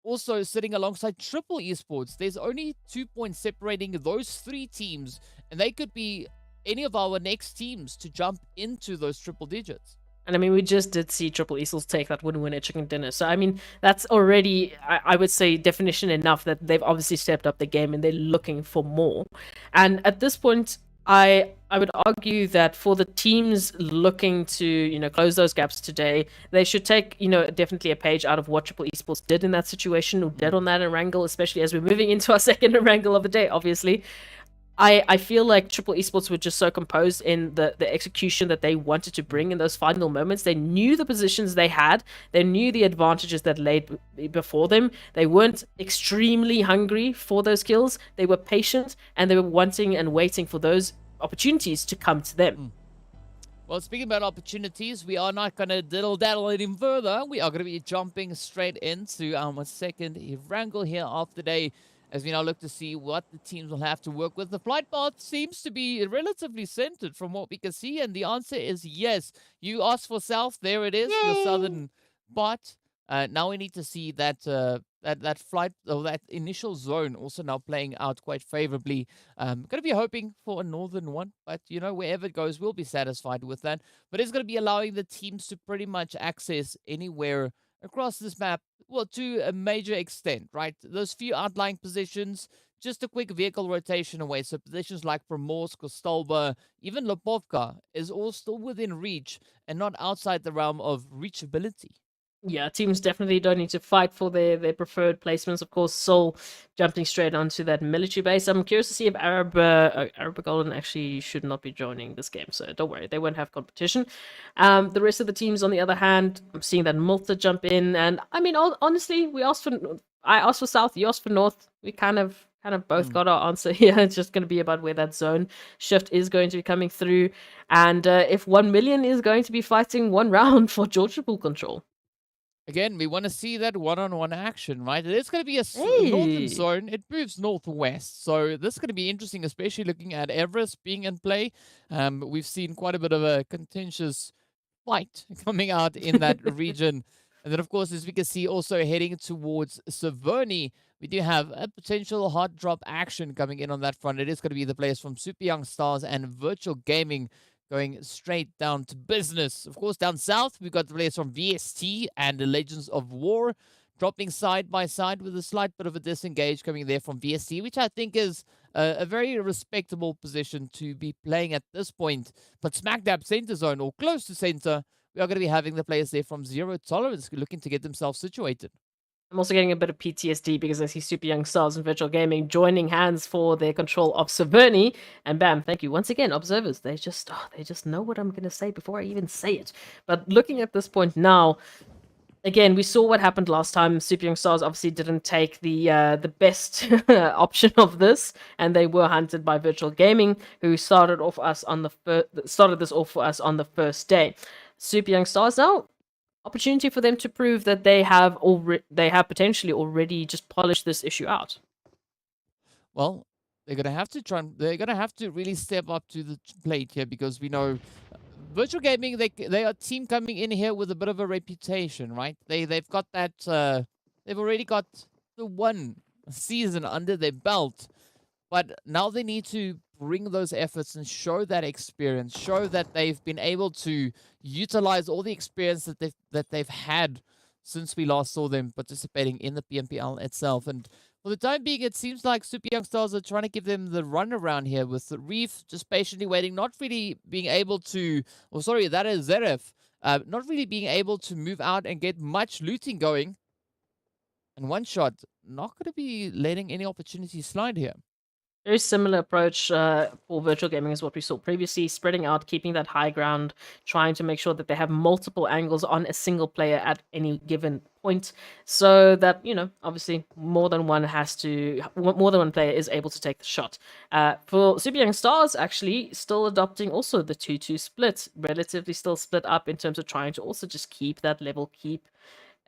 also sitting alongside Triple Esports. There's only 2 points separating those 3 teams, and they could be any of our next teams to jump into those triple digits. And I mean, we just did see Triple Esports take that winner chicken dinner. So, I mean, that's already, I would say, definition enough that they've obviously stepped up the game and they're looking for more. And at this point, I would argue that for the teams looking to, you know, close those gaps today, they should take, you know, definitely a page out of what Triple Esports did in that situation, or did on that Erangel, especially as we're moving into our second Erangel of the day, obviously. I feel like Triple Esports were just so composed in the execution that they wanted to bring in those final moments. They knew the positions they had. They knew the advantages that laid before them. They weren't extremely hungry for those kills. They were patient, and they were wanting and waiting for those opportunities to come to them. Well, speaking about opportunities, we are not going to diddle-daddle any further. We are going to be jumping straight into our second Erangel here of the day, as we now look to see what the teams will have to work with. The flight path seems to be relatively centered from what we can see, and the answer is yes. You asked for south, there it is, your southern bot. Now we need to see that that flight, or that initial zone also now playing out quite favorably. Going to be hoping for a northern one, but you know, wherever it goes, we'll be satisfied with that. But it's going to be allowing the teams to pretty much access anywhere across this map, well, to a major extent, right? Those few outlying positions, just a quick vehicle rotation away. So positions like Primorsk, Kostolba, even Lopovka is all still within reach and not outside the realm of reachability. Yeah, teams definitely don't need to fight for their preferred placements. Of course, Seoul jumping straight onto that military base. I'm curious to see if Arab Golden actually should not be joining this game. So don't worry, they won't have competition. The rest of the teams, on the other hand, I'm seeing that Malta jump in, and I mean, honestly, I asked for South, you asked for North. We kind of both got our answer here. It's just going to be about where that zone shift is going to be coming through, and if 1 million is going to be fighting one round for Georgia pool control. Again, we want to see that one-on-one action, right? It is going to be a Hey. northern zone. It moves northwest. So this is going to be interesting, especially looking at Everest being in play. We've seen quite a bit of a contentious fight coming out in that region. And then, of course, as we can see, also heading towards Severny, we do have a potential hard drop action coming in on that front. It is going to be the players from Super Young Stars and Virtual Gaming going straight down to business. Of course, down south, we've got the players from VST and the Legends of War dropping side by side with a slight bit of a disengage coming there from VST, which I think is a very respectable position to be playing at this point. But smack dab center zone, or close to center, we are going to be having the players there from Zero Tolerance looking to get themselves situated. I'm also getting a bit of PTSD because I see Super Young Stars and Virtual Gaming joining hands for their control of Severny. And bam, thank you once again, observers. They just know what I'm going to say before I even say it. But looking at this point now, again, we saw what happened last time. Super Young Stars obviously didn't take the best option of this, and they were hunted by Virtual Gaming, who started this off for us on the first day. Super Young Stars now, opportunity for them to prove that they have potentially already just polished this issue out. Well, they're gonna have to they're gonna have to really step up to the plate here, because we know Virtual Gaming, they are a team coming in here with a bit of a reputation, right? They've got that they've already got the one season under their belt, but now they need to bring those efforts and show that experience, show that they've been able to utilize all the experience that they've had since we last saw them participating in the PMPL itself. And for the time being, it seems like Super Young Stars are trying to give them the run around here, with the Reef just patiently waiting, not really being able to, or sorry, that is Zeref, not really being able to move out and get much looting going. And One Shot not going to be letting any opportunities slide here. Very similar approach for Virtual Gaming as what we saw previously, spreading out, keeping that high ground, trying to make sure that they have multiple angles on a single player at any given point, so that, you know, obviously more than one player is able to take the shot. For Super Young Stars, actually still adopting also the 2-2 split, relatively still split up in terms of trying to also just keep that level, keep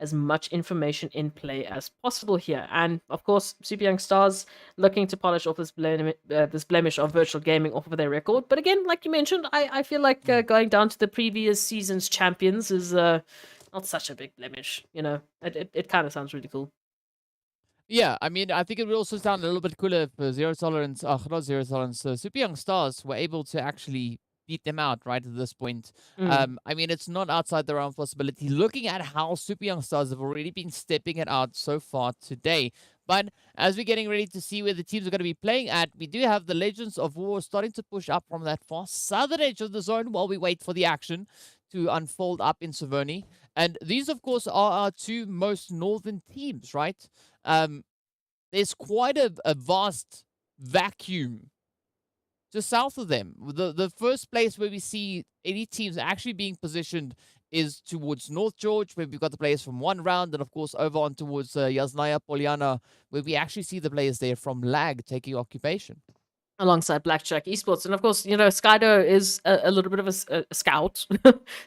as much information in play as possible here. And of course, Super Young Stars looking to polish off this blemish of Virtual Gaming off of their record. But again, like you mentioned, I feel like going down to the previous season's champions is not such a big blemish. You know, it kind of sounds really cool. Yeah, I mean, I think it would also sound a little bit cooler if Zero Tolerance, not Zero Tolerance, Super Young Stars were able to actually beat them out right at this point. I mean, it's not outside the realm of possibility, looking at how Super Young Stars have already been stepping it out so far today. But as we're getting ready to see where the teams are going to be playing at, we do have the Legends of War starting to push up from that far southern edge of the zone while we wait for the action to unfold up in Severny. And these, of course, are our two most northern teams, right? There's quite a vast vacuum just south of them. The first place where we see any teams actually being positioned is towards North George, where we've got the players from one round, and of course over on towards Yasnaya Poliana, where we actually see the players there from Lag taking occupation. alongside Blackjack Esports. And of course, Skydo is a little bit of a scout.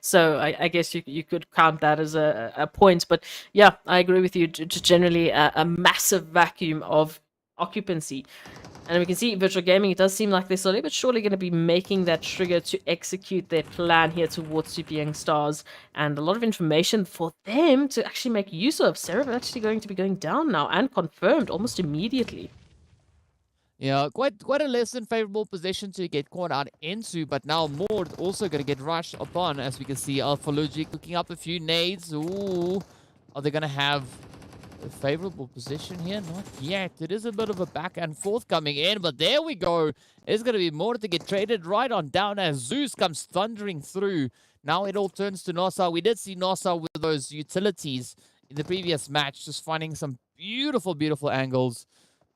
So I guess you could count that as a point. But yeah, I agree with you. Just generally a massive vacuum of occupancy. And we can see Virtual Gaming, it does seem like they're slowly but surely going to be making that trigger to execute their plan here towards Super Young Stars. And a lot of information for them to actually make use of. Seraph actually going to be going down now and confirmed almost immediately. Yeah, quite a less than favorable position to get caught out into, but now more also going to get rushed upon, as we can see Alpha Logic cooking up a few nades. Ooh, are they going to have a favorable position here? Not yet. It is a bit of a back and forth coming in, but there we go. It's going to be more to get traded right on down as Zeus comes thundering through. Now it all turns to Nossa. We did see Nossa with those utilities in the previous match, just finding some beautiful, beautiful angles.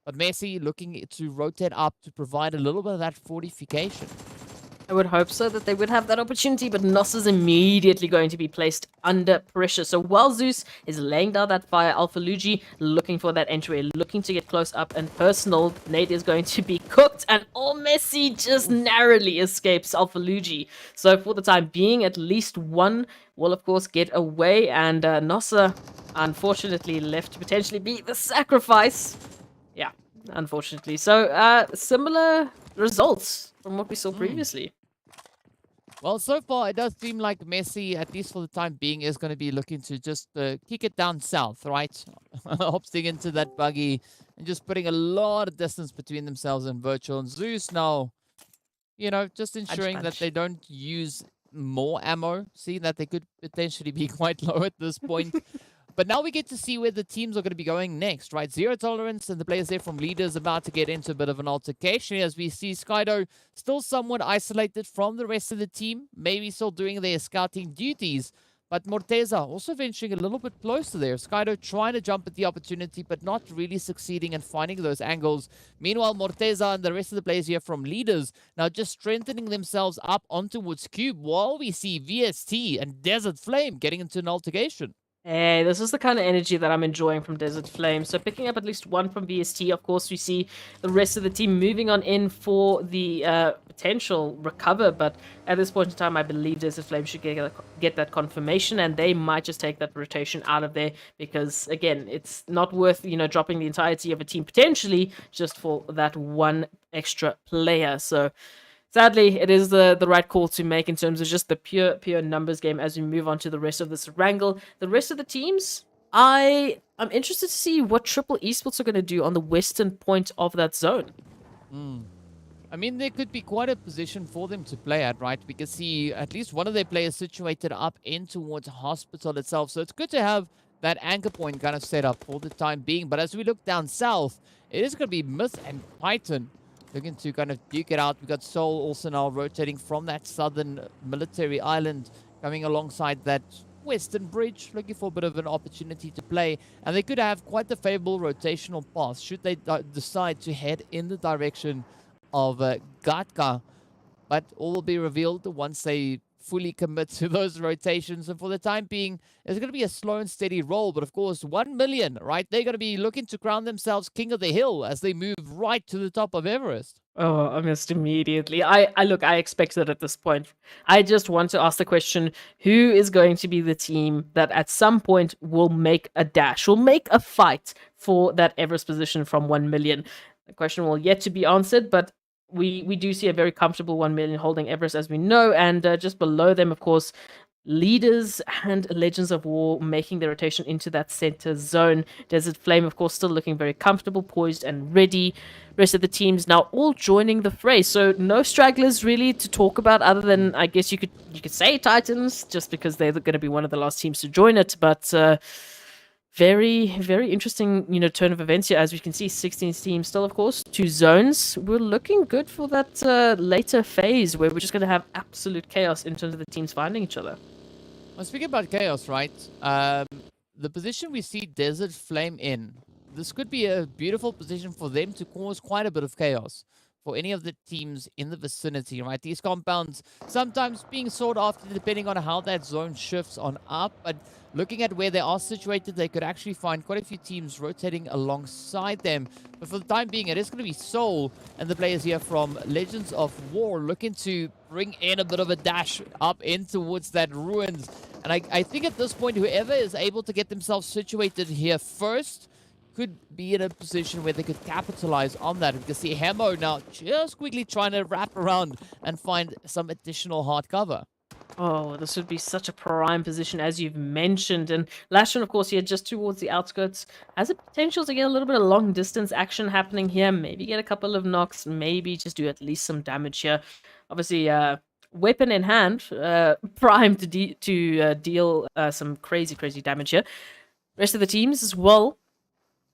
But Messi looking to rotate up to provide a little bit of that fortification. I would hope so, that they would have that opportunity, but Nos is immediately going to be placed under pressure. So while Zeus is laying down that fire, Alpha Luigi looking for that entry, looking to get close up and personal. Nate is going to be cooked, and Messi just narrowly escapes Alpha Luigi. So for the time being, at least one will, of course, get away, and Nossa, unfortunately, left to potentially be the sacrifice. Yeah, unfortunately. So similar results from what we saw previously. Well, so far, it does seem like Messi, at least for the time being, is going to be looking to just kick it down south, right? Opting into that buggy and just putting a lot of distance between themselves and Virtual. And Zeus now, just ensuring that they don't use more ammo, seeing that they could potentially be quite low at this point. But now we get to see where the teams are going to be going next, right? Zero Tolerance and the players there from Leaders about to get into a bit of an altercation as we see Skydo still somewhat isolated from the rest of the team, maybe still doing their scouting duties. But Morteza also venturing a little bit closer there. Skydo trying to jump at the opportunity, but not really succeeding in finding those angles. Meanwhile, Morteza and the rest of the players here from Leaders now just strengthening themselves up onto Woods Cube while we see VST and Desert Flame getting into an altercation. Hey, this is the kind of energy that I'm enjoying from Desert Flame. So picking up at least one from VST. Of course, we see the rest of the team moving on in for the potential recover. But at this point in time, I believe Desert Flame should get that confirmation. And they might just take that rotation out of there. Because, again, it's not worth, dropping the entirety of a team potentially just for that one extra player. So sadly, it is the right call to make in terms of just the pure numbers game as we move on to the rest of this wrangle. The rest of the teams, I'm interested to see what Triple Esports are going to do on the western point of that zone. I mean, there could be quite a position for them to play at, right? We can see at least one of their players situated up in towards Hospital itself. So it's good to have that anchor point kind of set up for the time being. But as we look down south, it is going to be Myth and Python looking to kind of duke it out. We got Seoul also now rotating from that southern military island, coming alongside that western bridge, looking for a bit of an opportunity to play. And they could have quite the favorable rotational path should they decide to head in the direction of Gatka. But all will be revealed once they fully commit to those rotations. And for the time being, it's going to be a slow and steady roll. But of course, 1 million, right? They're going to be looking to crown themselves king of the hill as they move right to the top of Everest. Oh, I missed immediately. I expect it at this point. I just want to ask the question, who is going to be the team that at some point will make a dash, will make a fight for that Everest position from 1 million? The question will yet to be answered, but we do see a very comfortable 1 million holding Everest, as we know, and just below them, of course, Leaders and Legends of War making their rotation into that center zone. Desert Flame, of course, still looking very comfortable, poised and ready. Rest of the teams now all joining the fray, so no stragglers really to talk about, other than I guess you could say Titans, just because they're going to be one of the last teams to join it. But very, very interesting, turn of events here. As we can see, 16 teams still, of course, 2 zones. We're looking good for that later phase where we're just going to have absolute chaos in terms of the teams finding each other. Well, speaking about chaos, right? The position we see Desert Flame in, this could be a beautiful position for them to cause quite a bit of chaos. for any of the teams in the vicinity, right? These compounds sometimes being sought after depending on how that zone shifts on up, but looking at where they are situated, they could actually find quite a few teams rotating alongside them. But for the time being, it is going to be Soul and the players here from Legends of War looking to bring in a bit of a dash up in towards that ruins. And I think at this point, whoever is able to get themselves situated here first could be in a position where they could capitalize on that. We can see Hemo now just quickly trying to wrap around and find some additional hard cover. Oh, this would be such a prime position, as you've mentioned. And Lashon, of course, here just towards the outskirts, has a potential to get a little bit of long distance action happening here. Maybe get a couple of knocks, maybe just do at least some damage here. Obviously, weapon in hand, primed to deal some crazy damage here. Rest of the teams as well,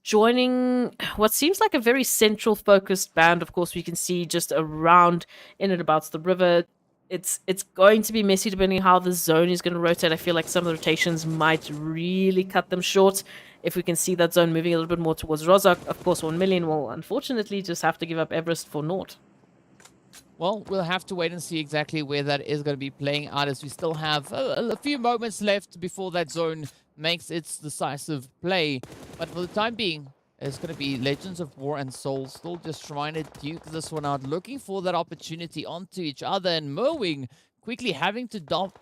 joining what seems like a very central focused band. Of course, we can see just around in and about the river. It's going to be messy depending on how the zone is going to rotate. I feel like some of the rotations might really cut them short. If we can see that zone moving a little bit more towards Rozak, of course 1 million will unfortunately just have to give up Everest for naught. Well, we'll have to wait and see exactly where that is going to be playing out, as we still have a few moments left before that zone makes its decisive play. But for the time being, it's going to be Legends of War and Soul still just trying to duke this one out, looking for that opportunity onto each other, and Merwing quickly having to duck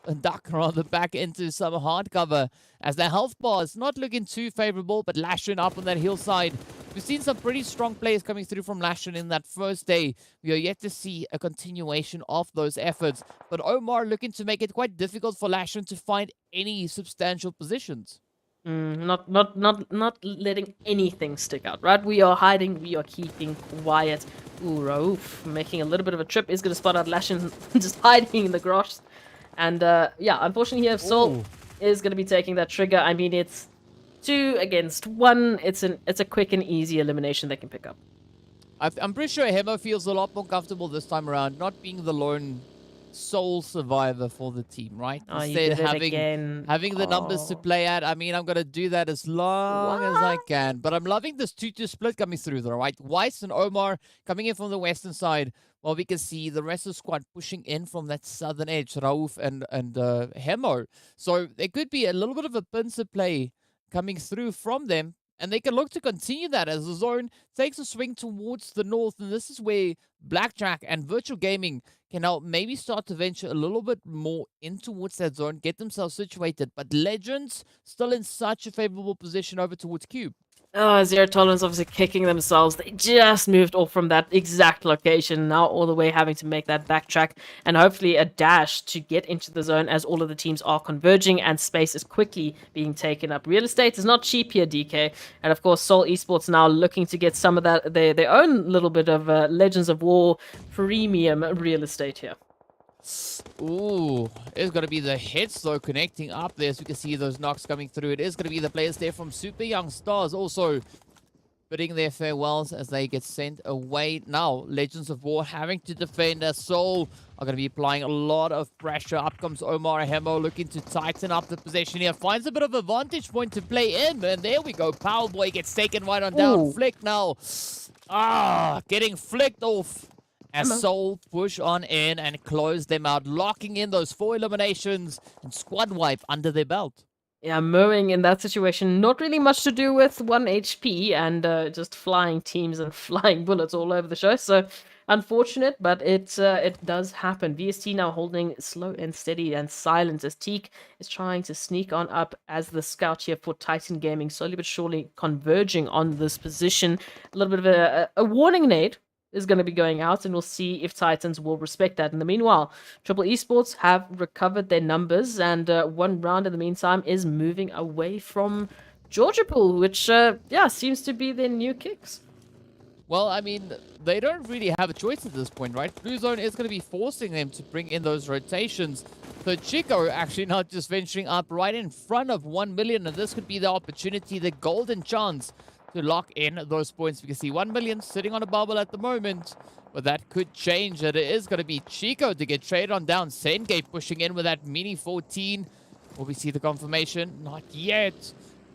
rather back into some hard cover, as their health bar is not looking too favorable, but Lashon up on that hillside. We've seen some pretty strong players coming through from Lashon in that first day. We are yet to see a continuation of those efforts, but Omar looking to make it quite difficult for Lashon to find any substantial positions. Not letting anything stick out, right? We are hiding, we are keeping quiet. Ooh, Raouf making a little bit of a trip is going to spot out Lashon just hiding in the grass. And yeah, unfortunately here, Soul is going to be taking that trigger. I mean, it's 2 against 1. It's a quick and easy elimination they can pick up. I'm pretty sure Hemo feels a lot more comfortable this time around, not being the lone sole survivor for the team, right? Oh, Instead, you did it again. having the numbers to play at. I mean, I'm going to do that as long as I can. But I'm loving this 2-2 split coming through, though, right? Weiss and Omar coming in from the western side, while we can see the rest of the squad pushing in from that southern edge, Raouf and Hemo. So there could be a little bit of a pincer play coming through from them, and they can look to continue that as the zone takes a swing towards the north. And this is where Blackjack and Virtual Gaming can now maybe start to venture a little bit more in towards that zone, get themselves situated. But Legends still in such a favorable position over towards Cube. Oh, Zero Tolerance obviously kicking themselves. They just moved off from that exact location, now all the way having to make that backtrack and hopefully a dash to get into the zone, as all of the teams are converging and space is quickly being taken up. Real estate is not cheap here, DK. And of course, Seoul Esports now looking to get some of that, their own little bit of Legends of War premium real estate here. Ooh, it's going to be the hits, though, connecting up there. So we can see those knocks coming through. It is going to be the players there from Super Young Stars also bidding their farewells as they get sent away. Now, Legends of War having to defend as Soul are going to be applying a lot of pressure. Up comes Omar Hemo looking to tighten up the possession here. Finds a bit of a vantage point to play in. And there we go. Powerboy gets taken right on down. Ooh. Flick now. Getting flicked off. As Soul push on in and close them out, locking in those 4 eliminations and squad wipe under their belt. Yeah, Mowing in that situation, not really much to do with 1 HP and just flying teams and flying bullets all over the show. So unfortunate, but it does happen. VST now holding slow and steady and silent as Teak is trying to sneak on up as the scout here for Titan Gaming, slowly but surely converging on this position. A little bit of a warning nade is going to be going out, and we'll see if Titans will respect that. In the meanwhile, Triple Esports have recovered their numbers, and 1 round in the meantime is moving away from Georgia Pool, which, yeah, seems to be their new kicks. Well, I mean, they don't really have a choice at this point, right? Blue Zone is going to be forcing them to bring in those rotations. So Chico actually not just venturing up right in front of 1 million, and this could be the opportunity, the golden chance to lock in those points. We can see 1 million sitting on a bubble at the moment, but that could change. It is going to be Chico to get traded on down. Sengate pushing in with that mini 14. Will we see the confirmation? Not yet.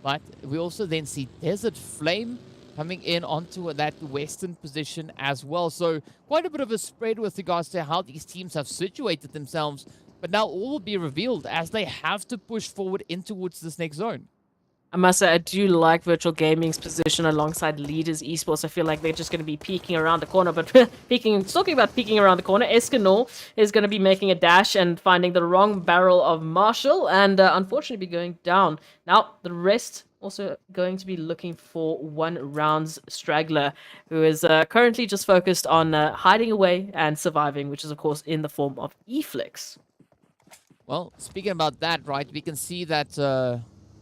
But we also then see Desert Flame coming in onto that western position as well. So quite a bit of a spread with regards to how these teams have situated themselves. But now all will be revealed as they have to push forward in towards this next zone. I must say, I do like Virtual Gaming's position alongside Leaders Esports. I feel like they're just going to be peeking around the corner. But talking about peeking around the corner, Escanor is going to be making a dash and finding the wrong barrel of Marshall and unfortunately be going down. Now, the rest also going to be looking for one round's straggler who is currently just focused on hiding away and surviving, which is, of course, in the form of E-Flex. Well, speaking about that, right, we can see that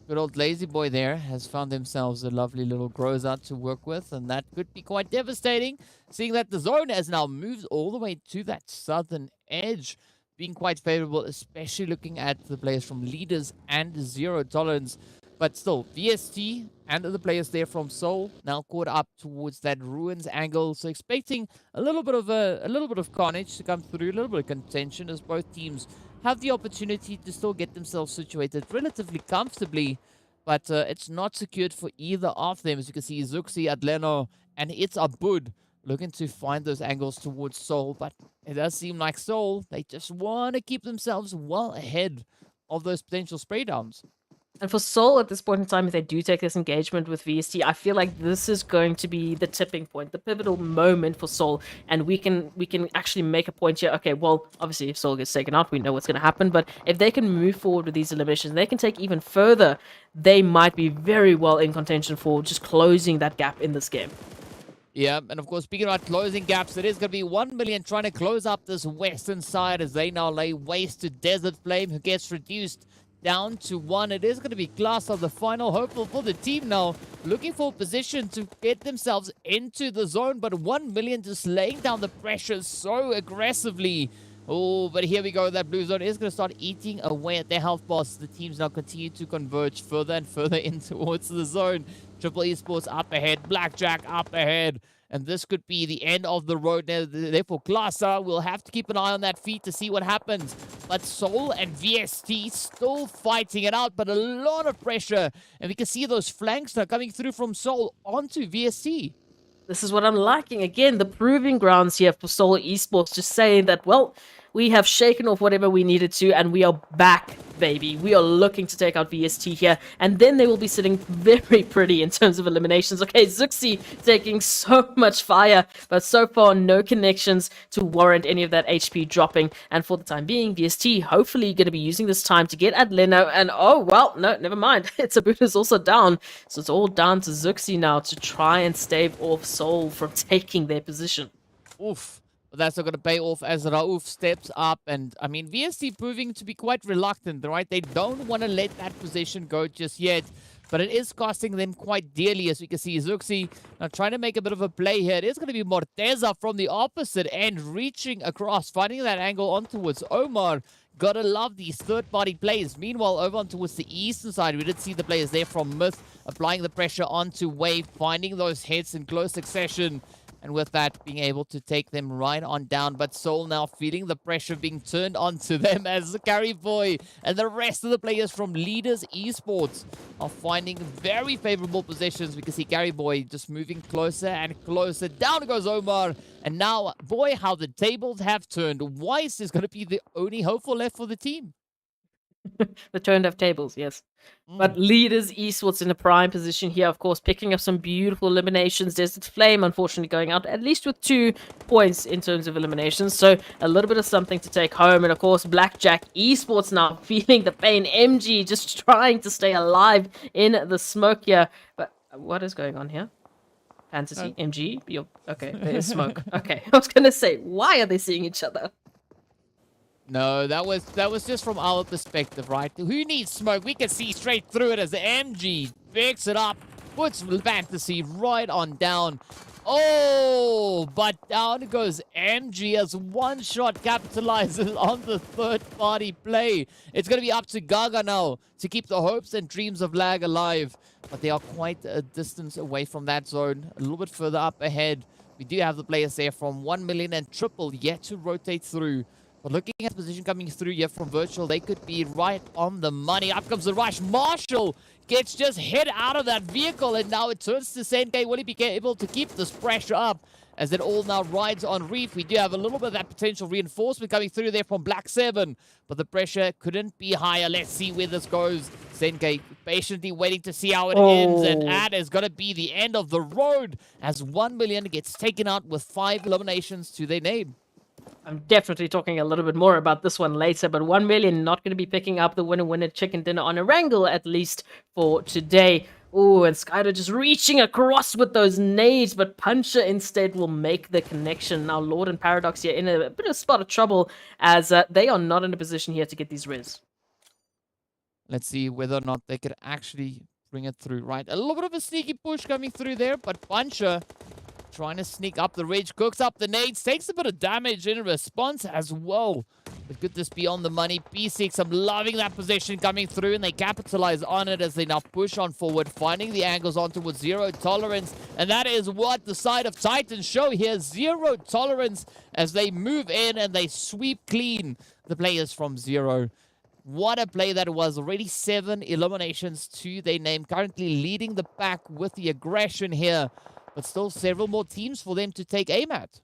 good old Lazy Boy there has found themselves a lovely little grows-out to work with, and that could be quite devastating, seeing that the zone has now moved all the way to that southern edge, being quite favorable, especially looking at the players from Leaders and Zero Tolerance. But still, VST and the players there from Seoul now caught up towards that Ruins angle, so expecting a little bit of carnage to come through, a little bit of contention as both teams have the opportunity to still get themselves situated relatively comfortably, but it's not secured for either of them. As you can see, Zuxi, Adleno, and it's Abud looking to find those angles towards Seoul, but it does seem like Seoul, they just want to keep themselves well ahead of those potential spray downs. And for Seoul, at this point in time, if they do take this engagement with VST, I feel like this is going to be the tipping point, the pivotal moment for Seoul. And we can actually make a point here. Okay, well, obviously, if Seoul gets taken out, we know what's going to happen. But if they can move forward with these eliminations, they can take even further. They might be very well in contention for just closing that gap in this game. Yeah, and of course, speaking about closing gaps, it is going to be 1 million trying to close up this western side as they now lay waste to Desert Flame, who gets reduced down to 1. It is going to be Glass of the final hopeful for the team now, looking for a position to get themselves into the zone, but 1 million just laying down the pressure so aggressively. Oh, but here we go. That blue zone is going to start eating away at their health bars. The teams now continue to converge further and further in towards the zone. Triple Esports up ahead, Blackjack up ahead. And this could be the end of the road. Therefore, Klasa will have to keep an eye on that feed to see what happens. But Seoul and VST still fighting it out, but a lot of pressure. And we can see those flanks now coming through from Seoul onto VST. This is what I'm liking. Again, the proving grounds here for Seoul Esports, just saying that, well, we have shaken off whatever we needed to, and we are back, baby. We are looking to take out VST here, and then they will be sitting very pretty in terms of eliminations. Okay, Zuxi taking so much fire, but so far no connections to warrant any of that HP dropping. And for the time being, VST hopefully going to be using this time to get at Leno, and oh, well, no, never mind. It's is also down, so it's all down to Zuxi now to try and stave off Seoul from taking their position. Oof. But that's not going to pay off as Rauf steps up. And, I mean, VST proving to be quite reluctant, right? They don't want to let that position go just yet. But it is costing them quite dearly, as we can see. Zuxi now trying to make a bit of a play here. It is going to be Morteza from the opposite end, reaching across, finding that angle on towards Omar. Gotta love these third-party plays. Meanwhile, over on towards the eastern side, we did see the players there from Myth applying the pressure onto Wave, finding those hits in close succession. And with that, being able to take them right on down. But Seoul now feeling the pressure being turned onto them as Gary Boy and the rest of the players from Leaders Esports are finding very favorable positions. We can see Gary Boy just moving closer and closer. Down goes Omar. And now, boy, how the tables have turned. Weiss is going to be the only hopeful left for the team. The turned up tables, yes. But Leaders Esports in a prime position here, of course, picking up some beautiful eliminations. Desert Flame, unfortunately, going out at least with 2 points in terms of eliminations. So a little bit of something to take home. And of course, Blackjack Esports now feeling the pain. MG just trying to stay alive in the smoke here. But what is going on here? Fantasy, MG, okay, there's smoke. Okay, I was going to say, why are they seeing each other? No, that was just from our perspective, right? Who needs smoke? We can see straight through it as the MG picks it up, puts Fantasy right on down. Oh, but down goes MG as one shot capitalizes on the third-party play. It's going to be up to Gaga now to keep the hopes and dreams of Lag alive. But they are quite a distance away from that zone, a little bit further up ahead. We do have the players there from 1 million and Triple yet to rotate through. But looking at the position coming through here from Virtual, they could be right on the money. Up comes the rush. Marshall gets just hit out of that vehicle, and now it turns to Senke. Will he be able to keep this pressure up as it all now rides on Reef? We do have a little bit of that potential reinforcement coming through there from Black 7, but the pressure couldn't be higher. Let's see where this goes. Senke patiently waiting to see how it ends, and that is going to be the end of the road as 1 million gets taken out with 5 eliminations to their name. I'm definitely talking a little bit more about this one later, but 1 million not going to be picking up the winner chicken dinner on Erangel, at least for today. Oh, and Skyder just reaching across with those nades, but Puncher instead will make the connection. Now, Lord and Paradox here in a bit of spot of trouble as they are not in a position here to get these res. Let's see whether or not they could actually bring it through, right? A little bit of a sneaky push coming through there, but Puncher trying to sneak up the ridge, cooks up the nades, takes a bit of damage in response as well. But could this be on the money? P6, I'm loving that position coming through, and they capitalize on it as they now push on forward, finding the angles on towards zero tolerance. And that is what the side of Titans show here. Zero tolerance as they move in and they sweep clean the players from zero. What a play that was. Already 7 eliminations to their name. Currently leading the pack with the aggression here. But still several more teams for them to take aim at.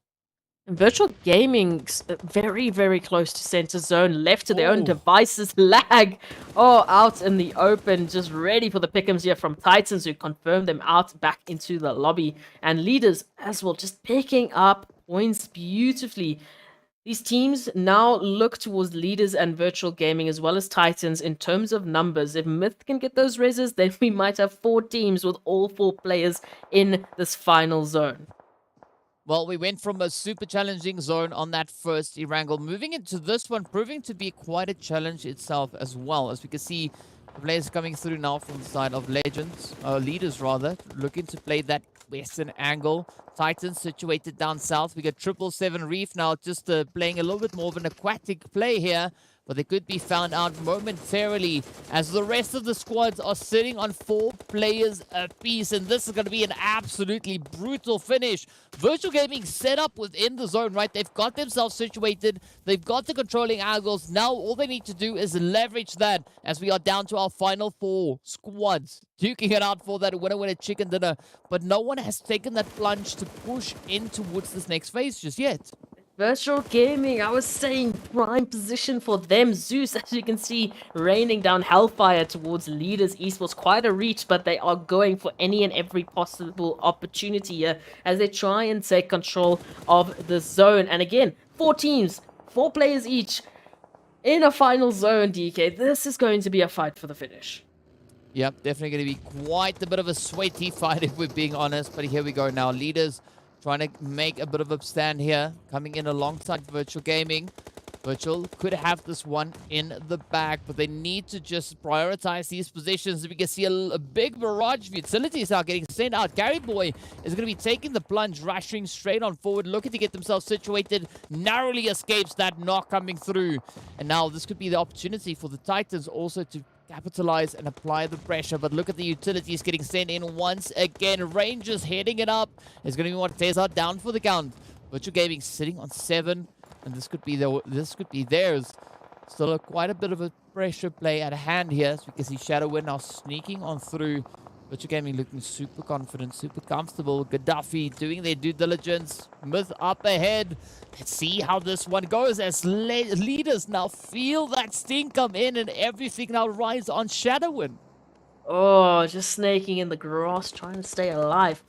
Virtual Gaming's very, very close to center zone, left to their own devices. Lag, out in the open, just ready for the pick'ems here from Titans, who confirm them out back into the lobby. And leaders as well, just picking up points beautifully. These teams now look towards leaders and Virtual Gaming as well as Titans in terms of numbers. If Myth can get those reses, then we might have 4 teams with all 4 players in this final zone. Well, we went from a super challenging zone on that first Erangel, moving into this one, proving to be quite a challenge itself as well. As we can see, the players coming through now from the side of leaders rather, looking to play that western angle. Titans situated down south. We got 777 Reef now just playing a little bit more of an aquatic play here. But they could be found out momentarily as the rest of the squads are sitting on 4 players apiece. And this is going to be an absolutely brutal finish. Virtual Gaming set up within the zone, right? They've got themselves situated. They've got the controlling angles. Now all they need to do is leverage that as we are down to our final 4 squads. Duking it out for that winner chicken dinner. But no one has taken that plunge to push in towards this next phase just yet. Virtual Gaming, I was saying, prime position for them. Zeus, as you can see, raining down hellfire towards leaders esports. Quite a reach, but they are going for any and every possible opportunity here as they try and take control of the zone. And again, 4 teams, 4 players each in a final zone, DK. This is going to be a fight for the finish. Yep, definitely going to be quite a bit of a sweaty fight if we're being honest. But here we go now. Leaders trying to make a bit of a stand here, coming in alongside Virtual Gaming. Virtual could have this one in the bag, but they need to just prioritize these positions. We can see a big barrage of utilities now getting sent out. Gary Boy is going to be taking the plunge, rushing straight on forward, looking to get themselves situated. Narrowly escapes that knock coming through. And now this could be the opportunity for the Titans also to capitalize and apply the pressure. But look at the utilities getting sent in once again. Rangers heading it up. It's going to be what tears out down for the count. Virtual Gaming sitting on 7, and this could be theirs. Still quite a bit of a pressure play at hand here. So we can see Shadowwind now sneaking on through. Virtual Gaming looking super confident, super comfortable. Gaddafi doing their due diligence. Myth up ahead. Let's see how this one goes as leaders now feel that sting come in and everything now rides on Shadowwind. Oh, just snaking in the grass, trying to stay alive.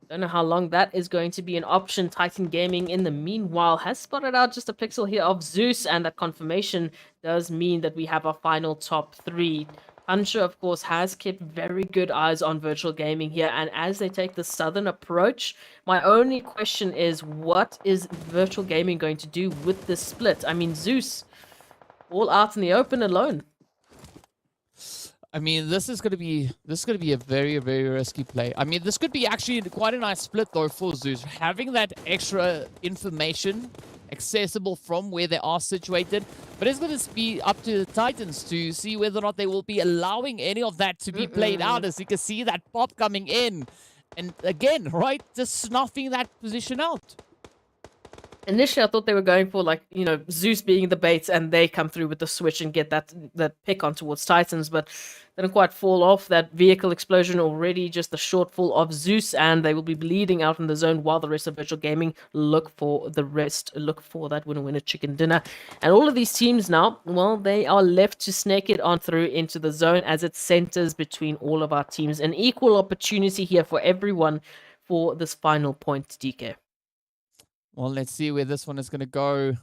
Don't know how long that is going to be an option. Titan Gaming, in the meanwhile, has spotted out just a pixel here of Zeus, and that confirmation does mean that we have our final top 3. Puncher, of course, has kept very good eyes on Virtual Gaming here, and as they take the southern approach, my only question is, what is Virtual Gaming going to do with this split? I mean, Zeus, all out in the open alone. I mean, this is going to be a very, very risky play. I mean, this could be actually quite a nice split, though, for Zeus. Having that extra information accessible from where they are situated. But it's going to be up to the Titans to see whether or not they will be allowing any of that to be played out. As you can see that pop coming in. And again, right, just snuffing that position out. Initially, I thought they were going for like Zeus being the bait, and they come through with the switch and get that pick on towards Titans, but didn't quite fall off. That vehicle explosion already just the shortfall of Zeus, and they will be bleeding out in the zone while the rest of Virtual Gaming look for that winner chicken dinner. And all of these teams now, well, they are left to snake it on through into the zone as it centers between all of our teams. An equal opportunity here for everyone for this final point, DK. Well, let's see where this one is going to go.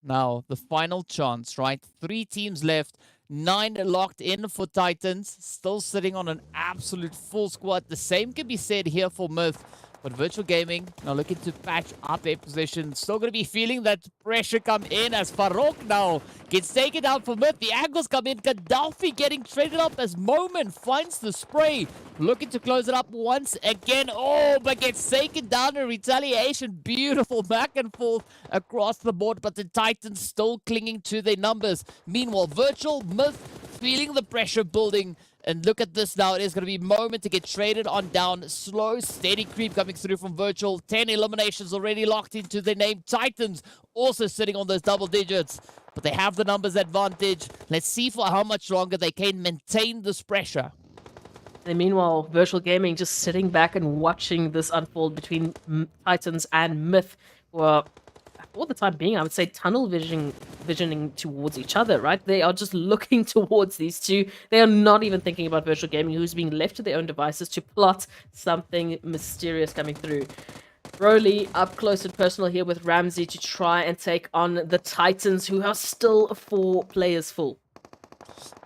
Now, the final chance, right? 3 teams left. 9 locked in for Titans. Still sitting on an absolute full squad. The same can be said here for Myth. But Virtual Gaming now looking to patch up their position. Still going to be feeling that pressure come in as Farok now gets taken down for Myth. The angles come in. Gaddafi getting traded up as Moment finds the spray. Looking to close it up once again. Oh, but gets taken down in retaliation. Beautiful back and forth across the board. But the Titans still clinging to their numbers. Meanwhile, Virtual Myth feeling the pressure building. And look at this now. It is going to be Moment to get traded on down. Slow, steady creep coming through from Virtual. 10 eliminations already locked into their name. Titans also sitting on those double digits. But they have the numbers advantage. Let's see for how much longer they can maintain this pressure. And meanwhile, Virtual Gaming just sitting back and watching this unfold between Titans and Myth. Well, for the time being, I would say tunnel visioning towards each other, right? They are just looking towards these two. They are not even thinking about Virtual Gaming, who's being left to their own devices to plot something mysterious coming through. Broly up close and personal here with Ramsey to try and take on the Titans, who are still 4 players full.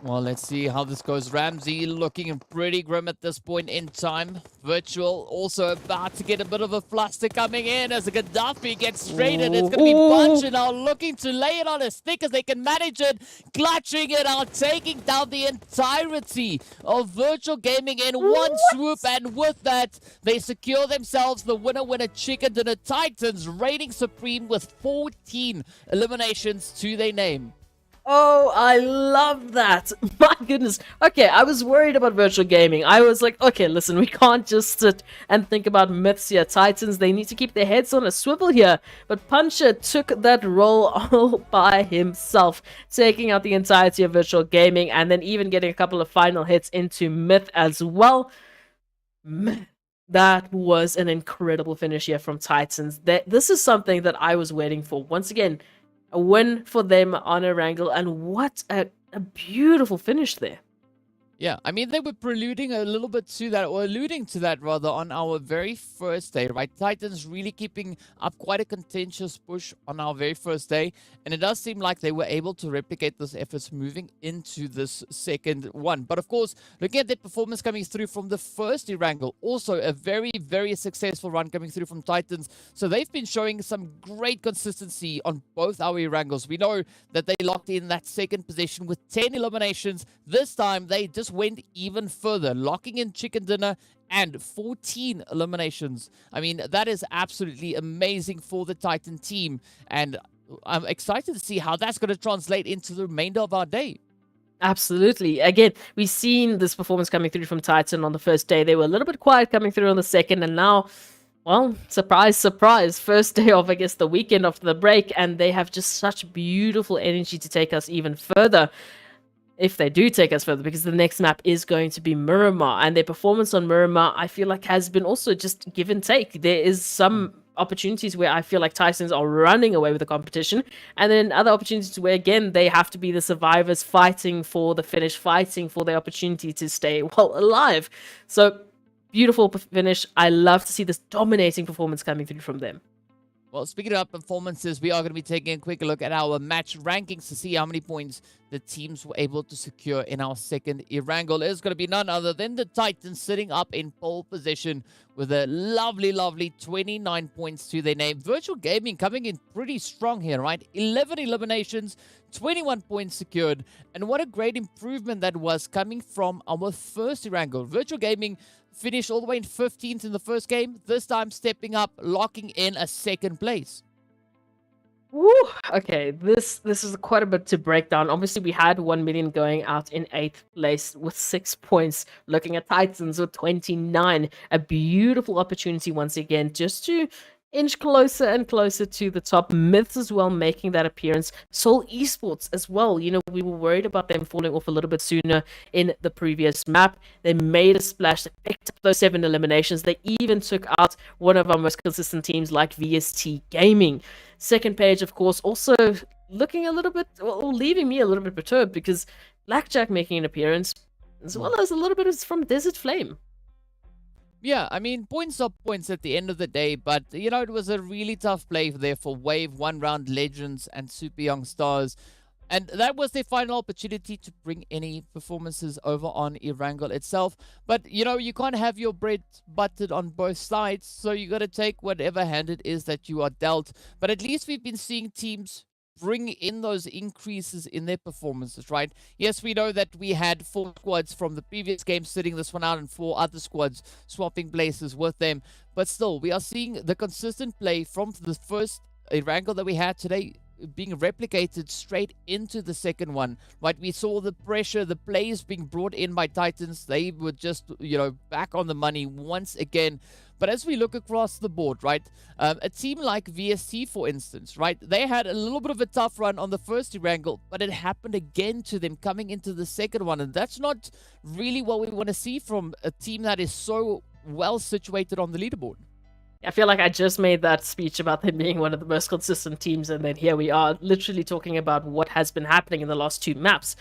Well, let's see how this goes. Ramsey looking pretty grim at this point in time. Virtual also about to get a bit of a fluster coming in as Gaddafi gets traded. It's going to be Bunch now looking to lay it on as thick as they can manage it. Clutching it out, taking down the entirety of Virtual Gaming in one swoop. And with that, they secure themselves the winner chicken dinner. Titans reigning supreme with 14 eliminations to their name. Oh, I love that. My goodness. Okay, I was worried about Virtual Gaming. I was like, okay, listen, we can't just sit and think about Myths here. Titans, they need to keep their heads on a swivel here. But Puncher took that role all by himself, taking out the entirety of Virtual Gaming and then even getting a couple of final hits into Myth as well. That was an incredible finish here from Titans. This is something that I was waiting for. Once again, a win for them on Erangel, and what a beautiful finish there. Yeah, I mean, they were preluding a little bit to that, or alluding to that rather, on our very first day, right? Titans really keeping up quite a contentious push on our very first day, and it does seem like they were able to replicate those efforts moving into this second one. But of course, looking at their performance coming through from the first Erangel, also a very, very successful run coming through from Titans. So they've been showing some great consistency on both our Erangels. We know that they locked in that second position with 10 eliminations. This time, they just went even further, locking in chicken dinner and 14 eliminations. I mean, that is absolutely amazing for the Titan team, and I'm excited to see how that's going to translate into the remainder of our day. Absolutely. Again, we've seen this performance coming through from Titan on the first day. They were a little bit quiet coming through on the second, and now, well, surprise, surprise, first day of, I guess, the weekend after the break, and they have just such beautiful energy to take us even further. If they do take us further, because the next map is going to be Miramar, and their performance on Miramar, I feel like, has been also just give and take. There is some opportunities where I feel like Titans are running away with the competition, and then other opportunities where, again, they have to be the survivors fighting for the finish, fighting for the opportunity to stay, well, alive. So, beautiful finish. I love to see this dominating performance coming through from them. Well, speaking of performances, we are going to be taking a quick look at our match rankings to see how many points the teams were able to secure in our second Erangel. It is going to be none other than the Titans sitting up in pole position with a lovely, lovely 29 points to their name. Virtual Gaming coming in pretty strong here, right? 11 eliminations, 21 points secured. And what a great improvement that was coming from our first Erangel. Virtual Gaming finished all the way in 15th in the first game. This time stepping up, locking in a second place. Woo! Okay, this is quite a bit to break down. Obviously, we had 1 million going out in 8th place with 6 points. Looking at Titans with 29. A beautiful opportunity once again just to inch closer and closer to the top. Myths as well making that appearance. Seoul Esports as well. We were worried about them falling off a little bit sooner in the previous map. They made a splash. They picked up those 7 eliminations. They even took out one of our most consistent teams like VST Gaming. Second page, of course, also looking a little bit, or leaving me a little bit perturbed because Blackjack making an appearance, as well as a little bit from Desert Flame. Yeah, I mean, points are points at the end of the day, but, it was a really tough play there for Wave, One Round Legends, and Super Young Stars. And that was their final opportunity to bring any performances over on Erangel itself. But, you can't have your bread buttered on both sides, so you got to take whatever hand it is that you are dealt. But at least we've been seeing teams bring in those increases in their performances, right? Yes, we know that we had 4 squads from the previous game sitting this one out and 4 other squads swapping places with them. But still, we are seeing the consistent play from the first Erangel that we had today being replicated straight into the second one, right? We saw the pressure, the plays being brought in by Titans. They were just, back on the money once again. But as we look across the board, right, a team like VST, for instance, right, they had a little bit of a tough run on the first Erangel, but it happened again to them coming into the second one. And that's not really what we want to see from a team that is so well situated on the leaderboard. I feel like I just made that speech about them being one of the most consistent teams, and then here we are literally talking about what has been happening in the last 2 maps.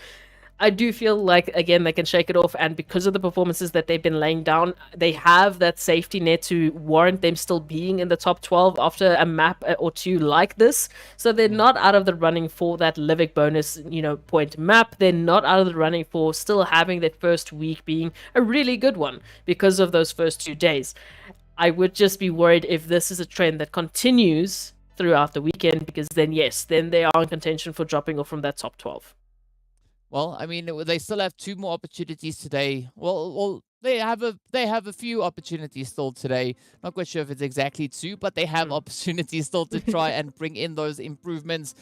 I do feel like, again, they can shake it off, and because of the performances that they've been laying down, they have that safety net to warrant them still being in the top 12 after a map or 2 like this. So they're not out of the running for that Livik bonus, point map. They're not out of the running for still having that first week being a really good one because of those first 2 days. I would just be worried if this is a trend that continues throughout the weekend, because then, yes, then they are in contention for dropping off from that top 12. Well, I mean, they still have 2 more opportunities today. Well, they have a few opportunities still today. Not quite sure if it's exactly 2, but they have opportunities still to try and bring in those improvements.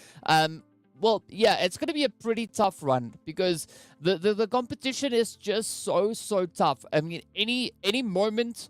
Well, yeah, it's going to be a pretty tough run because the competition is just so tough. I mean, any moment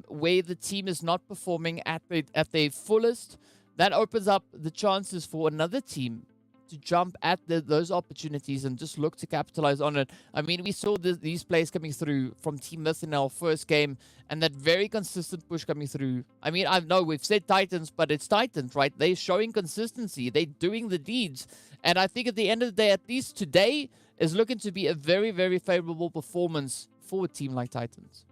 where the team is not performing at their fullest, that opens up the chances for another team to jump at those opportunities and just look to capitalize on it. I mean, we saw these plays coming through from Team Myth in our first game, and that very consistent push coming through. I mean, I know we've said Titans, but it's Titans, right? They're showing consistency. They're doing the deeds. And I think at the end of the day, at least today, is looking to be a very, very favorable performance for a team like Titans.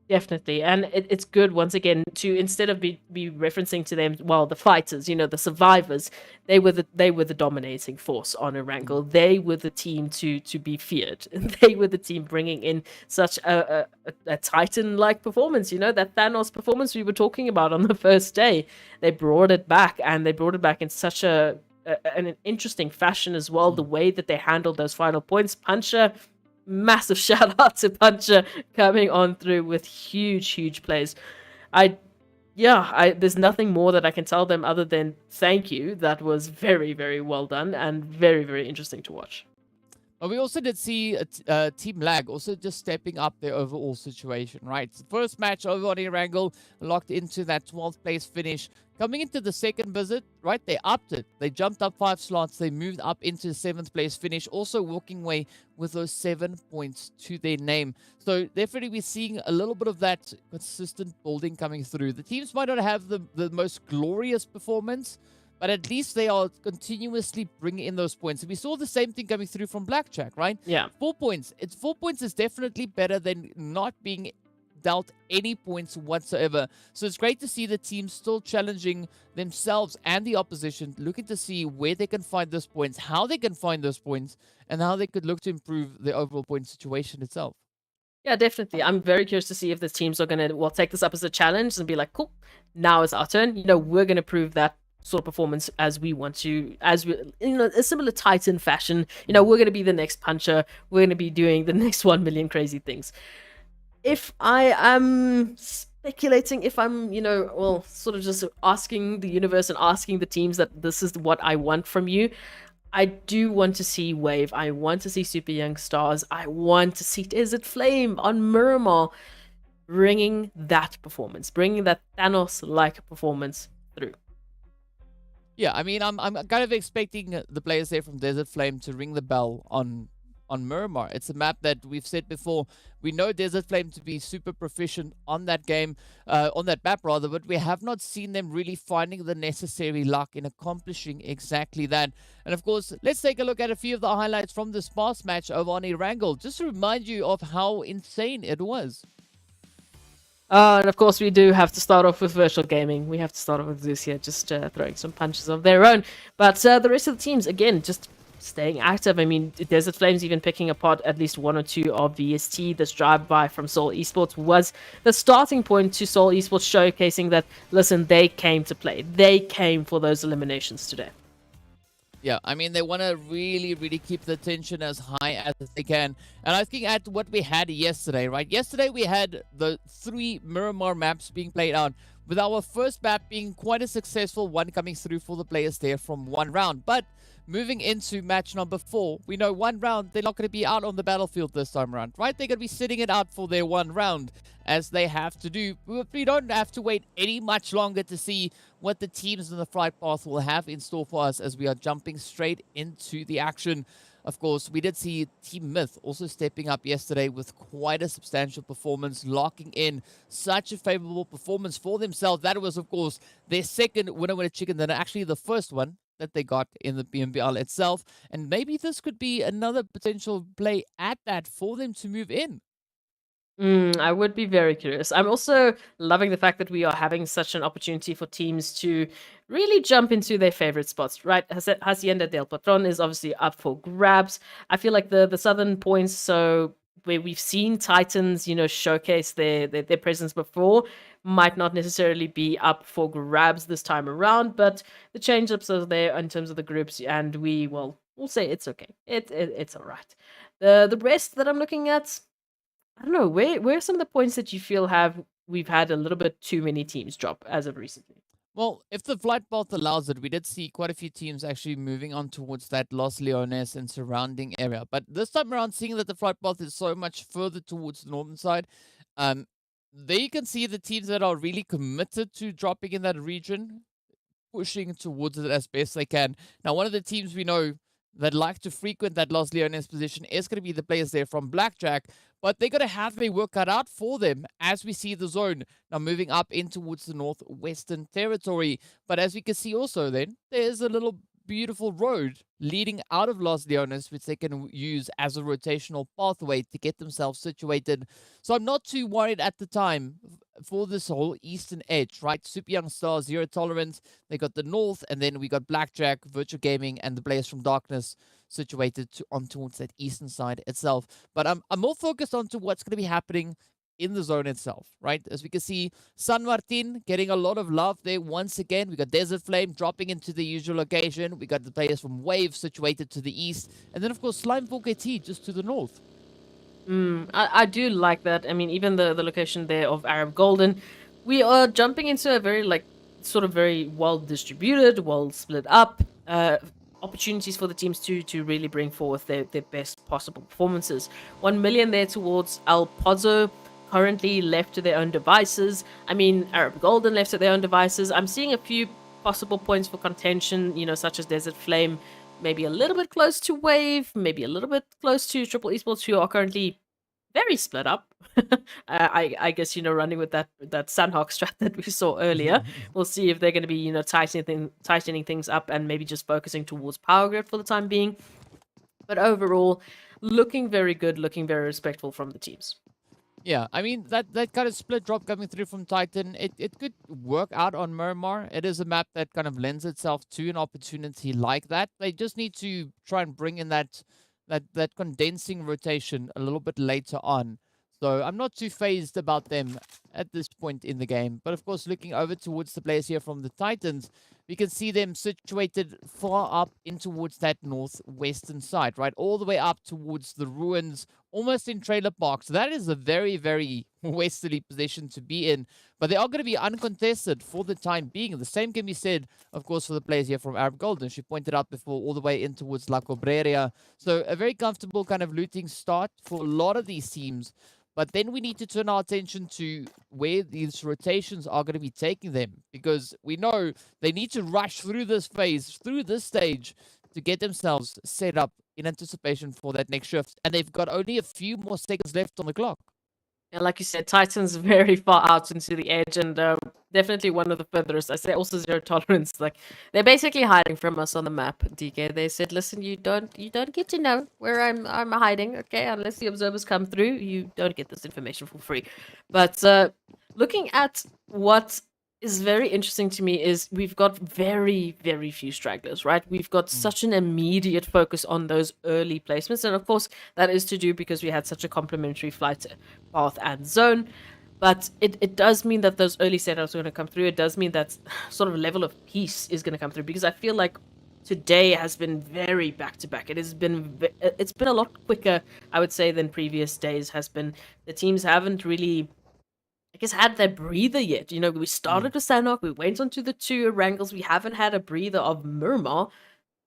Definitely, and it's good once again to, instead of be referencing to them, well, the fighters, the survivors, they were the dominating force on Erangel. They were the team to be feared. They were the team bringing in such a Titan-like performance. That Thanos performance we were talking about on the first day. They brought it back, and they brought it back in such an interesting fashion as well. The way that they handled those final points, Puncher. Massive shout out to Puncher coming on through with huge plays. There's nothing more that I can tell them other than thank you. That was very, very well done and very, very interesting to watch. But we also did see TEAMLAG also just stepping up their overall situation, right? First match over on Erangel, locked into that 12th place finish. Coming into the second visit, right, they upped it. They jumped up 5 slots. They moved up into the 7th place finish, also walking away with those 7 points to their name. So definitely we're seeing a little bit of that consistent building coming through. The teams might not have the most glorious performance, but at least they are continuously bringing in those points. And we saw the same thing coming through from Blackjack, right? Yeah. 4 points. 4 points is definitely better than not being dealt any points whatsoever. So it's great to see the team still challenging themselves and the opposition, looking to see where they can find those points, how they can find those points, and how they could look to improve the overall point situation itself. Yeah, definitely. I'm very curious to see if the teams are going to, take this up as a challenge and be like, cool, now it's our turn. We're going to prove that sort of performance as we want to, a similar Titan fashion. We're going to be the next Puncher. We're going to be doing the next 1 million crazy things. If I am speculating, if I'm, sort of just asking the universe and asking the teams that this is what I want from you, I do want to see Wave. I want to see Super Young Stars. I want to see Desert Flame on Miramar. bringing that performance, bringing that Thanos-like performance through. Yeah, I mean, I'm kind of expecting the players there from Desert Flame to ring the bell on Miramar. It's a map that we've said before. We know Desert Flame to be super proficient on that game, on that map rather, but we have not seen them really finding the necessary luck in accomplishing exactly that. And of course, let's take a look at a few of the highlights from this past match over on Erangel, just to remind you of how insane it was. And of course, we do have to start off with virtual gaming. We have to start off with Zeus here, just throwing some punches of their own. But the rest of the teams, again, just staying active. I mean, Desert Flames even picking apart at least one or two of VST. This drive-by from Seoul Esports was the starting point to Seoul Esports showcasing that, listen, they came to play. They came for those eliminations today. Yeah, I mean, they want to really, really keep the tension as high as they can. And I think at what we had yesterday, right? Yesterday we had the 3 Miramar maps being played out, with our first map being quite a successful one coming through for the players there from 1 round. But moving into match number 4, we know 1 round, they're not going to be out on the battlefield this time around, right? They're going to be sitting it out for their 1 round, as they have to do. We don't have to wait any much longer to see what the teams in the flight path will have in store for us, as we are jumping straight into the action. Of course, we did see Team Myth also stepping up yesterday with quite a substantial performance, locking in such a favorable performance for themselves. That was, of course, their second winner chicken dinner, actually the first one that they got in the PMPL itself. And maybe this could be another potential play at that for them to move in. I would be very curious. I'm also loving the fact that we are having such an opportunity for teams to really jump into their favorite spots, right? Hacienda del Patron is obviously up for grabs. I feel like the southern points, so where we've seen Titans, showcase their presence before, might not necessarily be up for grabs this time around, but the change-ups are there in terms of the groups, and we'll say it's okay. It's all right. The rest that I'm looking at, I don't know, where are some of the points that you feel we've had a little bit too many teams drop as of recently? Well, if the flight path allows it, we did see quite a few teams actually moving on towards that Los Leones and surrounding area. But this time around, seeing that the flight path is so much further towards the northern side, there you can see the teams that are really committed to dropping in that region, pushing towards it as best they can. Now, one of the teams we know that like to frequent that Los Leones position is going to be the players there from Blackjack, but they're going to have their work cut out for them as we see the zone now moving up in towards the northwestern territory. But as we can see also then, there's a little beautiful road leading out of Los Leones, which they can use as a rotational pathway to get themselves situated. So I'm not too worried at the time for this whole eastern edge, right? Super Young Stars, Zero Tolerance, they got the north, and then we got Blackjack, Virtual Gaming, and the players from Darkness situated on towards that eastern side itself. But I'm more focused on to what's going to be happening in the zone itself, right? As we can see, San Martin getting a lot of love there once again. We got Desert Flame dropping into the usual location. We got the players from Wave situated to the east. And then, of course, Slime 4KT just to the north. I do like that. I mean, even the location there of Arab Golden, we are jumping into a very, sort of very well distributed, well split up opportunities for the teams to really bring forth their best possible performances. 1 million there towards El Pozo, currently left to their own devices. I mean, Arab Golden left to their own devices. I'm seeing a few possible points for contention, such as Desert Flame, maybe a little bit close to Wave, maybe a little bit close to Triple Esports, who are currently very split up. I guess, running with that Sanhok strat that we saw earlier. We'll see if they're going to be, tightening things up and maybe just focusing towards Power Grid for the time being. But overall, looking very good, looking very respectful from the teams. Yeah, I mean, that kind of split drop coming through from Titan, it could work out on Miramar. It is a map that kind of lends itself to an opportunity like that. They just need to try and bring in that condensing rotation a little bit later on. So I'm not too phased about them at this point in the game. But of course, looking over towards the players here from the Titans, we can see them situated far up in towards that northwestern side, right? All the way up towards the ruins, almost in Trailer Park. So that is a very, very westerly position to be in. But they are going to be uncontested for the time being. The same can be said, of course, for the players here from Arab Golden. She pointed out before, all the way in towards La Cobreria. So a very comfortable kind of looting start for a lot of these teams. But then we need to turn our attention to where these rotations are going to be taking them, because we know they need to rush through this phase, through this stage, to get themselves set up in anticipation for that next shift. And they've got only a few more seconds left on the clock. And like you said, Titan's very far out into the edge, and definitely one of the furthest. I say also zero tolerance. Like, they're basically hiding from us on the map. DK, they said, listen, you don't get to know where I'm hiding, okay? Unless the observers come through, you don't get this information for free. But looking at what is very interesting to me is we've got very, very few stragglers, right? We've got such an immediate focus on those early placements. And of course, that is to do because we had such a complementary flight path and zone. But it does mean that those early setups are going to come through. It does mean that sort of level of peace is going to come through, because I feel like today has been very back-to-back. It's been a lot quicker, I would say, than previous days has been. The teams haven't really, I guess, had their breather yet. You know, we started with Sanhok, we went on to the two Erangels, we haven't had a breather of Miramar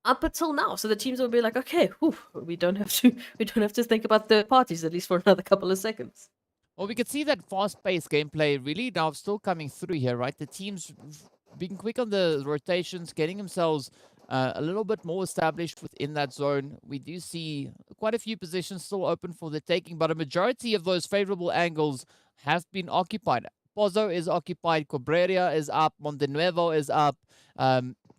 up until now. So the teams will be like, okay, whew, we don't have to think about third parties, at least for another couple of seconds. Well, we could see that fast-paced gameplay really now still coming through here, right? The teams being quick on the rotations, getting themselves a little bit more established within that zone. We do see quite a few positions still open for the taking, but a majority of those favorable angles have been occupied. Pozo is occupied, Cobreria is up, Montenuevo is up,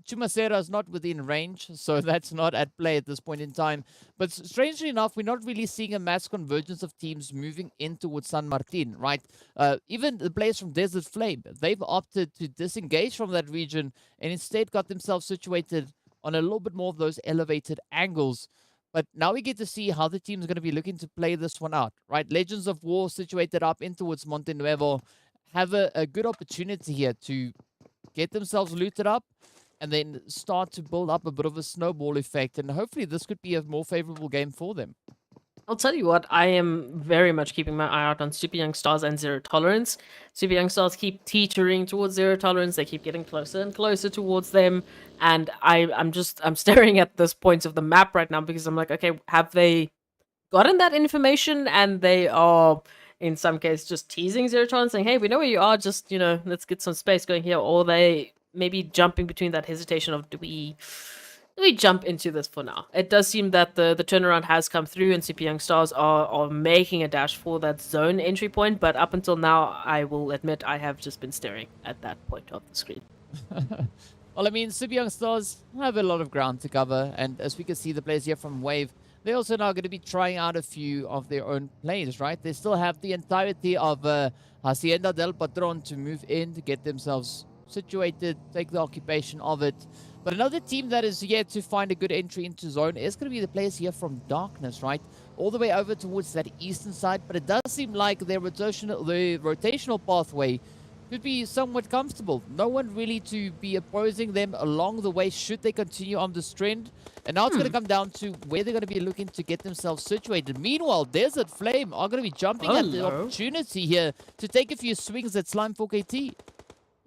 Chumacera is not within range, so that's not at play at this point in time. But strangely enough, we're not really seeing a mass convergence of teams moving in towards San Martin, right? Even the players from Desert Flame, they've opted to disengage from that region and instead got themselves situated on a little bit more of those elevated angles. But now we get to see how the team's going to be looking to play this one out, right? Legends of War situated up in towards Montenuevo have a good opportunity here to get themselves looted up and then start to build up a bit of a snowball effect. And hopefully this could be a more favorable game for them. I'll tell you what, I am very much keeping my eye out on Super Young Stars and Zero Tolerance. Super Young Stars keep teetering towards Zero Tolerance. They keep getting closer and closer towards them. And I'm staring at this point of the map right now, because I'm like, okay, have they gotten that information and they are, in some cases, just teasing Zero Tolerance, saying, hey, we know where you are, just, let's get some space going here. Or they maybe jumping between that hesitation of, do we jump into this for now? It does seem that the turnaround has come through and Super Young Stars are making a dash for that zone entry point, but up until now, I will admit, I have just been staring at that point of the screen. Well, I mean, Super Young Stars have a lot of ground to cover, and as we can see, the players here from Wave, they're also now going to be trying out a few of their own plays, right? They still have the entirety of Hacienda del Patron to move in, to get themselves situated, take the occupation of it. But another team that is yet to find a good entry into zone is going to be the players here from Darkness, right? All the way over towards that eastern side, but it does seem like their rotational pathway could be somewhat comfortable. No one really to be opposing them along the way should they continue on this trend. And now it's going to come down to where they're going to be looking to get themselves situated. Meanwhile, Desert Flame are going to be jumping at the opportunity here to take a few swings at Slime 4KT.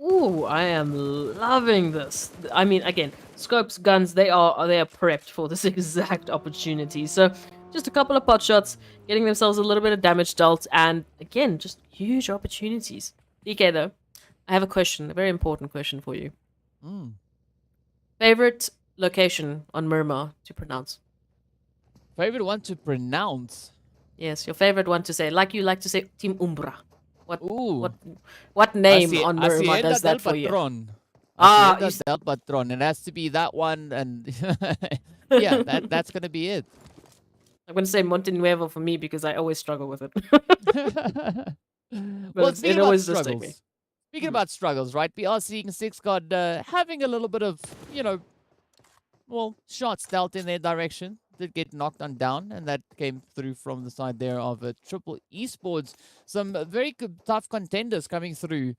Ooh, I am loving this. I mean, again, scopes, guns, they are prepped for this exact opportunity. So, just a couple of pot shots, getting themselves a little bit of damage dealt, and again, just huge opportunities. DK, though, I have a question, a very important question for you. Favorite location on Miramar to pronounce? Favorite one to pronounce? Yes, your favorite one to say, like you like to say, Team Umbra. What name on Miramar does that for you? Hacienda del Patron. It has to be that one, and yeah, that's gonna be it. I'm gonna say Montenuevo for me because I always struggle with it. Well, it always just takes me. Speaking about struggles, right? We are seeing Six God having a little bit of, shots dealt in their direction. Did get knocked on down, and that came through from the side there of Triple Esports. Some very tough contenders coming through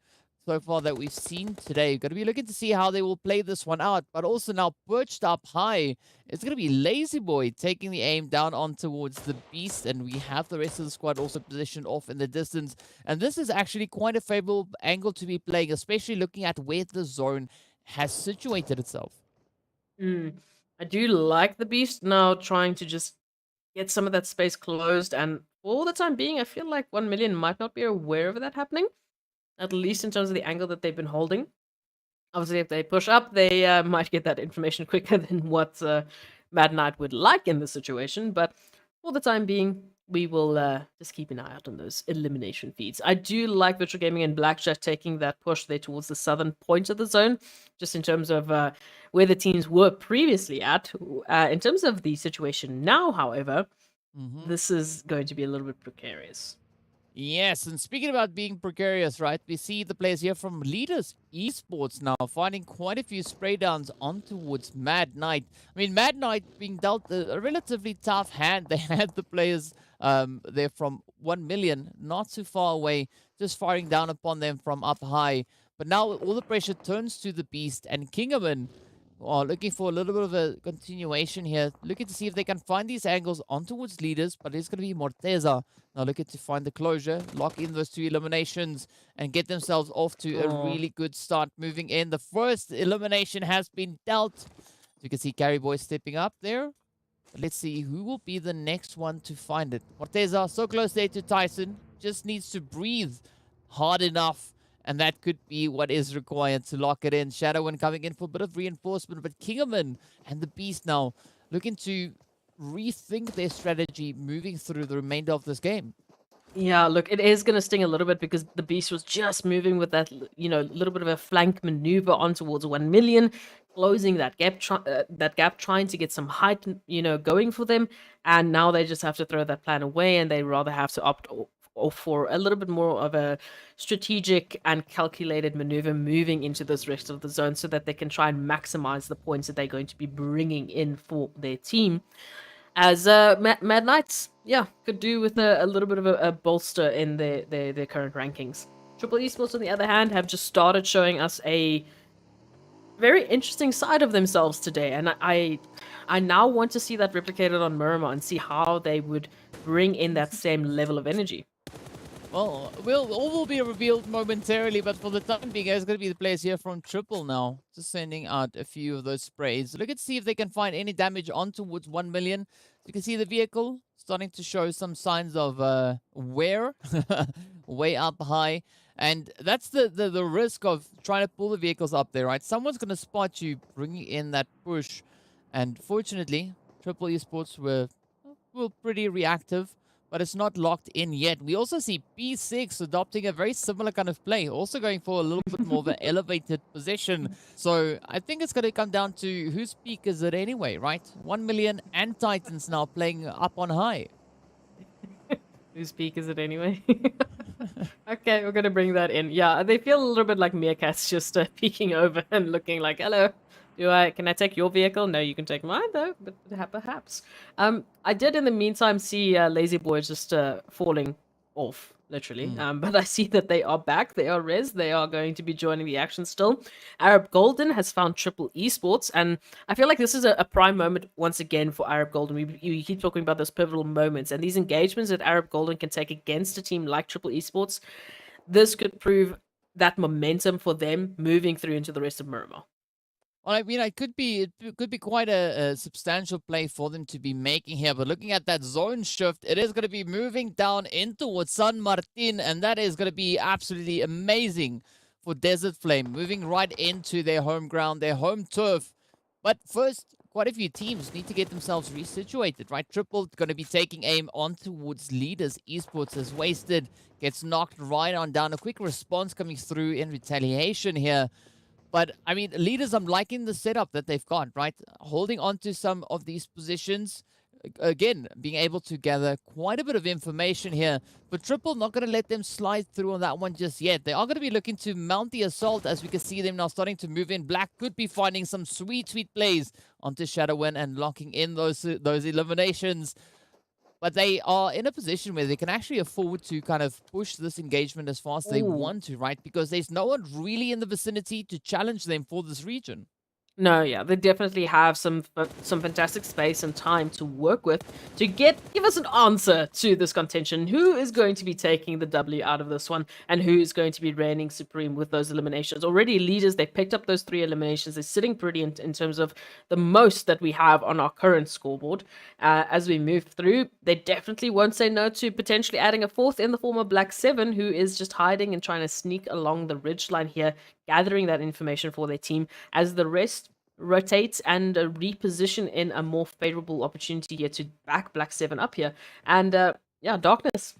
so far that we've seen today. Going to be looking to see how they will play this one out. But also now perched up high, it's going to be Lazy Boy taking the aim down on towards the Beast. And we have the rest of the squad also positioned off in the distance. And this is actually quite a favorable angle to be playing, especially looking at where the zone has situated itself. I do like the Beast now trying to just get some of that space closed. And for the time being, I feel like 1 million might not be aware of that happening, at least in terms of the angle that they've been holding. Obviously, if they push up, they might get that information quicker than what Mad Knight would like in this situation. But for the time being, we will just keep an eye out on those elimination feeds. I do like Virtual Gaming and Blackjack taking that push there towards the southern point of the zone, just in terms of where the teams were previously at. In terms of the situation now, however, this is going to be a little bit precarious. Yes, and speaking about being precarious, right? We see the players here from Leaders Esports now finding quite a few spray downs on towards Mad Knight. I mean, Mad Knight being dealt a relatively tough hand. They had the players there from 1 million, not too far away, just firing down upon them from up high. But now all the pressure turns to the Beast and Kingerman. Are looking for a little bit of a continuation here. Looking to see if they can find these angles on towards Leaders, but it's going to be Morteza. Now looking to find the closure, lock in those 2 eliminations, and get themselves off to a really good start moving in. The first elimination has been dealt. You can see Carry Boy stepping up there. Let's see who will be the next one to find it. Morteza, so close there to Tyson. Just needs to breathe hard enough. And that could be what is required to lock it in. Shadowin coming in for a bit of reinforcement. But Kingerman and the Beast now looking to rethink their strategy moving through the remainder of this game. Yeah, look, it is going to sting a little bit because the Beast was just moving with that, little bit of a flank maneuver on towards 1 million, closing that gap, trying to get some height, going for them. And now they just have to throw that plan away, and they rather have to opt or for a little bit more of a strategic and calculated maneuver moving into this rest of the zone so that they can try and maximize the points that they're going to be bringing in for their team. As Mad Knights, could do with a little bit of a bolster in their current rankings. Triple Esports, on the other hand, have just started showing us a very interesting side of themselves today, and I now want to see that replicated on Miramar and see how they would bring in that same level of energy. Well, all will be revealed momentarily, but for the time being, there's going to be the players here from Triple now, just sending out a few of those sprays. Look at see if they can find any damage on towards 1 million. You can see the vehicle starting to show some signs of wear, way up high. And that's the risk of trying to pull the vehicles up there, right? Someone's going to spot you bringing in that push. And fortunately, Triple Esports were pretty reactive, but it's not locked in yet. We also see P6 adopting a very similar kind of play, also going for a little bit more of an elevated position. So I think it's going to come down to whose peak is it anyway, right? 1 million and Titans now playing up on high. Whose peak is it anyway? Okay, we're going to bring that in. Yeah, they feel a little bit like meerkats just peeking over and looking like, hello. Can I take your vehicle? No, you can take mine though, but perhaps. I did in the meantime see Lazy Boy just falling off, literally. But I see that they are back. They are res. They are going to be joining the action still. Arab Golden has found Triple Esports, and I feel like this is a prime moment once again for Arab Golden. We keep talking about those pivotal moments, and these engagements that Arab Golden can take against a team like Triple Esports. This could prove that momentum for them moving through into the rest of Miramar. Well, I mean, it could be quite a substantial play for them to be making here. But looking at that zone shift, it is going to be moving down in towards San Martin, and that is going to be absolutely amazing for Desert Flame, moving right into their home ground, their home turf. But first, quite a few teams need to get themselves resituated, right? Triple going to be taking aim on towards Leaders. Esports is wasted, gets knocked right on down. A quick response coming through in retaliation here. But, I mean, Leaders, I'm liking the setup that they've got, right? Holding on to some of these positions. Again, being able to gather quite a bit of information here. But Triple not going to let them slide through on that one just yet. They are going to be looking to mount the assault as we can see them now starting to move in. Black could be finding some sweet plays onto Shadowin and locking in those eliminations. But they are in a position where they can actually afford to kind of push this engagement as fast as they want to, right? Because there's no one really in the vicinity to challenge them for this region. No, yeah, they definitely have some fantastic space and time to work with to give us an answer to this contention. Who is going to be taking the W out of this one, and who is going to be reigning supreme with those eliminations? Already leaders, they picked up those 3 eliminations. They're sitting pretty in terms of the most that we have on our current scoreboard. As we move through, they definitely won't say no to potentially adding a 4th in the form of Black 7, who is just hiding and trying to sneak along the ridgeline here, gathering that information for their team as the rest rotates and reposition in a more favorable opportunity here to back Black 7 up here. And yeah, Darkness,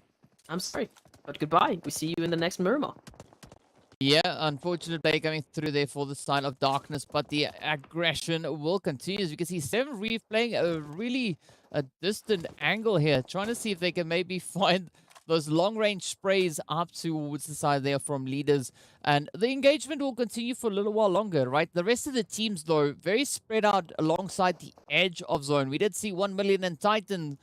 I'm sorry, but goodbye. We see you in the next Miramar. Yeah, unfortunate play coming through there for the side of Darkness, but the aggression will continue. As you can see, 7 Reef playing a really distant angle here, trying to see if they can maybe find those long-range sprays up towards the side there from leaders. And the engagement will continue for a little while longer, right? The rest of the teams, though, very spread out alongside the edge of zone. We did see 1 million and Titan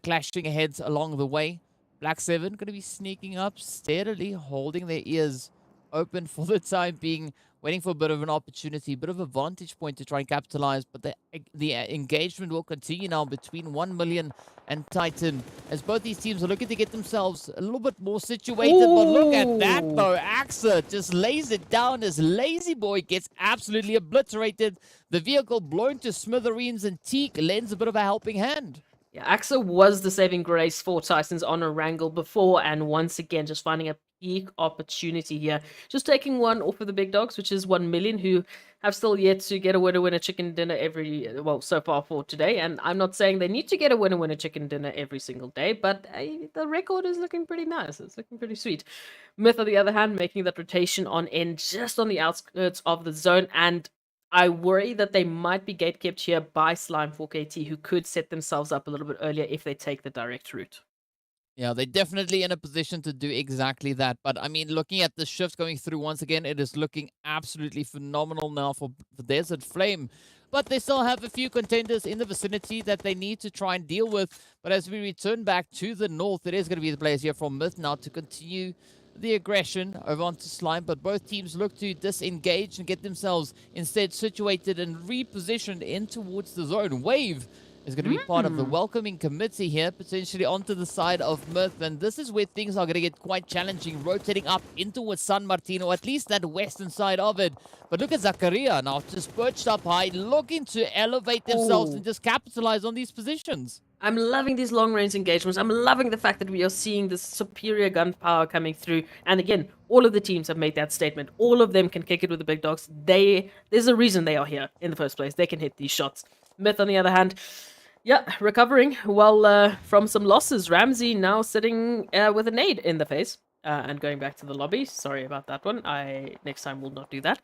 clashing heads along the way. Black 7 going to be sneaking up steadily, holding their ears open for the time being, waiting for a bit of an opportunity, a bit of a vantage point to try and capitalize. But the engagement will continue now between 1 million and Titan, as both these teams are looking to get themselves a little bit more situated. But look at that, though. Axa just lays it down as Lazy Boy gets absolutely obliterated. The vehicle blown to smithereens, and Teak lends a bit of a helping hand. Yeah, Axa was the saving grace for Titans on Erangel before, and once again, just finding a peak opportunity here. Just taking one off of the big dogs, which is 1 million, who have still yet to get a winner chicken dinner so far for today. And I'm not saying they need to get a winner chicken dinner every single day, but the record is looking pretty nice. It's looking pretty sweet. Myth, on the other hand, making that rotation on end just on the outskirts of the zone, and I worry that they might be gatekept here by Slime 4KT, who could set themselves up a little bit earlier if they take the direct route. Yeah, they're definitely in a position to do exactly that. But, I mean, looking at the shift going through once again, it is looking absolutely phenomenal now for Desert Flame. But they still have a few contenders in the vicinity that they need to try and deal with. But as we return back to the north, it is going to be the players here from Myth now to continue the aggression over onto Slime, but both teams look to disengage and get themselves instead situated and repositioned in towards the zone. Wave is going to be part of the welcoming committee here, potentially onto the side of Myth, and this is where things are going to get quite challenging, rotating up in towards San Martino, at least that western side of it. But look at Zakaria now, just perched up high, looking to elevate themselves and just capitalize on these positions. I'm loving these long-range engagements. I'm loving the fact that we are seeing this superior gunpower coming through. And again, all of the teams have made that statement. All of them can kick it with the big dogs. There's a reason they are here in the first place. They can hit these shots. Myth, on the other hand, yeah, recovering well from some losses. Ramsey now sitting with a nade in the face and going back to the lobby. Sorry about that one. Next time will not do that.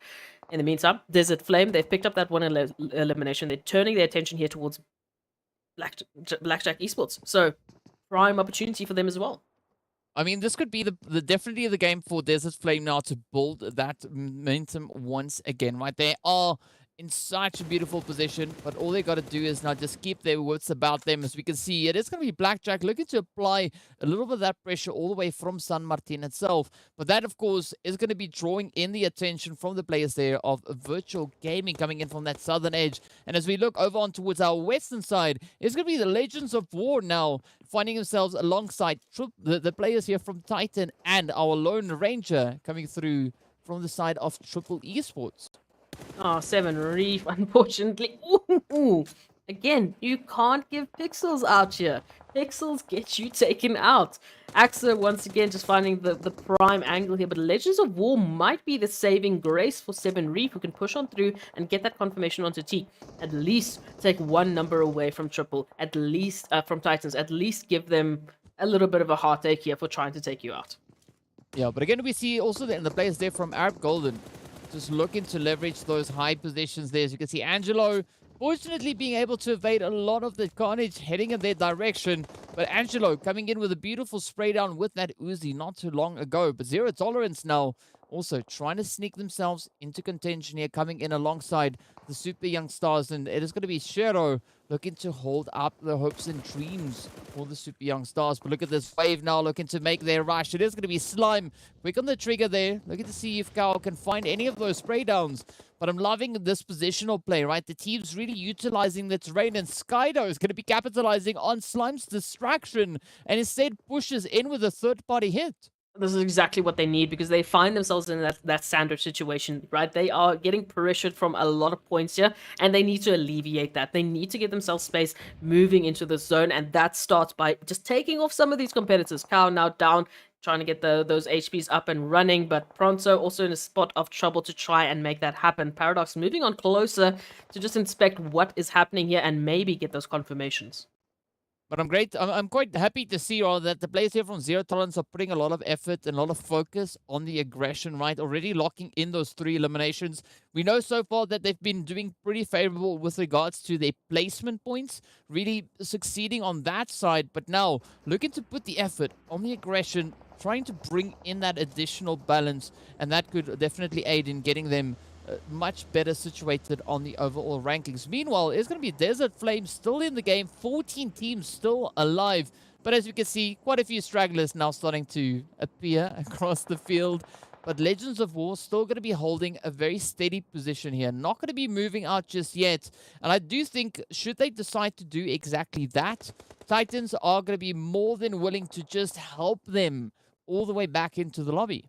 In the meantime, Desert Flame, they've picked up that one elimination. They're turning their attention here towards Blackjack Esports. So, prime opportunity for them as well. I mean, this could be the definitely the game for Desert Flame now to build that momentum once again, right? They are in such a beautiful position, but all they got to do is now just keep their wits about them. As we can see, it is going to be Blackjack looking to apply a little bit of that pressure all the way from San Martin itself. But that, of course, is going to be drawing in the attention from the players there of Virtual Gaming coming in from that southern edge. And as we look over on towards our western side, it's going to be the Legends of War now finding themselves alongside the players here from Titan and our Lone Ranger coming through from the side of Triple Esports. Oh, 7 Reef, unfortunately. Ooh. Again, you can't give pixels out here. Pixels get you taken out. Axa, once again, just finding the prime angle here. But Legends of War might be the saving grace for 7 Reef, who can push on through and get that confirmation onto T. At least take one number away from Triple. At least, from Titans. At least give them a little bit of a heartache here for trying to take you out. Yeah, but again, we see also the players there from Arab Golden just looking to leverage those high positions there. As you can see, Angelo fortunately being able to evade a lot of the carnage heading in their direction. But Angelo coming in with a beautiful spray down with that Uzi not too long ago. But zero tolerance now also trying to sneak themselves into contention here, coming in alongside the super young stars. And it is going to be Shero looking to hold up the hopes and dreams for the super young stars. But look at this wave now looking to make their rush. It is going to be Slime quick on the trigger there, looking to see if Cal can find any of those spray downs. But I'm loving this positional play, right? The team's really utilizing the terrain, and Skydo is going to be capitalizing on Slime's distraction and instead pushes in with a third-party hit. This is exactly what they need, because they find themselves in that sandwich situation, right? They are getting pressured from a lot of points here, and they need to alleviate that. They need to get themselves space moving into the zone, and that starts by just taking off some of these competitors. Cow now down, trying to get those HPs up and running, but Pronto also in a spot of trouble to try and make that happen. Paradox moving on closer to just inspect what is happening here and maybe get those confirmations. But I'm quite happy to see that the players here from Zero Tolerance are putting a lot of effort and a lot of focus on the aggression, right? Already locking in those 3 eliminations. We know so far that they've been doing pretty favorable with regards to their placement points, really succeeding on that side. But now, looking to put the effort on the aggression, trying to bring in that additional balance, and that could definitely aid in getting them much better situated on the overall rankings. Meanwhile, it's going to be Desert Flame still in the game, 14 teams still alive. But as you can see, quite a few stragglers now starting to appear across the field. But Legends of War still going to be holding a very steady position here. Not going to be moving out just yet. And I do think, should they decide to do exactly that, Titans are going to be more than willing to just help them all the way back into the lobby.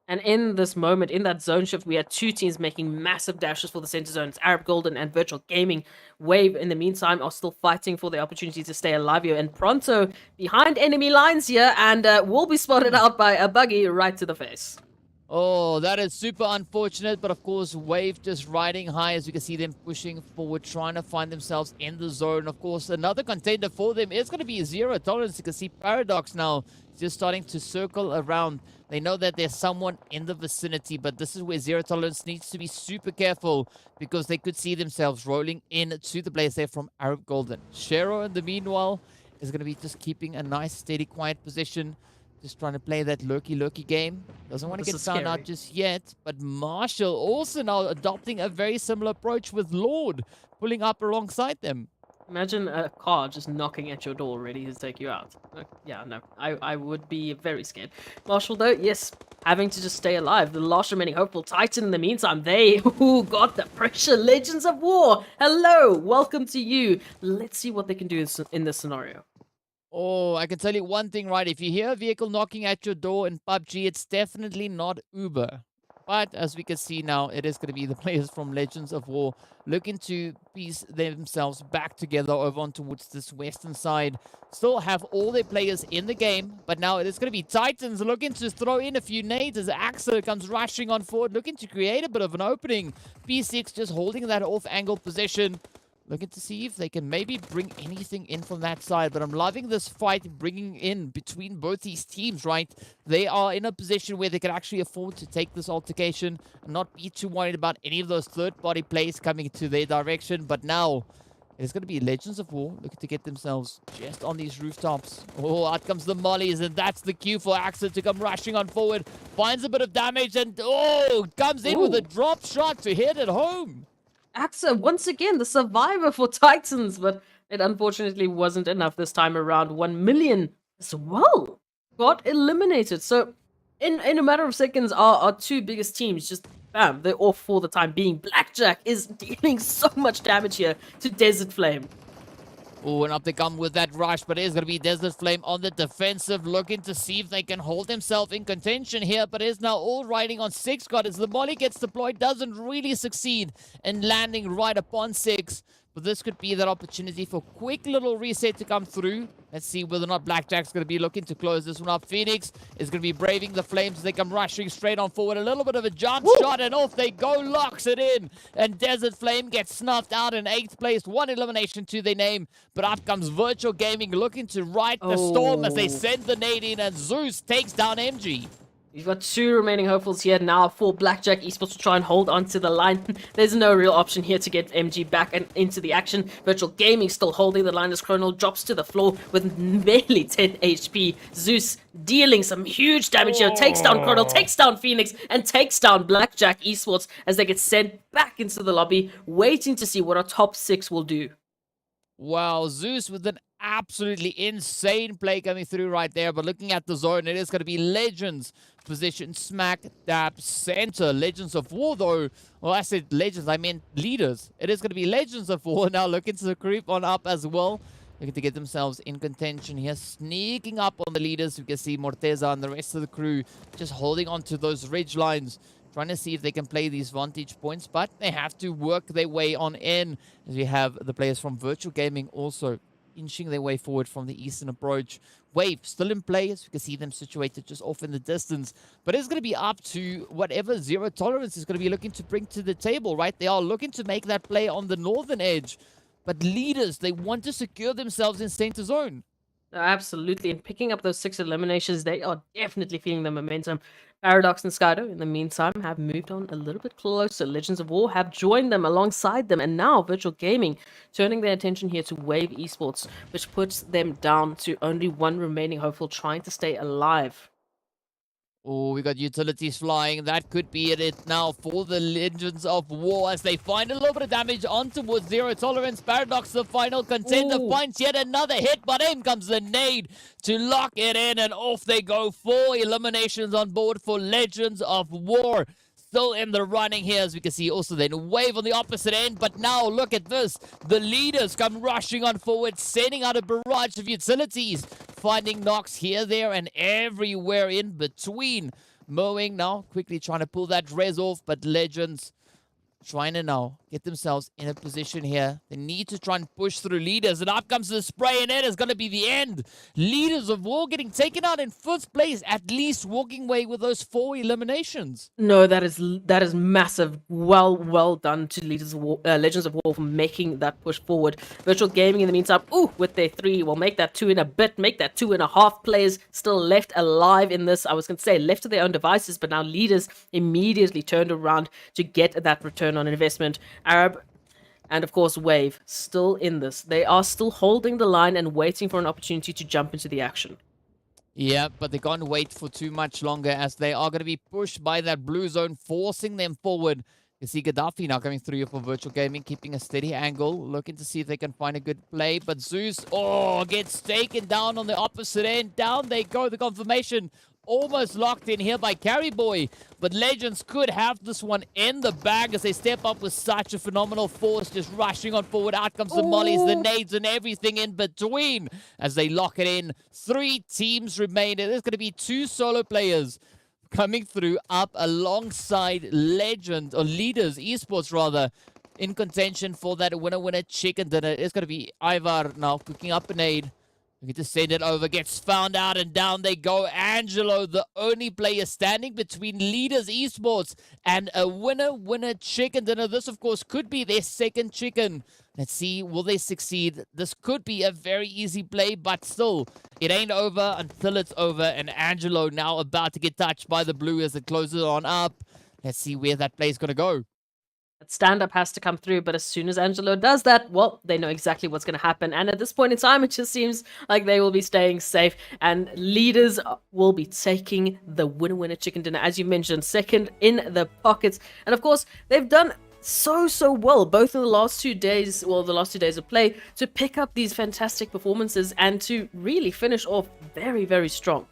And in this moment, in that zone shift, we had 2 teams making massive dashes for the center zone. It's Arab Golden and Virtual Gaming. Wave, in the meantime, are still fighting for the opportunity to stay alive here. And Pronto behind enemy lines here, and will be spotted out by a buggy right to the face. Oh, that is super unfortunate, but of course, Wave just riding high as you can see them pushing forward, trying to find themselves in the zone. Of course, another contender for them is going to be Zero Tolerance. You can see Paradox now just starting to circle around. They know that there's someone in the vicinity, but this is where Zero Tolerance needs to be super careful, because they could see themselves rolling in to the players there from Arab Golden. Shero, in the meanwhile, is going to be just keeping a nice, steady, quiet position. Just trying to play that lurky game. Doesn't want to get found out just yet. But Marshall also now adopting a very similar approach with Lord pulling up alongside them. Imagine a car just knocking at your door ready to take you out. Yeah, no, I would be very scared. Marshall, though, yes, having to just stay alive. The last remaining hopeful Titan, in the meantime, they got the pressure. Legends of War, hello, welcome to you. Let's see what they can do in this scenario. Oh, I can tell you one thing, right? If you hear a vehicle knocking at your door in PUBG, it's definitely not Uber. But as we can see now, it is going to be the players from Legends of War looking to piece themselves back together over on towards this western side. Still have all their players in the game, but now it is going to be Titans looking to throw in a few nades as Axel comes rushing on forward, looking to create a bit of an opening. P6 just holding that off-angle position. Looking to see if they can maybe bring anything in from that side. But I'm loving this fight bringing in between both these teams, right? They are in a position where they can actually afford to take this altercation and not be too worried about any of those third-party plays coming to their direction. But now, it's going to be Legends of War looking to get themselves just on these rooftops. Oh, out comes the mollies, and that's the cue for Axel to come rushing on forward. Finds a bit of damage, and comes in with a drop shot to hit it home. Axa, once again, the survivor for Titans, but it unfortunately wasn't enough this time around. 1 million as well got eliminated. So, in a matter of seconds, our 2 biggest teams just, bam, they're off for the time being. Blackjack is dealing so much damage here to Desert Flame. Oh, and up they come with that rush, but it is going to be Desert Flame on the defensive, looking to see if they can hold themselves in contention here, but is now all riding on 6 God as the molly gets deployed, doesn't really succeed in landing right upon 6. But this could be that opportunity for a quick little reset to come through. Let's see whether or not Blackjack's going to be looking to close this one up. Phoenix is going to be braving the flames as they come rushing straight on forward. A little bit of a jump shot, and off they go. Locks it in. And Desert Flame gets snuffed out in 8th place. 1 elimination to their name. But up comes Virtual Gaming looking to ride the storm as they send the nade in. And Zeus takes down MG. You've got 2 remaining hopefuls here now for Blackjack Esports to try and hold on to the line. There's no real option here to get MG back and into the action. Virtual Gaming still holding the line as Chronal drops to the floor with barely 10 HP. Zeus dealing some huge damage here. Takes down Chronal, takes down Phoenix, and takes down Blackjack Esports as they get sent back into the lobby, waiting to see what our top 6 will do. Wow, Zeus with an absolutely insane play coming through right there. But looking at the zone, it is going to be Legends positioned smack dab center. Legends of War, though. Well, I said Legends, I meant Leaders. It is going to be Legends of War now looking to creep on up as well. Looking to get themselves in contention here. Sneaking up on the Leaders. You can see Morteza and the rest of the crew just holding on to those ridge lines. Trying to see if they can play these vantage points, but they have to work their way on in. As we have the players from Virtual Gaming also inching their way forward from the eastern approach. Wave still in play, as you can see them situated just off in the distance. But it's going to be up to whatever Zero Tolerance is going to be looking to bring to the table, right? They are looking to make that play on the northern edge. But Leaders, they want to secure themselves in center zone. Absolutely, and picking up those 6 eliminations, they are definitely feeling the momentum. Paradox and Skydo, in the meantime, have moved on a little bit closer. Legends of War have joined them alongside them, and now Virtual Gaming turning their attention here to Wave Esports, which puts them down to only 1 remaining hopeful trying to stay alive. Oh, we got utilities flying. That could be it now for the Legends of War as they find a little bit of damage on towards Zero Tolerance. Paradox, the final contender, finds yet another hit, but in comes the nade to lock it in, and off they go. 4 eliminations on board for Legends of War. Still in the running here, as we can see. Also then Wave on the opposite end, but now look at this. The Leaders come rushing on forward, sending out a barrage of utilities, finding knocks here, there, and everywhere in between. Mowing now, quickly trying to pull that res off, but Legends trying to now get themselves in a position here. They need to try and push through Leaders, and up comes the spray, and it is going to be the end. Leaders of War getting taken out in 5th place, at least walking away with those 4 eliminations. No, that is massive. Well done to Leaders of War, Legends of War for making that push forward. Virtual Gaming in the meantime, with their 3, will make that 2 in a bit, make that 2.5 players still left alive in this. I was going to say left to their own devices, but now Leaders immediately turned around to get that return on investment. Arab and of course Wave still in this. They are still holding the line and waiting for an opportunity to jump into the action. Yeah, but they can't wait for too much longer as they are going to be pushed by that blue zone, forcing them forward. You see Gaddafi now coming through for Virtual Gaming, keeping a steady angle, looking to see if they can find a good play. But Zeus, gets taken down on the opposite end. Down they go, the confirmation. Almost locked in here by Carry Boy, but Legends could have this one in the bag as they step up with such a phenomenal force, just rushing on forward. Out comes the mollies, the nades, and everything in between as they lock it in. 3 teams remain. There's going to be 2 solo players coming through up alongside Legend, or Leaders, Esports rather, in contention for that winner chicken dinner. It's going to be Ivar now cooking up a nade. We get to send it over, gets found out, and down they go. Angelo, the only player standing between Leaders Esports and a winner chicken dinner. This, of course, could be their 2nd chicken. Let's see, will they succeed? This could be a very easy play, but still, it ain't over until it's over. And Angelo now about to get touched by the blue as it closes on up. Let's see where that play is going to go. That stand-up has to come through, but as soon as Angelo does that, well, they know exactly what's going to happen. And at this point in time, it just seems like they will be staying safe, and Leaders will be taking the winner chicken dinner, as you mentioned, 2nd in the pockets. And of course, they've done so well both in the last 2 days, the last 2 days of play, to pick up these fantastic performances and to really finish off very strong.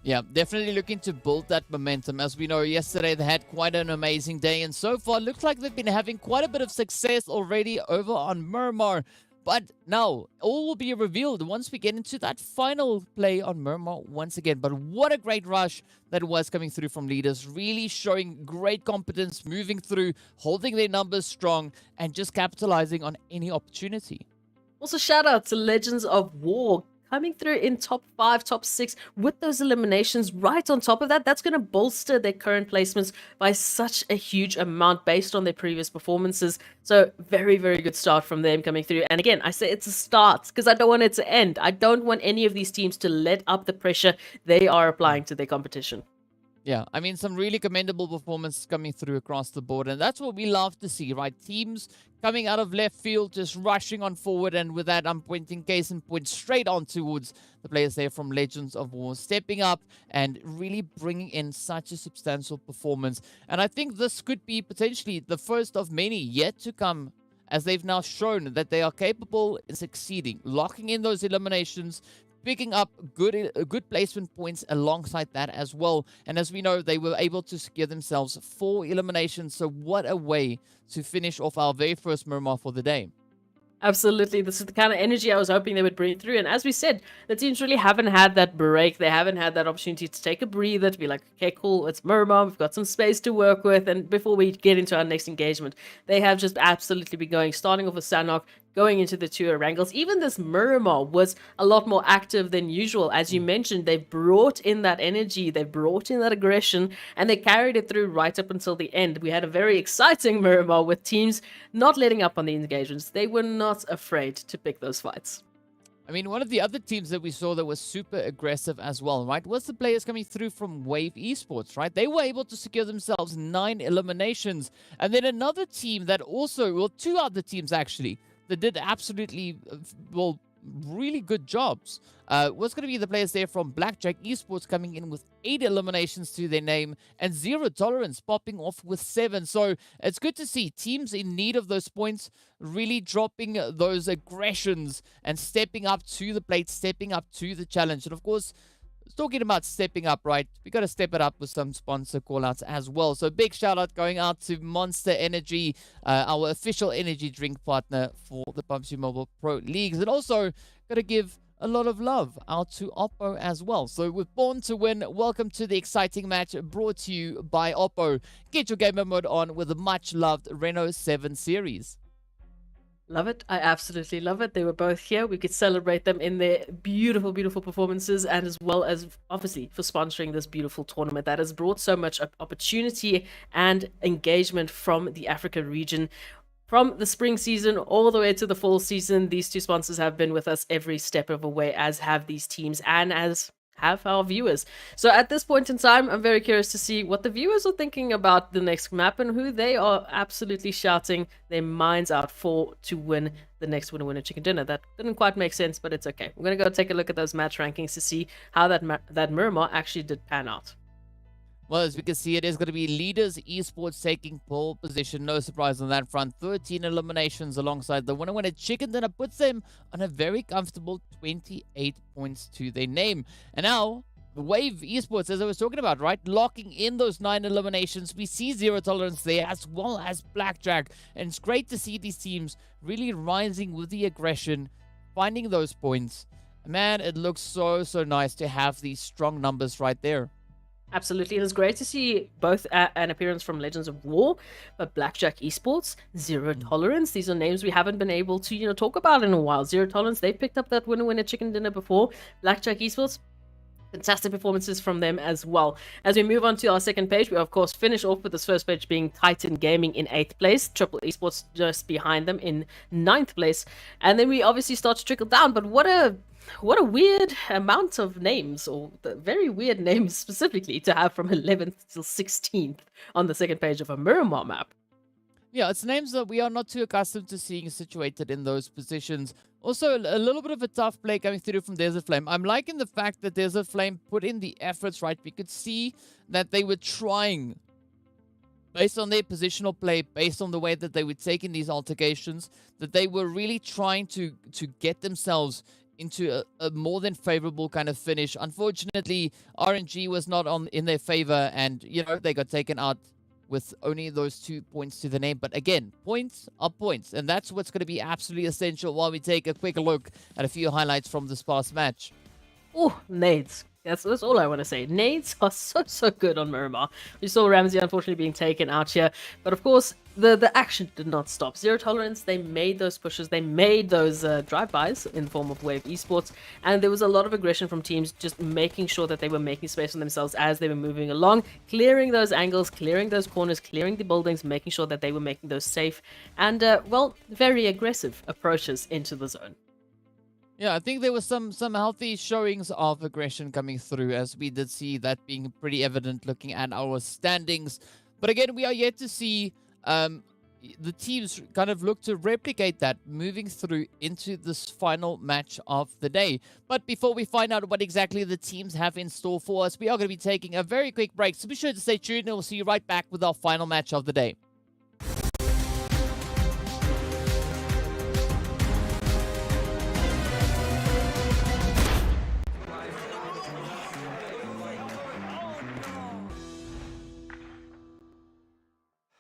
Yeah, definitely looking to build that momentum. As we know, yesterday they had quite an amazing day, and so far looks like they've been having quite a bit of success already over on Miramar. But now, all will be revealed once we get into that final play on Miramar once again. But what a great rush that was coming through from Leaders. Really showing great competence, moving through, holding their numbers strong, and just capitalizing on any opportunity. Also, shout out to Legends of War, coming through in top 5, top 6 with those eliminations right on top of that. That's going to bolster their current placements by such a huge amount based on their previous performances. So very good start from them coming through. And again, I say it's a start because I don't want it to end. I don't want any of these teams to let up the pressure they are applying to their competition. Yeah, I mean, some really commendable performances coming through across the board. And that's what we love to see, right? Teams coming out of left field, just rushing on forward. And with that, I'm pointing case in point straight on towards the players there from Legends of War, stepping up and really bringing in such a substantial performance. And I think this could be potentially the first of many yet to come, as they've now shown that they are capable in succeeding, locking in those eliminations, picking up good placement points alongside that as well. And as we know, they were able to secure themselves 4 eliminations. So what a way to finish off our very first Miramar for the day. Absolutely. This is the kind of energy I was hoping they would bring through. And as we said, the teams really haven't had that break. They haven't had that opportunity to take a breather, to be like, okay, cool, it's Miramar. We've got some space to work with. And before we get into our next engagement, they have just absolutely been going, starting off with Sanhok, going into the 2 Erangels. Even this Miramar was a lot more active than usual. As you mentioned, they brought in that energy, they brought in that aggression, and they carried it through right up until the end. We had a very exciting Miramar with teams not letting up on the engagements. They were not afraid to pick those fights. I mean, one of the other teams that we saw that was super aggressive as well, right, was the players coming through from Wave Esports, right? They were able to secure themselves 9 eliminations. And then another team that also, well, 2 other teams actually, that did absolutely, well, really good jobs. Was going to be the players there from Blackjack Esports coming in with 8 eliminations to their name, and Zero Tolerance popping off with 7. So it's good to see teams in need of those points really dropping those aggressions and stepping up to the plate, stepping up to the challenge. And of course, talking about stepping up, right? We got to step it up with some sponsor callouts as well. So big shout out going out to Monster Energy, our official energy drink partner for the PUBG Mobile Pro Leagues. And also got to give a lot of love out to Oppo as well. So with Born to Win, welcome to the exciting match brought to you by Oppo. Get your gamer mode on with the much loved Reno 7 series. Love it. I absolutely love it. They were both here. We could celebrate them in their beautiful, beautiful performances, and as well as obviously for sponsoring this beautiful tournament that has brought so much opportunity and engagement from the Africa region. From the spring season all the way to the fall season, these 2 sponsors have been with us every step of the way, as have these teams and as have our viewers. So at this point in time, I'm very curious to see what the viewers are thinking about the next map and who they are absolutely shouting their minds out for to win the next Winner Chicken Dinner. That didn't quite make sense, but it's okay. We're going to go take a look at those match rankings to see how that Miramar actually did pan out. Well, as we can see, it is going to be Leaders Esports taking pole position. No surprise on that front. 13 eliminations alongside the winner Chicken Dinner puts them on a very comfortable 28 points to their name. And now, the Wave Esports, as I was talking about, right? Locking in those 9 eliminations. We see Zero Tolerance there as well as Blackjack. And it's great to see these teams really rising with the aggression, finding those points. Man, it looks so, so nice to have these strong numbers right there. Absolutely, and it's great to see both an appearance from Legends of War, but Blackjack Esports, Zero Tolerance. These are names we haven't been able to, talk about in a while. Zero Tolerance, they picked up that winner Chicken Dinner before. Blackjack Esports, fantastic performances from them as well. As we move on to our second page, we of course finish off with this first page being Titan Gaming in 8th place, Triple Esports just behind them in 9th place, and then we obviously start to trickle down. But what a weird amount of names, or the very weird names specifically, to have from 11th till 16th on the second page of a Miramar map. Yeah, it's names that we are not too accustomed to seeing situated in those positions. Also, a little bit of a tough play coming through from Desert Flame. I'm liking the fact that Desert Flame put in the efforts, right? We could see that they were trying, based on their positional play, based on the way that they were taking these altercations, that they were really trying to get themselves into a more than favorable kind of finish. Unfortunately, RNG was not in their favor, and they got taken out with only those 2 points to the name. But again, points are points, and that's what's going to be absolutely essential while we take a quick look at a few highlights from this past match. Oh, nades. That's all I want to say. Nades are so good on Miramar. We saw Ramsey unfortunately being taken out here, but of course the action did not stop. Zero Tolerance, they made those pushes, they made those drive-bys in the form of Wave Esports, and there was a lot of aggression from teams just making sure that they were making space for themselves as they were moving along, clearing those angles, clearing those corners, clearing the buildings, making sure that they were making those safe and, very aggressive approaches into the zone. Yeah, I think there was some healthy showings of aggression coming through, as we did see that being pretty evident looking at our standings. But again, we are yet to see the teams kind of look to replicate that moving through into this final match of the day. But before we find out what exactly the teams have in store for us, we are going to be taking a very quick break. So be sure to stay tuned, and we'll see you right back with our final match of the day.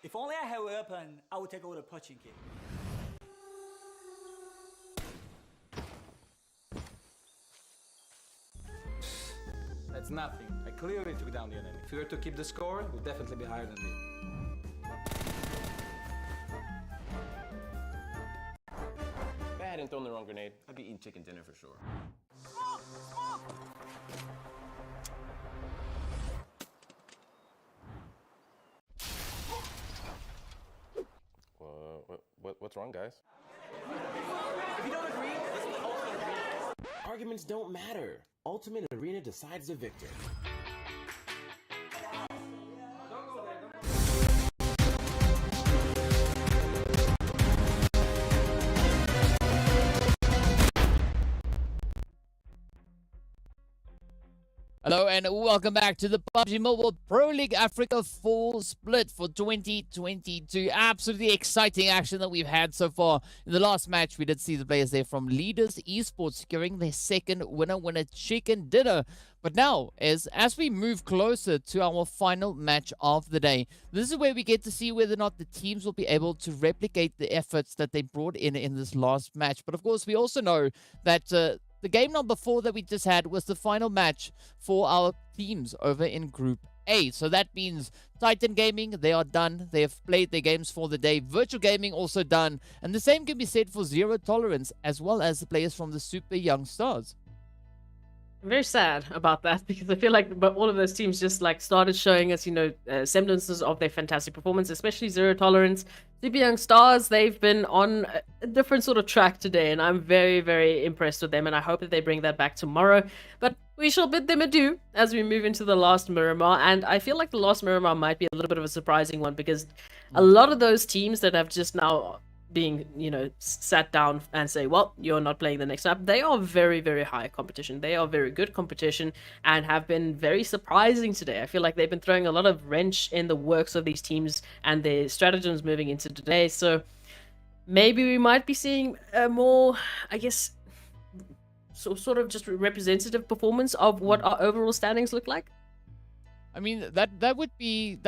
If only I had a weapon, I would take over the punching kick. That's nothing. I clearly took down the enemy. If we were to keep the score, we'll definitely be higher than this. If I hadn't thrown the wrong grenade, I'd be eating chicken dinner for sure. What's wrong, guys? If you don't agree, let's play Ultimate Arena. Arguments don't matter. Ultimate Arena decides the victor. Hello and welcome back to the PUBG Mobile Pro League Africa Fall Split for 2022. Absolutely exciting action that we've had so far. In the last match, we did see the players there from Leaders Esports securing their second winner chicken dinner. But now, as we move closer to our final match of the day, this is where we get to see whether or not the teams will be able to replicate the efforts that they brought in this last match. But of course, we also know that the game number 4 that we just had was the final match for our teams over in Group A. So that means Titan Gaming, they are done. They have played their games for the day. Virtual Gaming also done. And the same can be said for Zero Tolerance, as well as the players from the Super Young Stars. I'm very sad about that because I feel like all of those teams just like started showing us, semblances of their fantastic performance, especially Zero Tolerance. Super Young Stars, they've been on a different sort of track today, and I'm very, very impressed with them, and I hope that they bring that back tomorrow. But we shall bid them adieu as we move into the last Miramar, and I feel like the last Miramar might be a little bit of a surprising one because a lot of those teams that have just now being, sat down and say, well, you're not playing the next map, they are very, very high competition. They are very good competition and have been very surprising today. I feel like they've been throwing a lot of wrench in the works of these teams and their stratagems moving into today. So maybe we might be seeing a more, I guess, sort of just representative performance of what our overall standings look like. I mean, that would be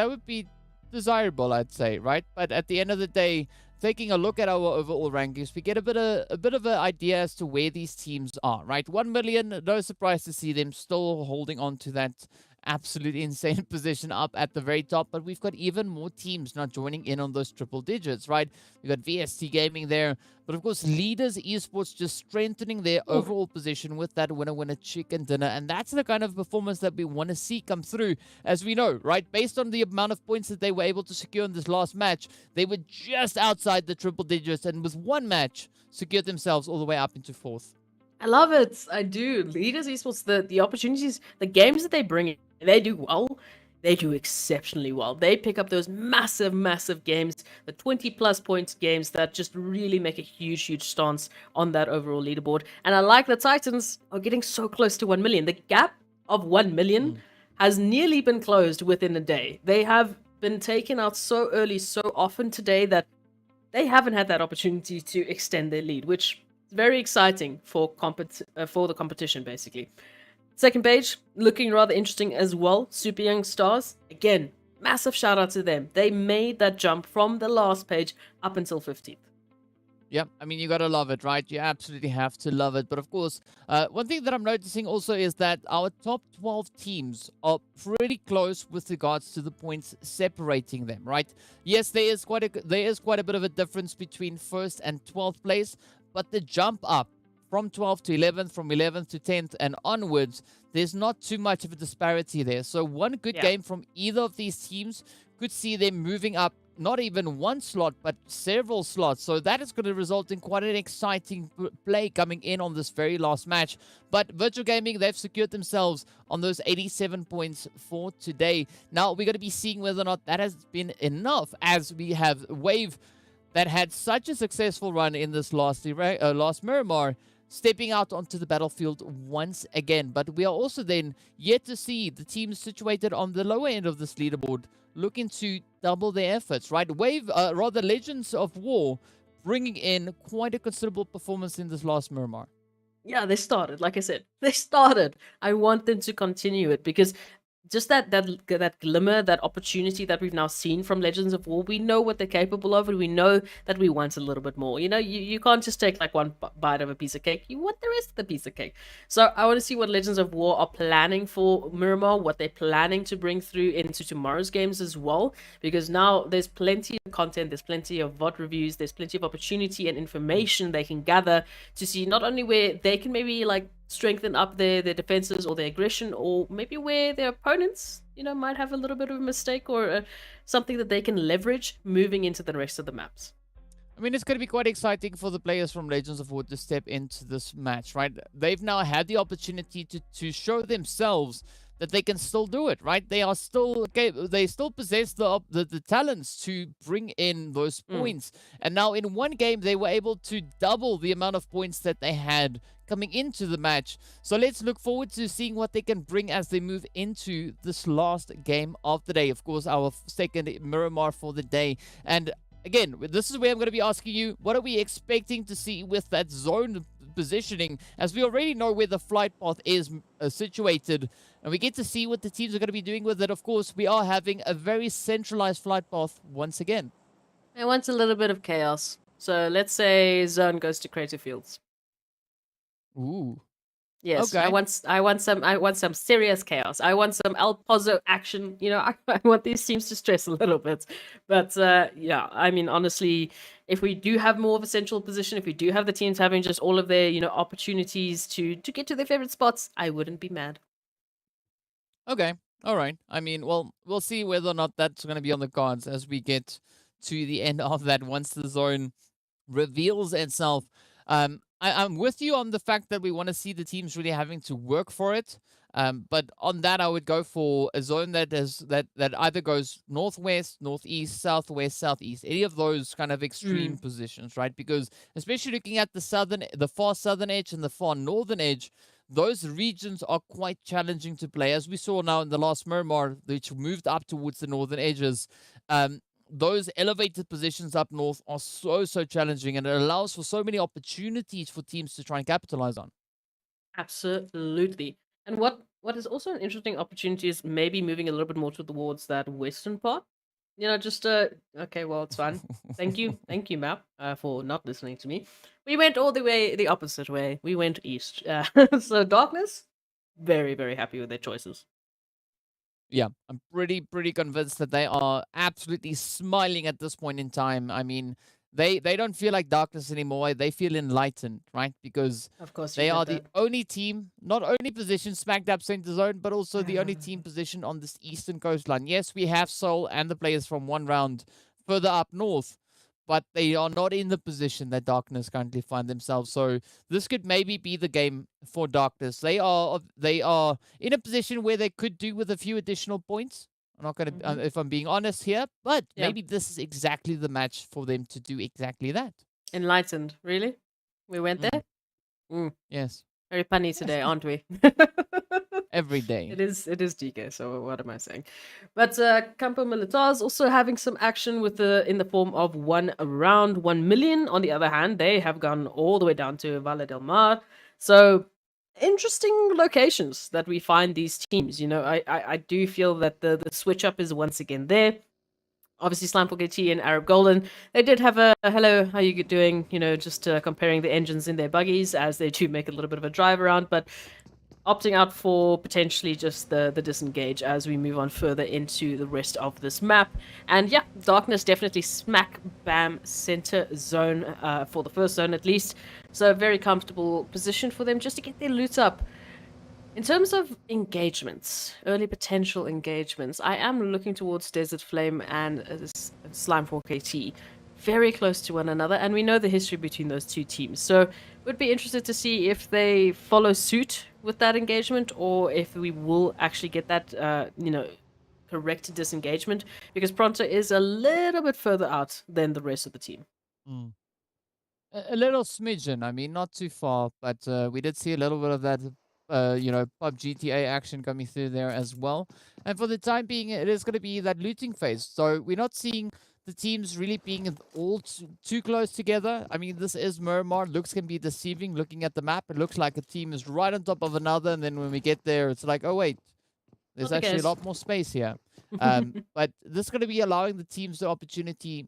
desirable, I'd say, right? But at the end of the day, taking a look at our overall rankings, we get a bit of an idea as to where these teams are, right? 1 million, no surprise to see them still holding on to that absolutely insane position up at the very top, but we've got even more teams not joining in on those triple digits, right? We've got VST Gaming there, but of course Leaders Esports just strengthening their overall position with that winner chicken dinner, and that's the kind of performance that we want to see come through. As we know, right, based on the amount of points that they were able to secure in this last match, they were just outside the triple digits, and with one match secured themselves all the way up into 4th. I love it. I do. Leaders Esports, the opportunities, the games that they bring in, they do well. They do exceptionally well. They pick up those massive, massive games, the 20-plus points games that just really make a huge, huge stance on that overall leaderboard. And I like the Titans are getting so close to 1 million. The gap of 1 million has nearly been closed within a day. They have been taken out so early, so often today that they haven't had that opportunity to extend their lead, which is very exciting for the competition, basically. Second page, looking rather interesting as well. Super Young Stars, again, massive shout out to them. They made that jump from the last page up until 15th. Yep, I mean, you gotta love it, right? You absolutely have to love it. But of course, one thing that I'm noticing also is that our top 12 teams are pretty close with regards to the points separating them, right? Yes, there is quite a bit of a difference between 1st and 12th place, but the jump up from 12th to 11th, from 11th to 10th and onwards, there's not too much of a disparity there. So one good game from either of these teams could see them moving up not even one slot, but several slots. So that is going to result in quite an exciting play coming in on this very last match. But Virtual Gaming, they've secured themselves on those 87 points for today. Now, we're going to be seeing whether or not that has been enough, as we have Wave that had such a successful run in this last Miramar, stepping out onto the battlefield once again. But we are also then yet to see the teams situated on the lower end of this leaderboard looking to double their efforts, right? Legends of War bringing in quite a considerable performance in this last Miramar. Yeah, they started. Like I said, they started. I want them to continue it because just that glimmer, that opportunity that we've now seen from Legends of War, we know what they're capable of, and we know that we want a little bit more. You know, you can't just take like one bite of a piece of cake. You want the rest of the piece of cake. So I want to see what Legends of War are planning for Miramar, what they're planning to bring through into tomorrow's games as well, because now there's plenty of content, there's plenty of VOD reviews, there's plenty of opportunity and information they can gather to see not only where they can maybe like strengthen up their defenses or their aggression, or maybe where their opponents, you know, might have a little bit of a mistake or something that they can leverage moving into the rest of the maps. I mean, it's going to be quite exciting for the players from Legends of War to step into this match, right? They've now had the opportunity to show themselves that they can still do it, right? They are still they still possess the talents to bring in those points. And now in one game, they were able to double the amount of points that they had coming into the match. So let's look forward to seeing what they can bring as they move into this last game of the day. Of course, our second Miramar for the day. And again, this is where I'm going to be asking you, what are we expecting to see with that zone positioning, as we already know where the flight path is situated, and we get to see what the teams are going to be doing with it. Of course, we are having a very centralized flight path once again. I want a little bit of chaos. So let's say zone goes to Creative Fields. Ooh. Yes, Okay. I want some serious chaos. I want some El Pozo action. You know, I want these teams to stress a little bit. But yeah, I mean, honestly, if we do have more of a central position, if we do have the teams having just all of their, you know, opportunities to get to their favorite spots, I wouldn't be mad. Okay. All right. I mean, well, we'll see whether or not that's going to be on the cards as we get to the end of that once the zone reveals itself. I'm with you on the fact that we want to see the teams really having to work for it. But on that, I would go for a zone that either goes northwest, northeast, southwest, southeast, any of those kind of extreme positions, right? Because especially looking at the far southern edge and the far northern edge, those regions are quite challenging to play, as we saw now in the last Miramar, which moved up towards the northern edges. Those elevated positions up north are so challenging, and it allows for so many opportunities for teams to try and capitalize on. Absolutely. And what is also an interesting opportunity is maybe moving a little bit more towards that western part. You know, just okay, well, it's fine. Thank you, map, for not listening to me. We went all the opposite way. We went east. So Darkness, very happy with their choices. Yeah, I'm pretty convinced that they are absolutely smiling at this point in time. I mean, they don't feel like Darkness anymore. They feel enlightened, right? Because Of course, they are the only team, not only positioned smack dab center zone, but also the only team positioned on this eastern coastline. Yes, we have Seoul and the players from one round further up north, but they are not in the position that Darkness currently find themselves. So this could maybe be the game for Darkness. They are in a position where they could do with a few additional points. I'm not going to, if I'm being honest here, but maybe this is exactly the match for them to do exactly that. Enlightened, really? We went there? Yes. Very punny today, aren't we? Every day. It is DK, so what am I saying? But Campo Militar is also having some action with in the form of around 1 million. On the other hand, they have gone all the way down to Valle del Mar. So interesting locations that we find these teams. You know, I do feel that the switch up is once again there. Obviously, Slime4KT and Arab Golden, they did have a hello, how you doing? You know, just comparing the engines in their buggies as they do make a little bit of a drive around, but opting out for potentially just the disengage as we move on further into the rest of this map. And yeah, Darkness definitely smack bam center zone for the first zone at least. So a very comfortable position for them just to get their loot up. In terms of engagements, early potential engagements, I am looking towards Desert Flame and Slime 4KT very close to one another, and we know the history between those two teams. So, would be interested to see if they follow suit with that engagement, or if we will actually get that, correct disengagement, because Pronto is a little bit further out than the rest of the team. Mm. A little smidgen. I mean, not too far, but we did see a little bit of that, PUBG GTA action coming through there as well. And for the time being, it is going to be that looting phase. So we're not seeing the teams really being all too close together. I mean, this is Miramar. Looks can be deceiving. Looking at the map, it looks like a team is right on top of another, and then when we get there, it's like, oh wait, there's Not the actually a case. lot more space here. But this is going to be allowing the teams the opportunity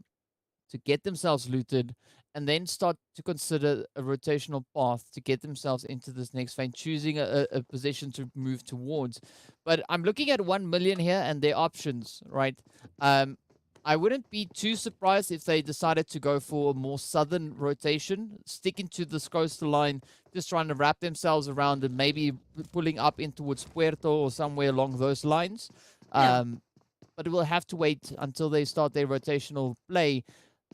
to get themselves looted and then start to consider a rotational path to get themselves into this next phase, choosing a position to move towards. But I'm looking at 1 million here and their options, right? I wouldn't be too surprised if they decided to go for a more southern rotation, sticking to this coastal line, just trying to wrap themselves around and maybe pulling up in towards Puerto or somewhere along those lines. Yeah. But we'll have to wait until they start their rotational play.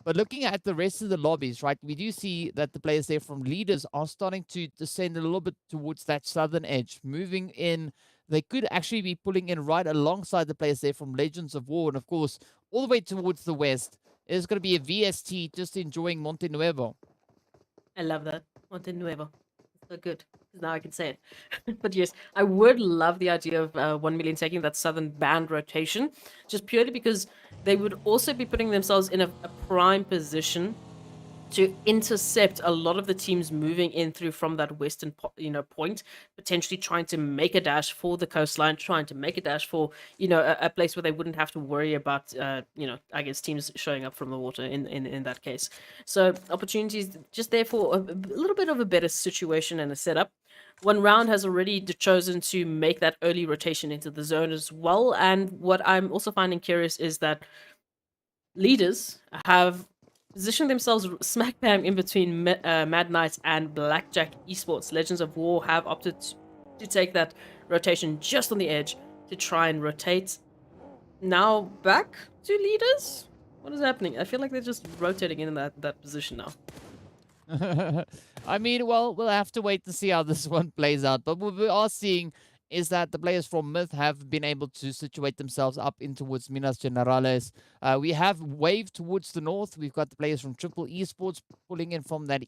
But looking at the rest of the lobbies, right, we do see that the players there from leaders are starting to descend a little bit towards that southern edge, moving in. They could actually be pulling in right alongside the players there from Legends of War. And of course, all the way towards the west, is going to be a VST just enjoying Monte Nuevo. I love that. Monte Nuevo. It's so good. 'Cause now I can say it. But yes, I would love the idea of 1 million taking that southern band rotation, just purely because they would also be putting themselves in a prime position to intercept a lot of the teams moving in through from that western point, potentially trying to make a dash for the coastline, trying to make a dash for a place where they wouldn't have to worry about I guess teams showing up from the water in that case. So opportunities just there for a little bit of a better situation and a setup. One round has already chosen to make that early rotation into the zone as well, and what I'm also finding curious is that leaders have positioned themselves smack bang in between Mad Knights and Blackjack Esports. Legends of War have opted to take that rotation just on the edge to try and rotate. Now back to leaders? What is happening? I feel like they're just rotating in that position now. I mean, well, we'll have to wait to see how this one plays out. But what we are seeing is that the players from Myth have been able to situate themselves up in towards Minas Generales. We have Wave towards the north. We've got the players from Triple Esports pulling in from that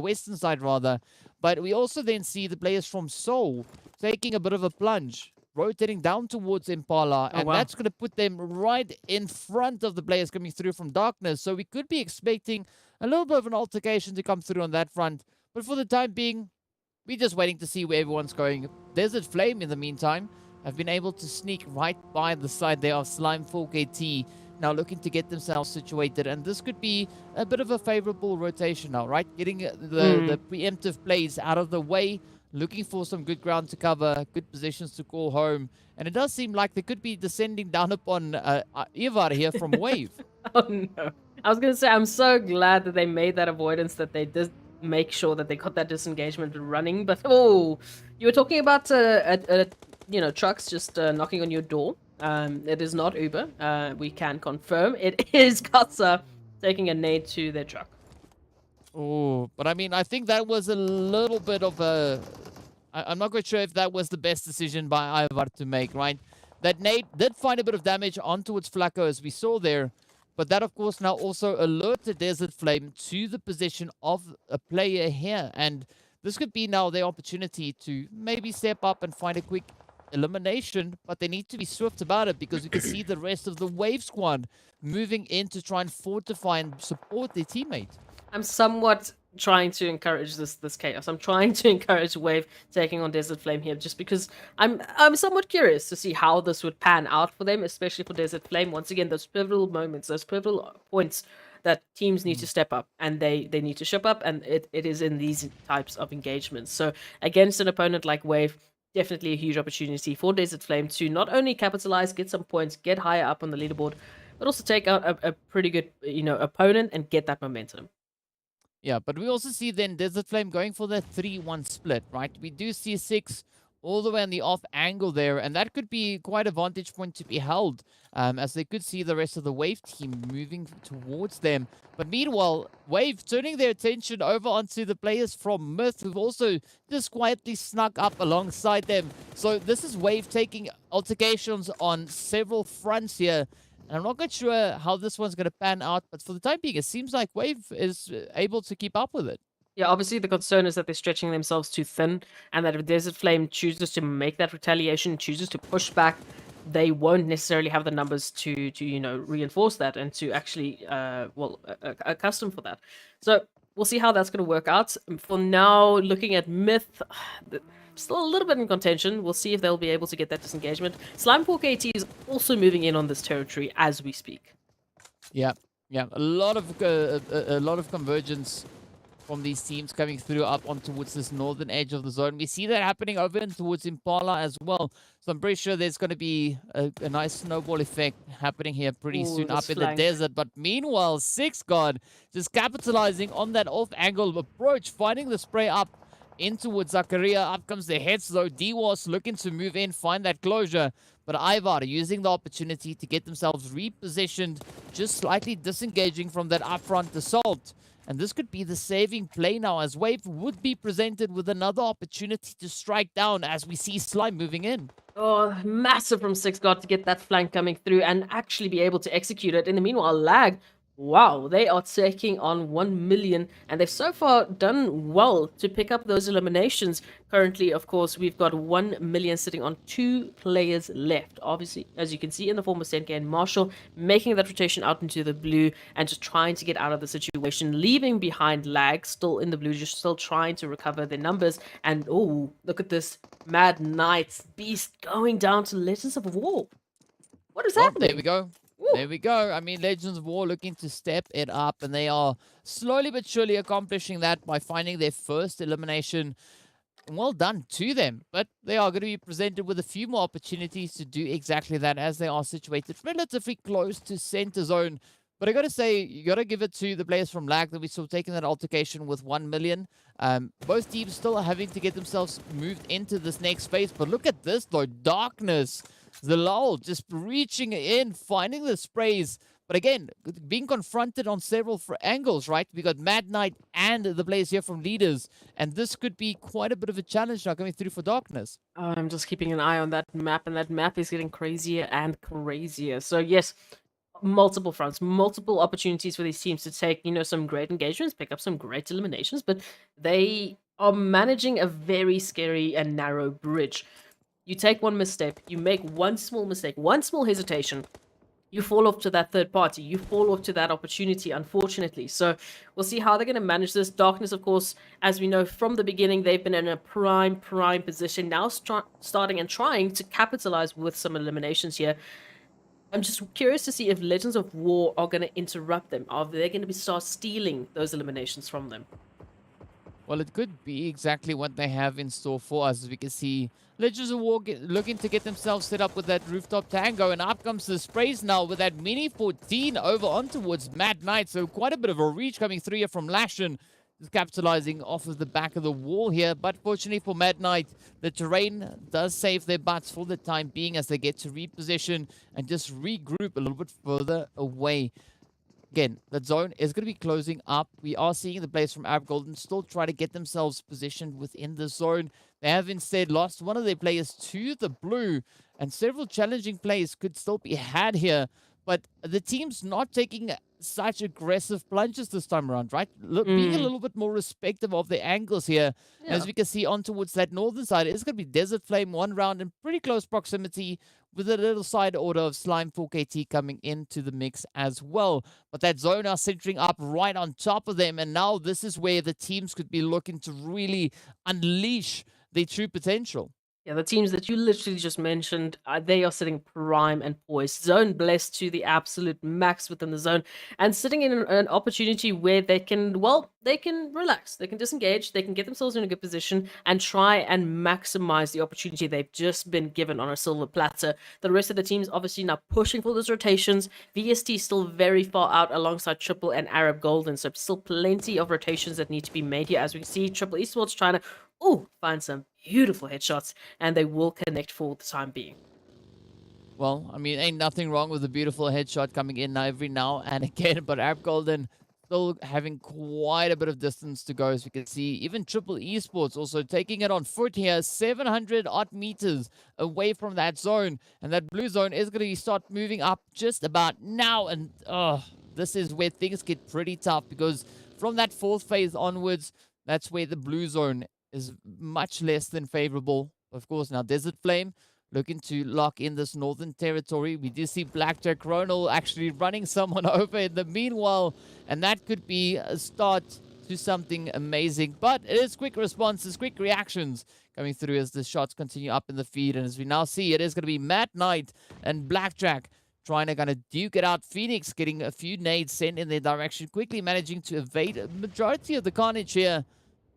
western side, rather. But we also then see the players from Seoul taking a bit of a plunge, rotating down towards Impala. And wow. that's going to put them right in front of the players coming through from Darkness. So we could be expecting a little bit of an altercation to come through on that front. But for the time being, we're just waiting to see where everyone's going. Desert Flame, in the meantime, have been able to sneak right by the side there of Slime 4KT, now looking to get themselves situated. And this could be a bit of a favorable rotation now, right? Getting the preemptive plays out of the way, looking for some good ground to cover, good positions to call home. And it does seem like they could be descending down upon Ivar here from Wave. Oh no. I was going to say, I'm so glad that they made that avoidance, that they did make sure that they got that disengagement running. But you were talking about trucks just knocking on your door. It is not Uber. We can confirm it is Katsa taking a nade to their truck. Oh, but I mean, I think that was a little bit of a... I'm not quite sure if that was the best decision by Ivar to make, right? That nade did find a bit of damage onto its Flacco, as we saw there. But that, of course, now also alerted Desert Flame to the position of a player here. And this could be now their opportunity to maybe step up and find a quick elimination. But they need to be swift about it, because we can see the rest of the Wave squad moving in to try and fortify and support their teammate. I'm somewhat trying to encourage this chaos. I'm trying to encourage Wave taking on Desert Flame here, just because I'm somewhat curious to see how this would pan out for them, especially for Desert Flame. Once again, those pivotal moments, those pivotal points that teams need to step up, and they need to ship up, and it is in these types of engagements. So against an opponent like Wave, definitely a huge opportunity for Desert Flame to not only capitalize, get some points, get higher up on the leaderboard, but also take out a pretty good opponent and get that momentum. Yeah, but we also see then Desert Flame going for the 3-1 split, right? We do see 6 all the way on the off angle there, and that could be quite a vantage point to be held, as they could see the rest of the Wave team moving towards them. But meanwhile, Wave turning their attention over onto the players from Myth, who've also just quietly snuck up alongside them. So this is Wave taking altercations on several fronts here. And I'm not quite sure how this one's going to pan out, but for the time being, it seems like Wave is able to keep up with it. Yeah, obviously the concern is that they're stretching themselves too thin, and that if Desert Flame chooses to make that retaliation, chooses to push back, they won't necessarily have the numbers to reinforce that and to actually accustom for that. So we'll see how that's going to work out. For now, looking at Myth, still a little bit in contention. We'll see if they'll be able to get that disengagement. Slime 4KT is also moving in on this territory as we speak. Yeah, a lot of convergence from these teams coming through up on towards this northern edge of the zone. We see that happening over in towards Impala as well. So I'm pretty sure there's going to be a nice snowball effect happening here pretty soon up in the desert. But meanwhile, Six God just capitalizing on that off-angle approach, finding the spray up in towards Zakaria. Up comes the heads though. DWAS looking to move in, find that closure. But Ivar using the opportunity to get themselves repositioned, just slightly disengaging from that upfront assault. And this could be the saving play now, as Wave would be presented with another opportunity to strike down as we see Slime moving in. Oh, massive from Six God to get that flank coming through and actually be able to execute it. In the meanwhile, Lag, wow, they are taking on 1 million, and they've so far done well to pick up those eliminations. Currently, of course, we've got 1 million sitting on 2 players left. Obviously, as you can see in the form of Senke and Marshall, making that rotation out into the blue and just trying to get out of the situation, leaving behind Lag still in the blue, just still trying to recover their numbers. And oh, look at this Mad Knights beast going down to Legends of War. What is happening? There we go. There we go. I mean, Legends of War looking to step it up, and they are slowly but surely accomplishing that by finding their first elimination. Well done to them, but they are going to be presented with a few more opportunities to do exactly that, as they are situated relatively close to center zone. But I got to say, you got to give it to the players from Lag that we saw taking that altercation with 1 million. Both teams still having to get themselves moved into this next phase. But look at this, though. Darkness. Zalal just reaching in, finding the sprays. But again, being confronted on several angles, right? We got Mad Knight and the players here from Leaders. And this could be quite a bit of a challenge now coming through for Darkness. I'm just keeping an eye on that map, and that map is getting crazier and crazier. So yes, multiple fronts, multiple opportunities for these teams to take, some great engagements, pick up some great eliminations, but they are managing a very scary and narrow bridge. You take one misstep, you make one small mistake, one small hesitation, you fall off to that third party, you fall off to that opportunity, unfortunately. So we'll see how they're going to manage this. Darkness, of course, as we know from the beginning, they've been in a prime position, now starting and trying to capitalize with some eliminations here. I'm just curious to see if Legends of War are going to interrupt them. Are they going to start stealing those eliminations from them? Well, it could be exactly what they have in store for us. As we can see, Legends of War looking to get themselves set up with that rooftop tango. And up comes the sprays now with that Mini 14 over on towards Mad Knight. So quite a bit of a reach coming through here from Lashin. Just capitalizing off of the back of the wall here. But fortunately for Mad Knight, the terrain does save their butts for the time being as they get to reposition and just regroup a little bit further away. Again, that zone is going to be closing up. We are seeing the players from Arab Golden still try to get themselves positioned within the zone. They have instead lost one of their players to the blue, and several challenging plays could still be had here. But the team's not taking such aggressive plunges this time around, right? Being a little bit more respective of the angles here. Yeah. As we can see on towards that northern side, it's going to be Desert Flame one round in pretty close proximity, with a little side order of Slime 4KT coming into the mix as well. But that zone are centering up right on top of them, and now this is where the teams could be looking to really unleash their true potential. Yeah, the teams that you literally just mentioned, they are sitting prime and poised. Zone blessed to the absolute max within the zone, and sitting in an opportunity where they can relax, they can disengage, they can get themselves in a good position and try and maximize the opportunity they've just been given on a silver platter. The rest of the teams obviously now pushing for those rotations. VST still very far out alongside Triple and Arab Golden, so still plenty of rotations that need to be made here. As we can see, Triple Esports trying to find some beautiful headshots, and they will connect for the time being. Well, I mean, ain't nothing wrong with a beautiful headshot coming in every now and again, but Arab Golden still having quite a bit of distance to go, as we can see. Even Triple Esports also taking it on foot here, 700 odd meters away from that zone. And that blue zone is going to start moving up just about now. And this is where things get pretty tough, because from that fourth phase onwards, that's where the blue zone is much less than favorable. Of course, now Desert Flame looking to lock in this northern territory. We do see Blackjack Ronald actually running someone over in the meanwhile, and that could be a start to something amazing. But it is quick responses, quick reactions coming through as the shots continue up in the feed. And as we now see, it is going to be Matt Knight and Blackjack trying to kind of duke it out. Phoenix getting a few nades sent in their direction, quickly managing to evade a majority of the carnage here.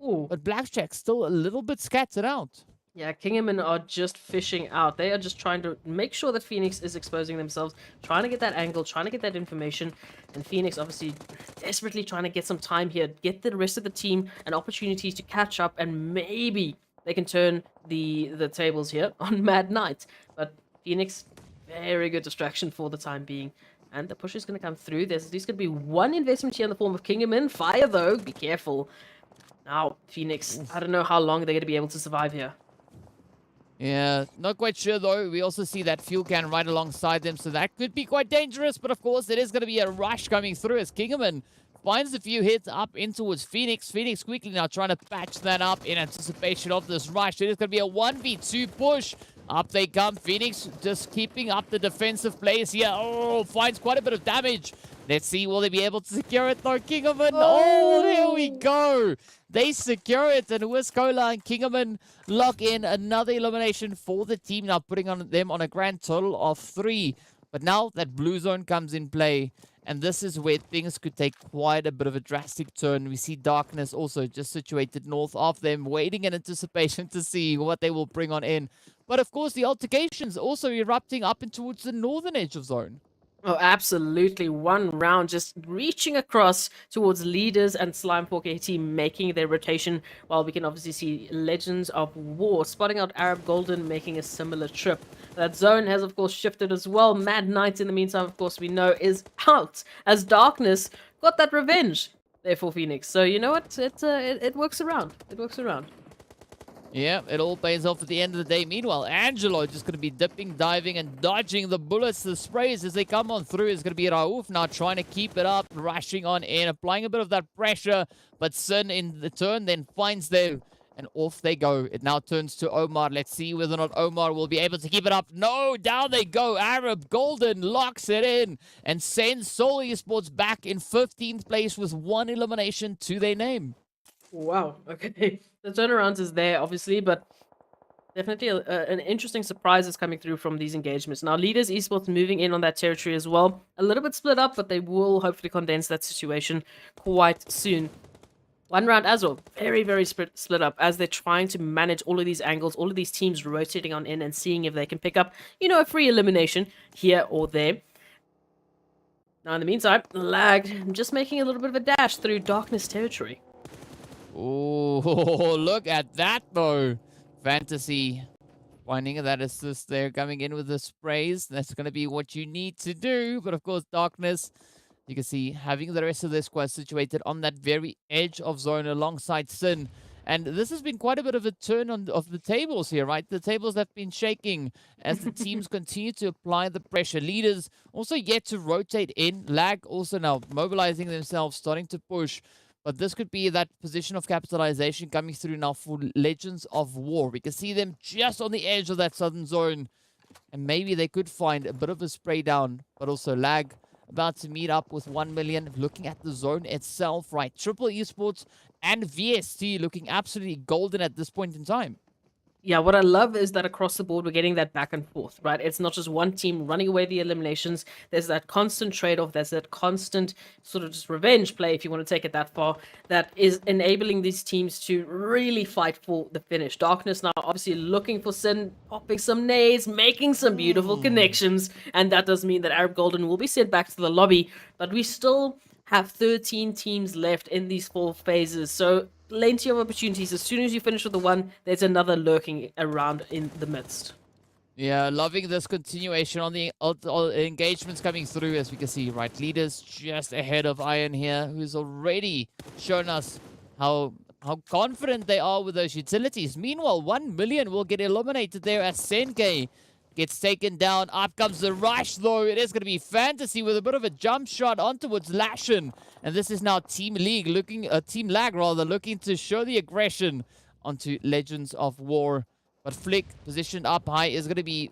Ooh. But Blackjack still a little bit scattered out. Yeah, Kingerman are just fishing out. They are just trying to make sure that Phoenix is exposing themselves, trying to get that angle, trying to get that information. And Phoenix obviously desperately trying to get some time here, get the rest of the team an opportunity to catch up, and maybe they can turn the tables here on Mad Knight. But Phoenix, very good distraction for the time being. And the push is going to come through. There's at least going to be one investment here in the form of Kingerman. Fire, though. Be careful. Now, Phoenix, I don't know how long they're going to be able to survive here. Yeah, not quite sure though. We also see that fuel can right alongside them, so that could be quite dangerous. But of course, it is going to be a rush coming through as Kingerman finds a few hits up in towards Phoenix. Phoenix quickly now trying to patch that up in anticipation of this rush. It is going to be a 1v2 push. Up they come. Phoenix just keeping up the defensive plays here. Oh, finds quite a bit of damage. Let's see, will they be able to secure it though? Kingerman, oh, there we go. They secure it, and Wiskola and Kingerman lock in another elimination for the team, now putting on them on a grand total of 3. But now that blue zone comes in play, and this is where things could take quite a bit of a drastic turn. We see Darkness also just situated north of them, waiting in anticipation to see what they will bring on in. But of course, the altercations also erupting up and towards the northern edge of zone. Oh, absolutely. One round just reaching across towards leaders and Slime 4K team making their rotation, while we can obviously see Legends of War spotting out Arab Golden making a similar trip. That zone has, of course, shifted as well. Mad Knight, in the meantime, of course, we know is out as Darkness got that revenge there for Phoenix. So, you know what? It works around. It works around. Yeah, it all pays off at the end of the day. Meanwhile, Angelo just going to be dipping, diving, and dodging the bullets, the sprays as they come on through. Is going to be Raouf now trying to keep it up, rushing on in, applying a bit of that pressure. But Sin in the turn then finds them, and off they go. It now turns to Omar. Let's see whether or not Omar will be able to keep it up. No, down they go. Arab Golden locks it in and sends Seoul Esports back in 15th place with 1 elimination to their name. Wow, okay. The turnaround is there, obviously, but definitely an interesting surprise is coming through from these engagements. Now, Leaders Esports moving in on that territory as well. A little bit split up, but they will hopefully condense that situation quite soon. One round as well. Very, very split up as they're trying to manage all of these angles, all of these teams rotating on in and seeing if they can pick up, you know, a free elimination here or there. Now, in the meantime, Lag just making a little bit of a dash through Darkness territory. Oh, look at that, though. Fantasy finding that assist there, coming in with the sprays. That's going to be what you need to do. But, of course, Darkness, you can see, having the rest of their squad situated on that very edge of zone alongside Sin. And this has been quite a bit of a turn of the tables here, right? The tables have been shaking as the teams continue to apply the pressure. Leaders also yet to rotate in. Lag also now mobilizing themselves, starting to push. But this could be that position of capitalization coming through now for Legends of War. We can see them just on the edge of that southern zone. And maybe they could find a bit of a spray down. But also Lag about to meet up with 1 million. Looking at the zone itself, right? Triple Esports and VST looking absolutely golden at this point in time. Yeah, what I love is that across the board, we're getting that back and forth, right? It's not just one team running away the eliminations. There's that constant trade-off. There's that constant sort of just revenge play, if you want to take it that far, that is enabling these teams to really fight for the finish. Darkness now obviously looking for Sin, popping some nades, making some beautiful connections. And that does mean that Arab Golden will be sent back to the lobby. But we still have 13 teams left in these 4 phases. So plenty of opportunities. As soon as you finish with the one, there's another lurking around in the midst. Yeah, loving this continuation on the engagements coming through, as we can see, right? Leaders just ahead of Iron here, who's already shown us how confident they are with those utilities. Meanwhile, 1 million will get eliminated there as Senke gets taken down. Up comes the rush, though. It is going to be Fantasy with a bit of a jump shot on towards Lashin. And this is now TEAMLAG looking to show the aggression onto Legends of War. But Flick, positioned up high, is going to be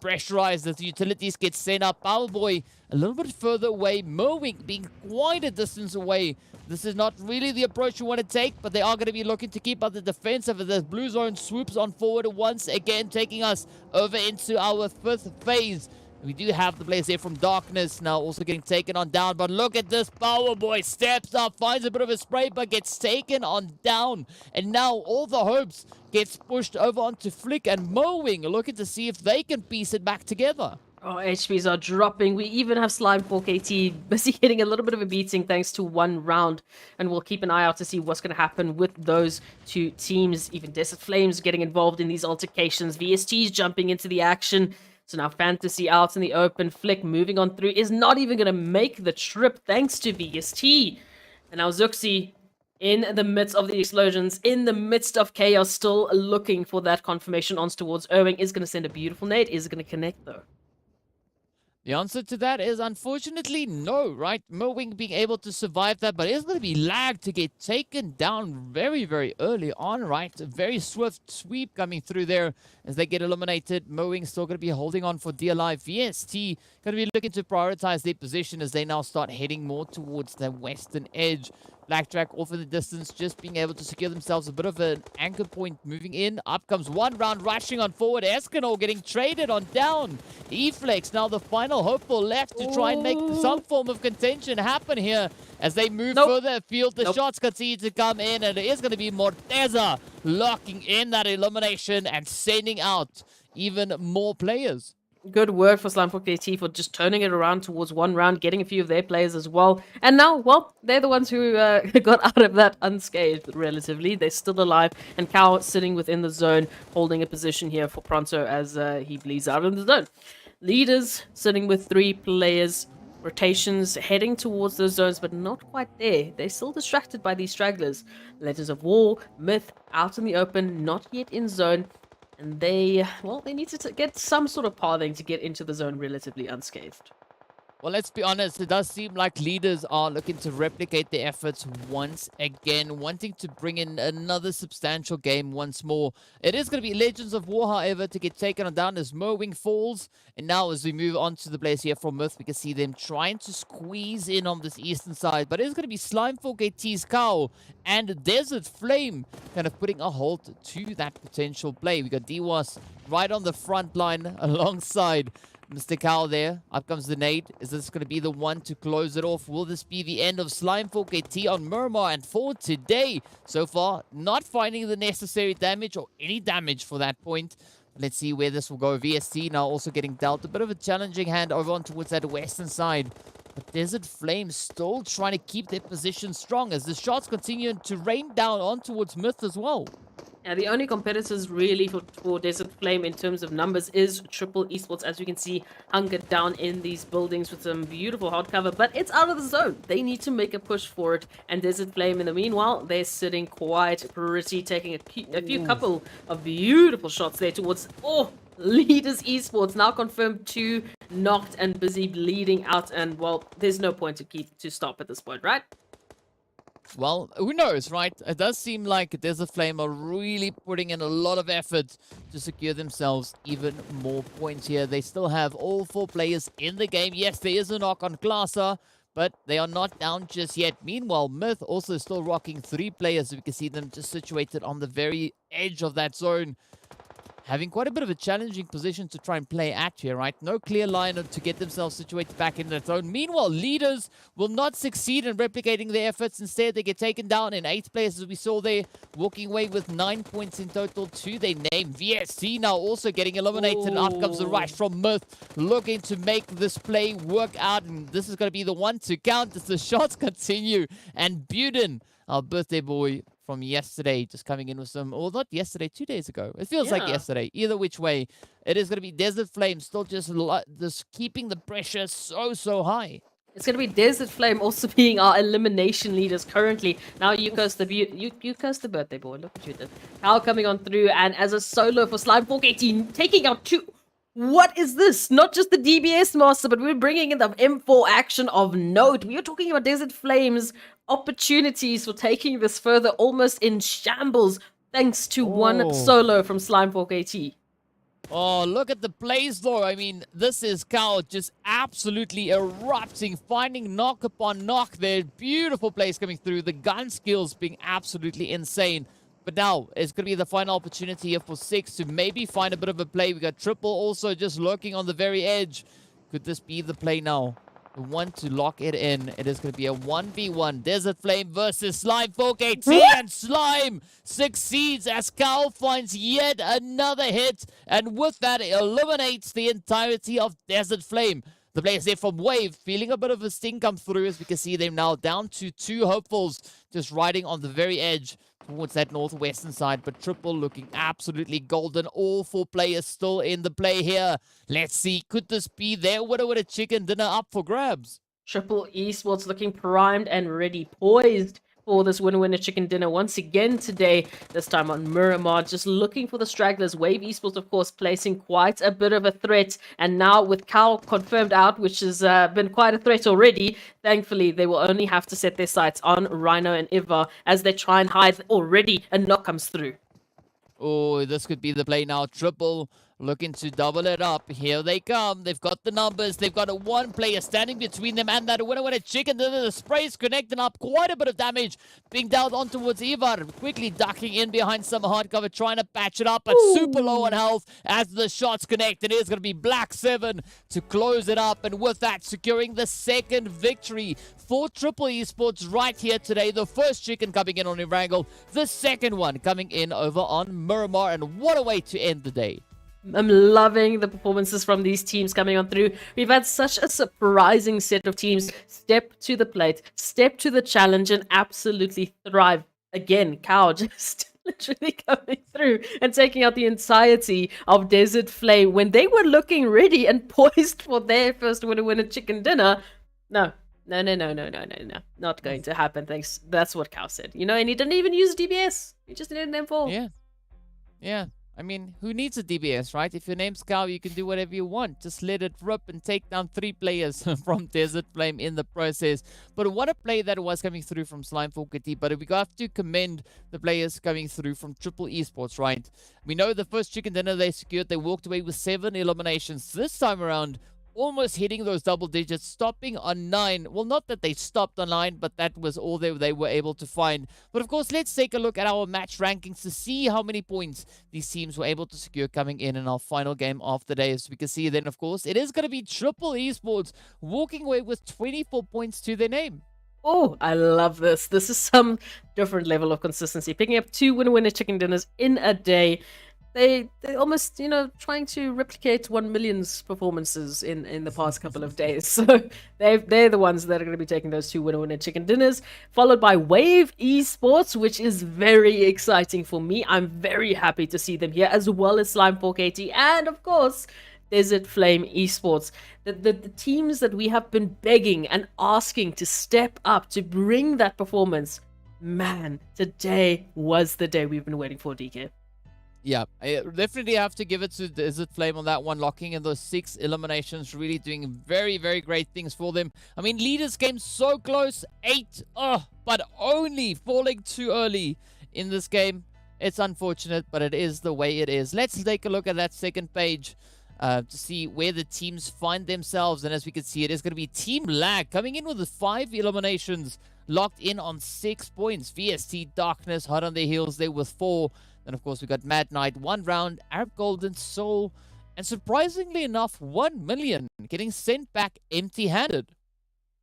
pressurized as the utilities get sent up. Powerboy a little bit further away. Merwing being quite a distance away. This is not really the approach you want to take, but they are going to be looking to keep up the defensive as the blue zone swoops on forward once again, taking us over into our 5th phase. We do have the players here from Darkness now also getting taken on down, but look at this. Powerboy steps up, finds a bit of a spray, but gets taken on down. And now all the hopes gets pushed over onto Flick and Mowing, looking to see if they can piece it back together. Oh, HPs are dropping. We even have Slime 4KT busy getting a little bit of a beating thanks to one round. And we'll keep an eye out to see what's going to happen with those two teams. Even Desert Flames getting involved in these altercations. VST's jumping into the action. So now Fantasy out in the open. Flick moving on through is not even going to make the trip thanks to VST. And now Zuxi in the midst of the explosions, in the midst of chaos, still looking for that confirmation on towards Irving. Is going to send a beautiful nade. Is it going to connect though? The answer to that is unfortunately no, right? Merwing being able to survive that, but it's going to be Lag to get taken down very, very early on, right? A very swift sweep coming through there as they get eliminated. Merwing still going to be holding on for dear life. VST going to be looking to prioritize their position as they now start heading more towards the western edge. Blackjack off in the distance, just being able to secure themselves a bit of an anchor point moving in. Up comes one round, rushing on forward. Escanor getting traded on down. E-Flex now the final hopeful left to try and make some form of contention happen here as they move further afield. The shots continue to come in, and it is going to be Morteza locking in that elimination and sending out even more players. Good word for Slime4KT for just turning it around towards one round, getting a few of their players as well. And now, well, they're the ones who got out of that unscathed, relatively. They're still alive. And Cow sitting within the zone, holding a position here for Pronto as he bleeds out of the zone. Leaders sitting with 3 players. Rotations heading towards those zones, but not quite there. They're still distracted by these stragglers. Legends of War, Myth, out in the open, not yet in zone. And they need to get some sort of pathing to get into the zone relatively unscathed. Well, let's be honest, it does seem like leaders are looking to replicate their efforts once again, wanting to bring in another substantial game once more. It is going to be Legends of War, however, to get taken down as Merwing falls. And now as we move on to the place here from Myth, we can see them trying to squeeze in on this eastern side. But it's going to be Slime4KT's Cow and Desert Flame kind of putting a halt to that potential play. We got Diwas right on the front line alongside Mr. Cow there. Up comes the nade. Is this going to be the one to close it off? Will this be the end of Slime4KT on Miramar? And for today, so far, not finding the necessary damage or any damage for that point. Let's see where this will go. VST now also getting dealt a bit of a challenging hand over on towards that western side. But Desert Flame still trying to keep their position strong as the shots continue to rain down on towards Myth as well. Yeah, the only competitors really for Desert Flame in terms of numbers is Triple Esports, as you can see, hunkered down in these buildings with some beautiful hardcover, but it's out of the zone. They need to make a push for it, and Desert Flame, in the meanwhile, they're sitting quite pretty, taking a couple of beautiful shots there towards, Leaders Esports, now confirmed 2 knocked and busy bleeding out, and, well, there's no point to stop at this point, right? Well, who knows, right? It does seem like Desert Flame are really putting in a lot of effort to secure themselves even more points here. They still have all 4 players in the game. Yes, there is a knock on Glaser, but they are not down just yet. Meanwhile, Myth also still rocking 3 players. We can see them just situated on the very edge of that zone. Having quite a bit of a challenging position to try and play at here, right? No clear line to get themselves situated back in that zone. Meanwhile, leaders will not succeed in replicating their efforts. Instead, they get taken down in 8th place, as we saw there, walking away with 9 points in total to their name. VST now also getting eliminated. And up comes the rush from Myth, looking to make this play work out. And this is going to be the one to count as the shots continue. And Buden, our birthday boy, from yesterday, just coming in with some, or not yesterday, 2 days ago. It feels like Yeah. yesterday. Either which way, it is going to be Desert Flame still just keeping the pressure so high. It's going to be Desert Flame also being our elimination leaders currently. Now you cursed the birthday boy. Look at you then. Cal coming on through, and as a solo for Slime Fork 18, taking out 2. What is this? Not just the DBS master, but we're bringing in the M4 action of note. We are talking about Desert Flame's opportunities for taking this further, almost in shambles, thanks to one solo from Slime Fork 18. Oh, look at the plays, though. I mean, this is Cal just absolutely erupting, finding knock upon knock there. Beautiful plays coming through. The gun skills being absolutely insane. But now, it's going to be the final opportunity here for 6 to maybe find a bit of a play. We got Triple also just lurking on the very edge. Could this be the play now? The one to lock it in. It is going to be a 1v1. Desert Flame versus Slime Fork 18. And Slime succeeds as Cal finds yet another hit. And with that, it eliminates the entirety of Desert Flame. The players there from Wave feeling a bit of a sting come through, as we can see them now down to 2 hopefuls, just riding on the very edge towards that northwestern side. But Triple looking absolutely golden. All 4 players still in the play here. Let's see, could this be their winner with a chicken dinner up for grabs? Triple Esports looking primed and ready, poised for this winner chicken dinner once again today, this time on Miramar, just looking for the stragglers. Wave Esports, of course, placing quite a bit of a threat, and now with Cal confirmed out, which has been quite a threat already, thankfully they will only have to set their sights on Rhino and Iva as they try and hide. Already a knock comes through. Oh, this could be the play now. Triple looking to double it up. Here they come. They've got the numbers. They've got a 1 player standing between them and that winner with a chicken. The spray's connecting up. Quite a bit of damage being dealt on towards Ivar. Quickly ducking in behind some hard cover, trying to patch it up, but super low on health as the shots connect. It is going to be Black 7 to close it up. And with that, securing the 2nd victory for Triple Esports right here today. The first chicken coming in on Erangel. The 2nd one coming in over on Miramar. And what a way to end the day. I'm loving the performances from these teams coming on through. We've had such a surprising set of teams step to the plate, step to the challenge, and absolutely thrive. Again, Cow just literally coming through and taking out the entirety of Desert Flame when they were looking ready and poised for their first winner chicken dinner. No. Not going to happen. Thanks. That's what Cow said. You know, and he didn't even use DBS. He just needed an M4. Yeah. I mean, who needs a DBS, right? If your name's Cow, you can do whatever you want. Just let it rip and take down 3 players from Desert Flame in the process. But what a play that was coming through from Slime Fork. But we have to commend the players coming through from Triple Esports, right? We know the first chicken dinner they secured, they walked away with 7 eliminations. This time around, almost hitting those double digits, stopping on 9. Well, not that they stopped on 9, but that was all they were able to find. But of course, let's take a look at our match rankings to see how many points these teams were able to secure coming in our final game of the day. As we can see then, of course, it is going to be Triple Esports walking away with 24 points to their name. Oh, I love this. This is some different level of consistency. Picking up 2 winner chicken dinners in a day. They almost, trying to replicate 1 million's performances in the past couple of days. So they're the ones that are going to be taking those 2 winner chicken dinners, followed by Wave Esports, which is very exciting for me. I'm very happy to see them here, as well as Slime Fork 80, and of course, Desert Flame Esports. The teams that we have been begging and asking to step up to bring that performance. Man, today was the day we've been waiting for, DK. Yeah, I definitely have to give it to Desert Flame on that one, locking in those 6 eliminations, really doing very, very great things for them. I mean, leaders came so close, 8, but only falling too early in this game. It's unfortunate, but it is the way it is. Let's take a look at that second page to see where the teams find themselves. And as we can see, it is going to be TEAMLAG coming in with 5 eliminations, locked in on 6 points. VST Darkness hot on their heels there with 4. Then, of course, we got Mad Knight, 1 round, Arab Golden Soul, and surprisingly enough, 1 million getting sent back empty-handed.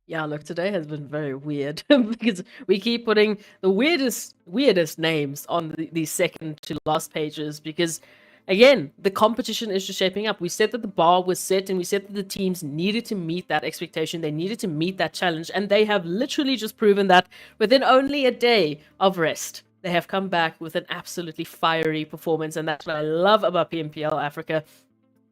Yeah, look, today has been very weird because we keep putting the weirdest names on the second to last pages because, again, the competition is just shaping up. We said that the bar was set and we said that the teams needed to meet that expectation. They needed to meet that challenge, and they have literally just proven that within only a day of rest. they have come back with an absolutely fiery performance, and that's what I love about PMPL Africa.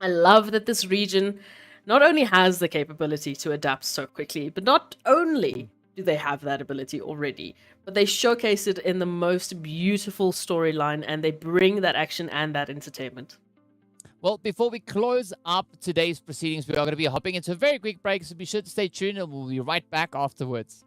I love that this region not only has the capability to adapt so quickly, but not only do they have that ability already, but they showcase it in the most beautiful storyline, and they bring that action and that entertainment. Well, before we close up today's proceedings, we are going to be hopping into a very quick break, so be sure to stay tuned and we'll be right back afterwards.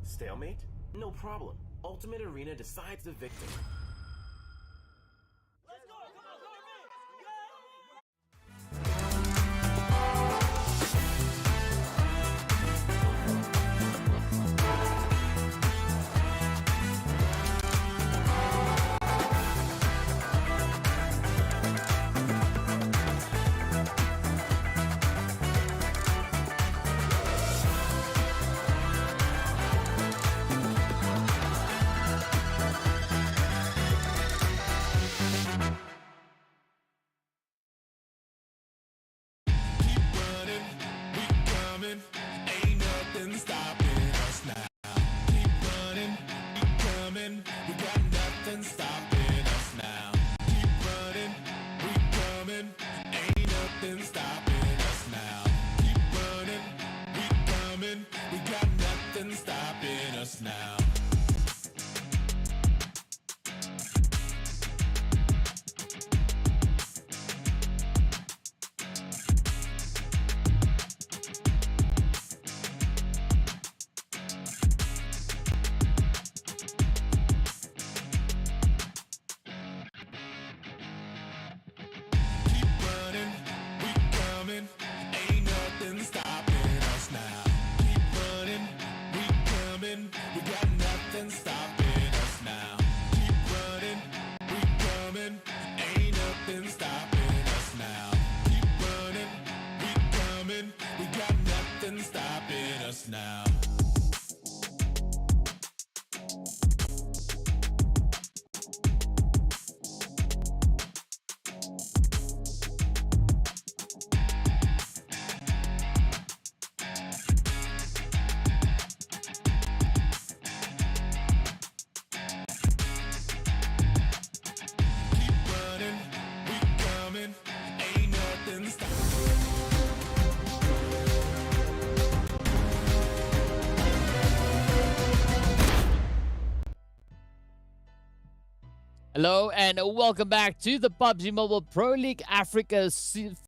Stalemate? No problem. Ultimate Arena decides the victor. Hello and welcome back to the PUBG Mobile Pro League Africa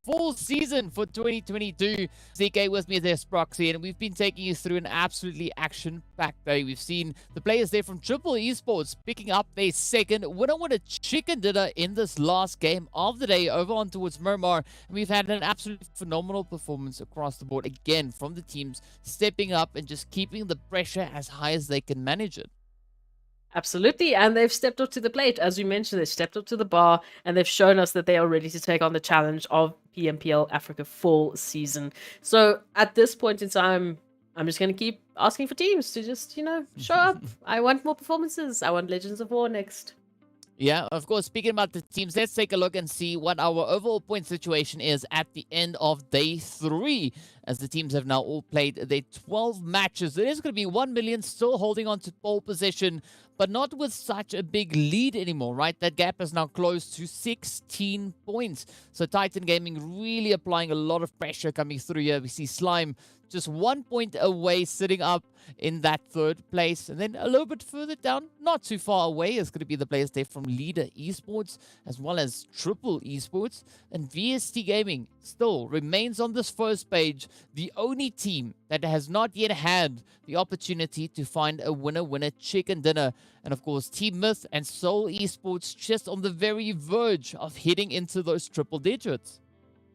full season for 2022. CK with me as Proxy, and we've been taking you through an absolutely action-packed day. We've seen the players there from Triple Esports picking up their second winner with a chicken dinner in this last game of the day over on towards Miramar. And we've had an absolutely phenomenal performance across the board again from the teams stepping up and just keeping the pressure as high as they can manage it. Absolutely, and they've stepped up to the plate. As we mentioned, they've stepped up to the bar, and they've shown us that they are ready to take on the challenge of PMPL Africa full season. So at this point in time, I'm just going to keep asking for teams to just, show up. I want more performances. I want Legends of War next. Yeah, of course, speaking about the teams, let's take a look and see what our overall point situation is at the end of day 3. As the teams have now all played their 12 matches. There is going to be 1 million still holding on to pole position, but not with such a big lead anymore, right? That gap is now close to 16 points. So Titan Gaming really applying a lot of pressure coming through here. We see Slime just 1 point away, sitting up in that 3rd place. And then a little bit further down, not too far away, is going to be the players there from Leader Esports, as well as Triple Esports. And VST Gaming still remains on this first page, the only team that has not yet had the opportunity to find a winner chicken dinner. And of course, Team Myth and Seoul Esports just on the very verge of hitting into those triple digits.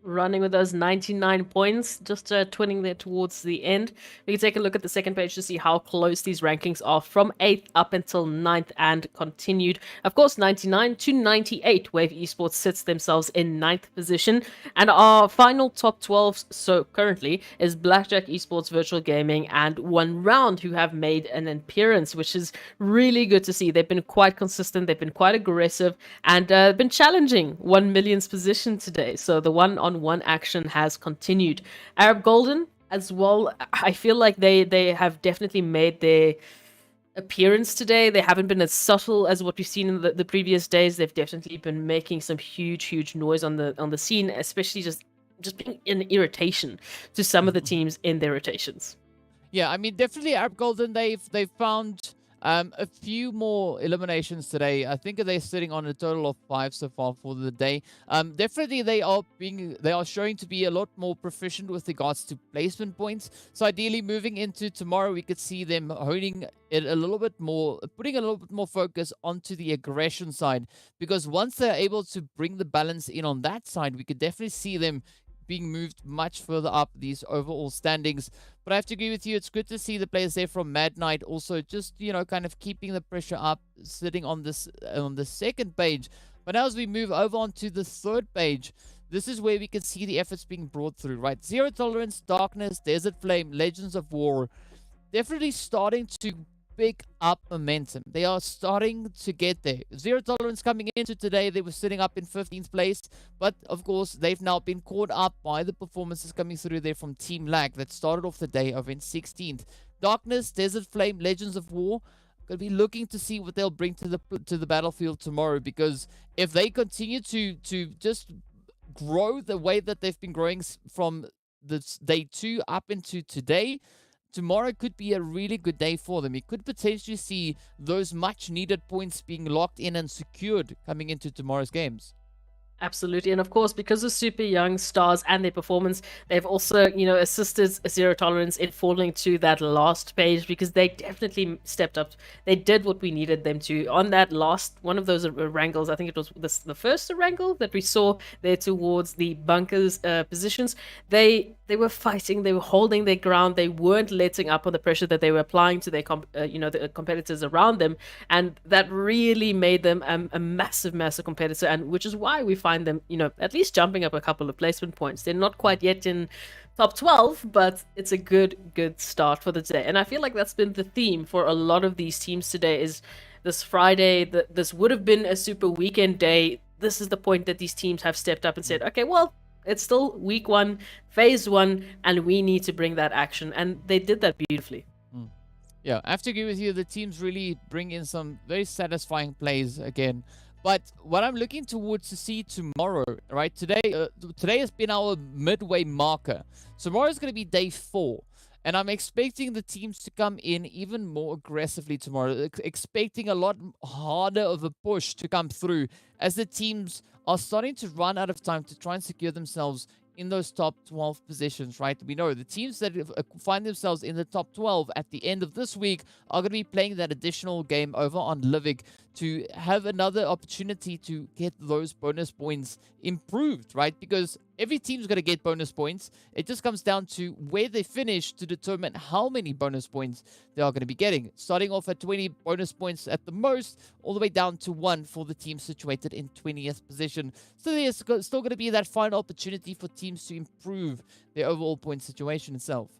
Running with those 99 points, just twinning there towards the end. We can take a look at the second page to see how close these rankings are from 8th up until 9th and continued. Of course, 99 to 98, Wave Esports sits themselves in 9th position. And our final top 12s, so currently, is Blackjack Esports Virtual Gaming and One Round, who have made an appearance, which is really good to see. They've been quite consistent, they've been quite aggressive, and been challenging 1 million's position today. So the one-on-one action has continued. Arab Golden as well, I feel like they have definitely made their appearance today. They haven't been as subtle as what we've seen in the previous days. They've definitely been making some huge noise on the scene, especially just being an irritation to some of the teams in their rotations. Yeah, I mean, definitely Arab Golden, they've found a few more eliminations today. I think they're sitting on a total of 5 so far for the day. Definitely they are showing to be a lot more proficient with regards to placement points. So ideally moving into tomorrow, we could see them honing it a little bit more, putting a little bit more focus onto the aggression side. Because once they're able to bring the balance in on that side, we could definitely see them being moved much further up these overall standings. But I have to agree with you, it's good to see the players there from Mad Knight also just, you know, kind of keeping the pressure up, sitting on this on the second page. But now as we move over onto the third page, this is where we can see the efforts being brought through, right? Zero Tolerance, Darkness, Desert Flame, Legends of War, definitely starting to pick up momentum. They are starting to get there. Zero Tolerance coming into today, they were sitting up in 15th place, but of course they've now been caught up by the performances coming through there from TEAMLAG that started off the day over in 16th. Darkness, Desert Flame, Legends of War, going to be looking to see what they'll bring to the battlefield tomorrow, because if they continue to just grow the way that they've been growing from this day 2 up into today, tomorrow could be a really good day for them. You could potentially see those much needed points being locked in and secured coming into tomorrow's games. Absolutely. And of course, because of super young stars and their performance, they've also, assisted Zero Tolerance in falling to that last page, because they definitely stepped up. They did what we needed them to. On that last one of those Erangels, I think it was the first Erangel that we saw there towards the bunkers positions, they were fighting, they were holding their ground, they weren't letting up on the pressure that they were applying to their the competitors around them, and that really made them a massive competitor, and which is why we find them at least jumping up a couple of placement points. They're not quite yet in top 12, but it's a good start for the day. And I feel like that's been the theme for a lot of these teams today. Is this Friday, this would have been a super weekend day. This is the point that these teams have stepped up and said, okay, well, it's still week 1, phase 1, and we need to bring that action. And they did that beautifully. Yeah, I have to agree with you. The teams really bring in some very satisfying plays again. But what I'm looking towards to see tomorrow, right? Today has been our midway marker. Tomorrow is going to be day 4. And I'm expecting the teams to come in even more aggressively tomorrow. Expecting a lot harder of a push to come through as the teams are starting to run out of time to try and secure themselves in those top 12 positions, right? We know the teams that find themselves in the top 12 at the end of this week are going to be playing that additional game over on Livik to have another opportunity to get those bonus points improved, right? Because every team's going to get bonus points. It just comes down to where they finish to determine how many bonus points they are going to be getting. Starting off at 20 bonus points at the most, all the way down to 1 for the team situated in 20th position. So there's still going to be that final opportunity for teams to improve their overall point situation itself.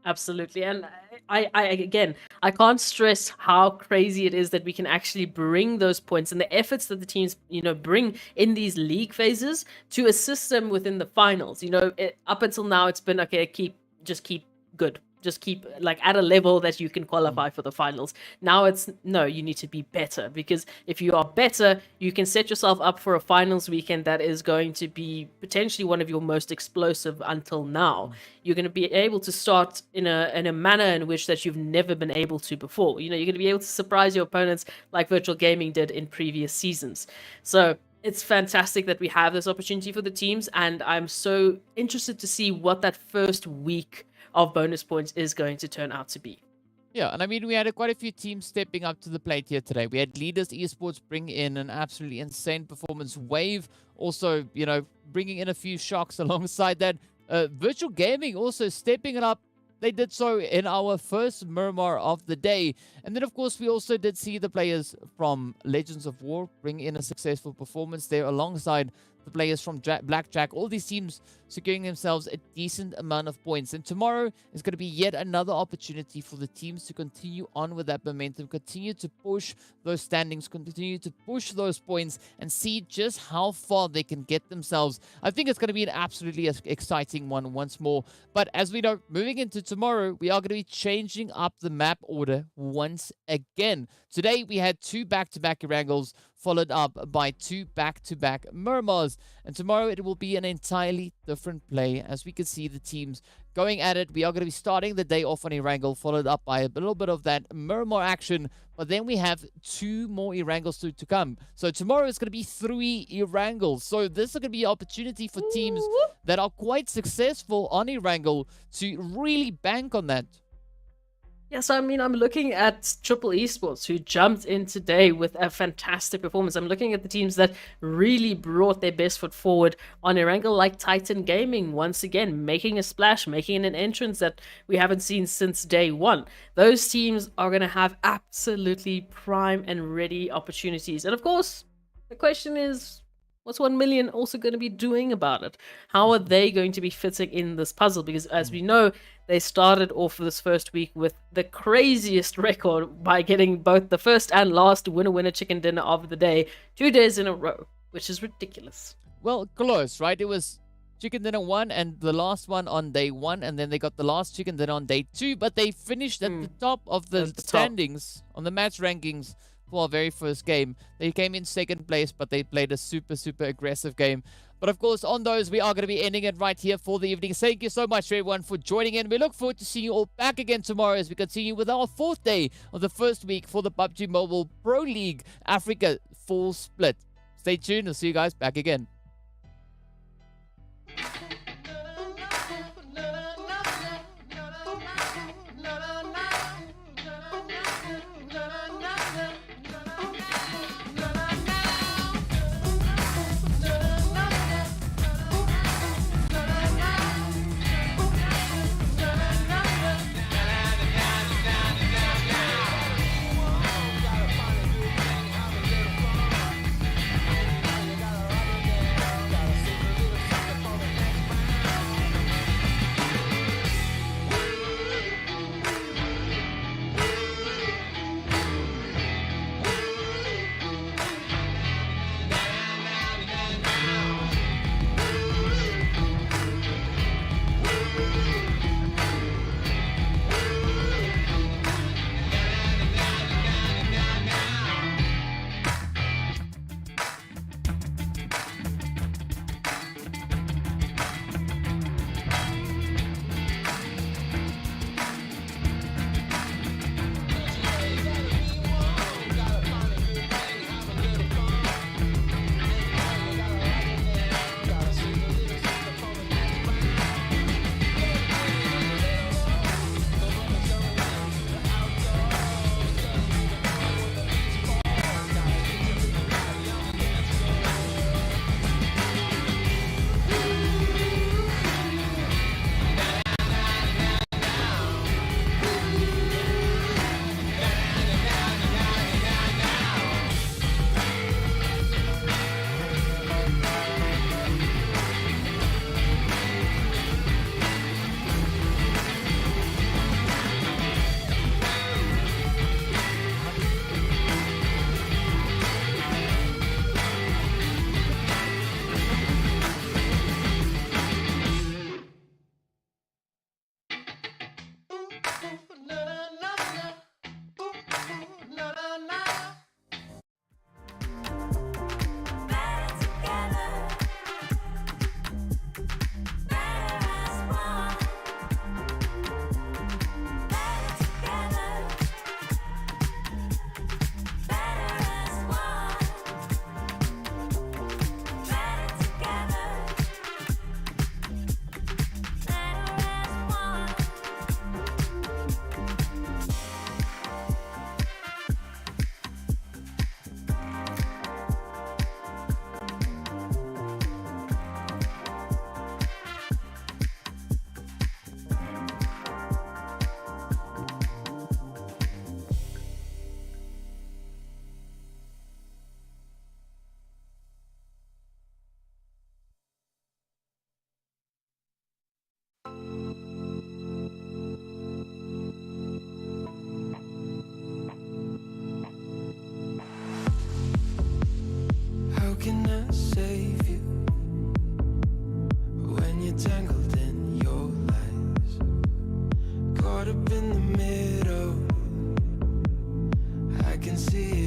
Absolutely. And I can't stress how crazy it is that we can actually bring those points and the efforts that the teams, bring in these league phases to assist them within the finals. Up until now, it's been, okay, keep good. Just keep at a level that you can qualify for the finals. Now it's no, you need to be better, because if you are better, you can set yourself up for a finals weekend that is going to be potentially one of your most explosive until now. You're going to be able to start in a manner in which that you've never been able to before. You're going to be able to surprise your opponents like Virtual Gaming did in previous seasons. So it's fantastic that we have this opportunity for the teams, and I'm so interested to see what that first week of bonus points is going to turn out to be. Yeah, and I mean, we had quite a few teams stepping up to the plate here today. We had Leaders Esports bring in an absolutely insane performance. Wave also, bringing in a few shocks alongside that. Virtual Gaming also stepping it up. They did so in our first Miramar of the day. And then, of course, we also did see the players from Legends of War bring in a successful performance there alongside the players from Blackjack. All these teams securing themselves a decent amount of points. And tomorrow is going to be yet another opportunity for the teams to continue on with that momentum, continue to push those standings, continue to push those points, and see just how far they can get themselves. I think it's going to be an absolutely exciting one once more. But as we know, moving into tomorrow, we are going to be changing up the map order once again. Today, we had 2 back-to-back Erangels, followed up by 2 back-to-back Miramars. And tomorrow it will be an entirely different play. As we can see the teams going at it, we are going to be starting the day off on Erangel, followed up by a little bit of that Miramar action. But then we have 2 more Erangels to come. So tomorrow is going to be 3 Erangels. So this is going to be an opportunity for teams that are quite successful on Erangel to really bank on that. Yes, I mean, I'm looking at Triple Esports, who jumped in today with a fantastic performance. I'm looking at the teams that really brought their best foot forward on Erangel, like Titan Gaming, once again, making a splash, making an entrance that we haven't seen since day one. Those teams are going to have absolutely prime and ready opportunities. And of course, the question is, what's 1 million also going to be doing about it? How are they going to be fitting in this puzzle? Because as we know, they started off this first week with the craziest record by getting both the first and last winner chicken dinner of the day 2 days in a row, which is ridiculous. Well, close, right? It was chicken dinner 1 and the last one on day 1, and then they got the last chicken dinner on day 2, but they finished at the top of the standings on the match rankings for our very first game. They came in second place, but they played a super aggressive game. But of course, on those, we are going to be ending it right here for the evening. Thank you so much, everyone, for joining in. We look forward to seeing you all back again tomorrow as we continue with our 4th day of the first week for the PUBG Mobile Pro League Africa Full Split. Stay tuned. I'll see you guys back again. see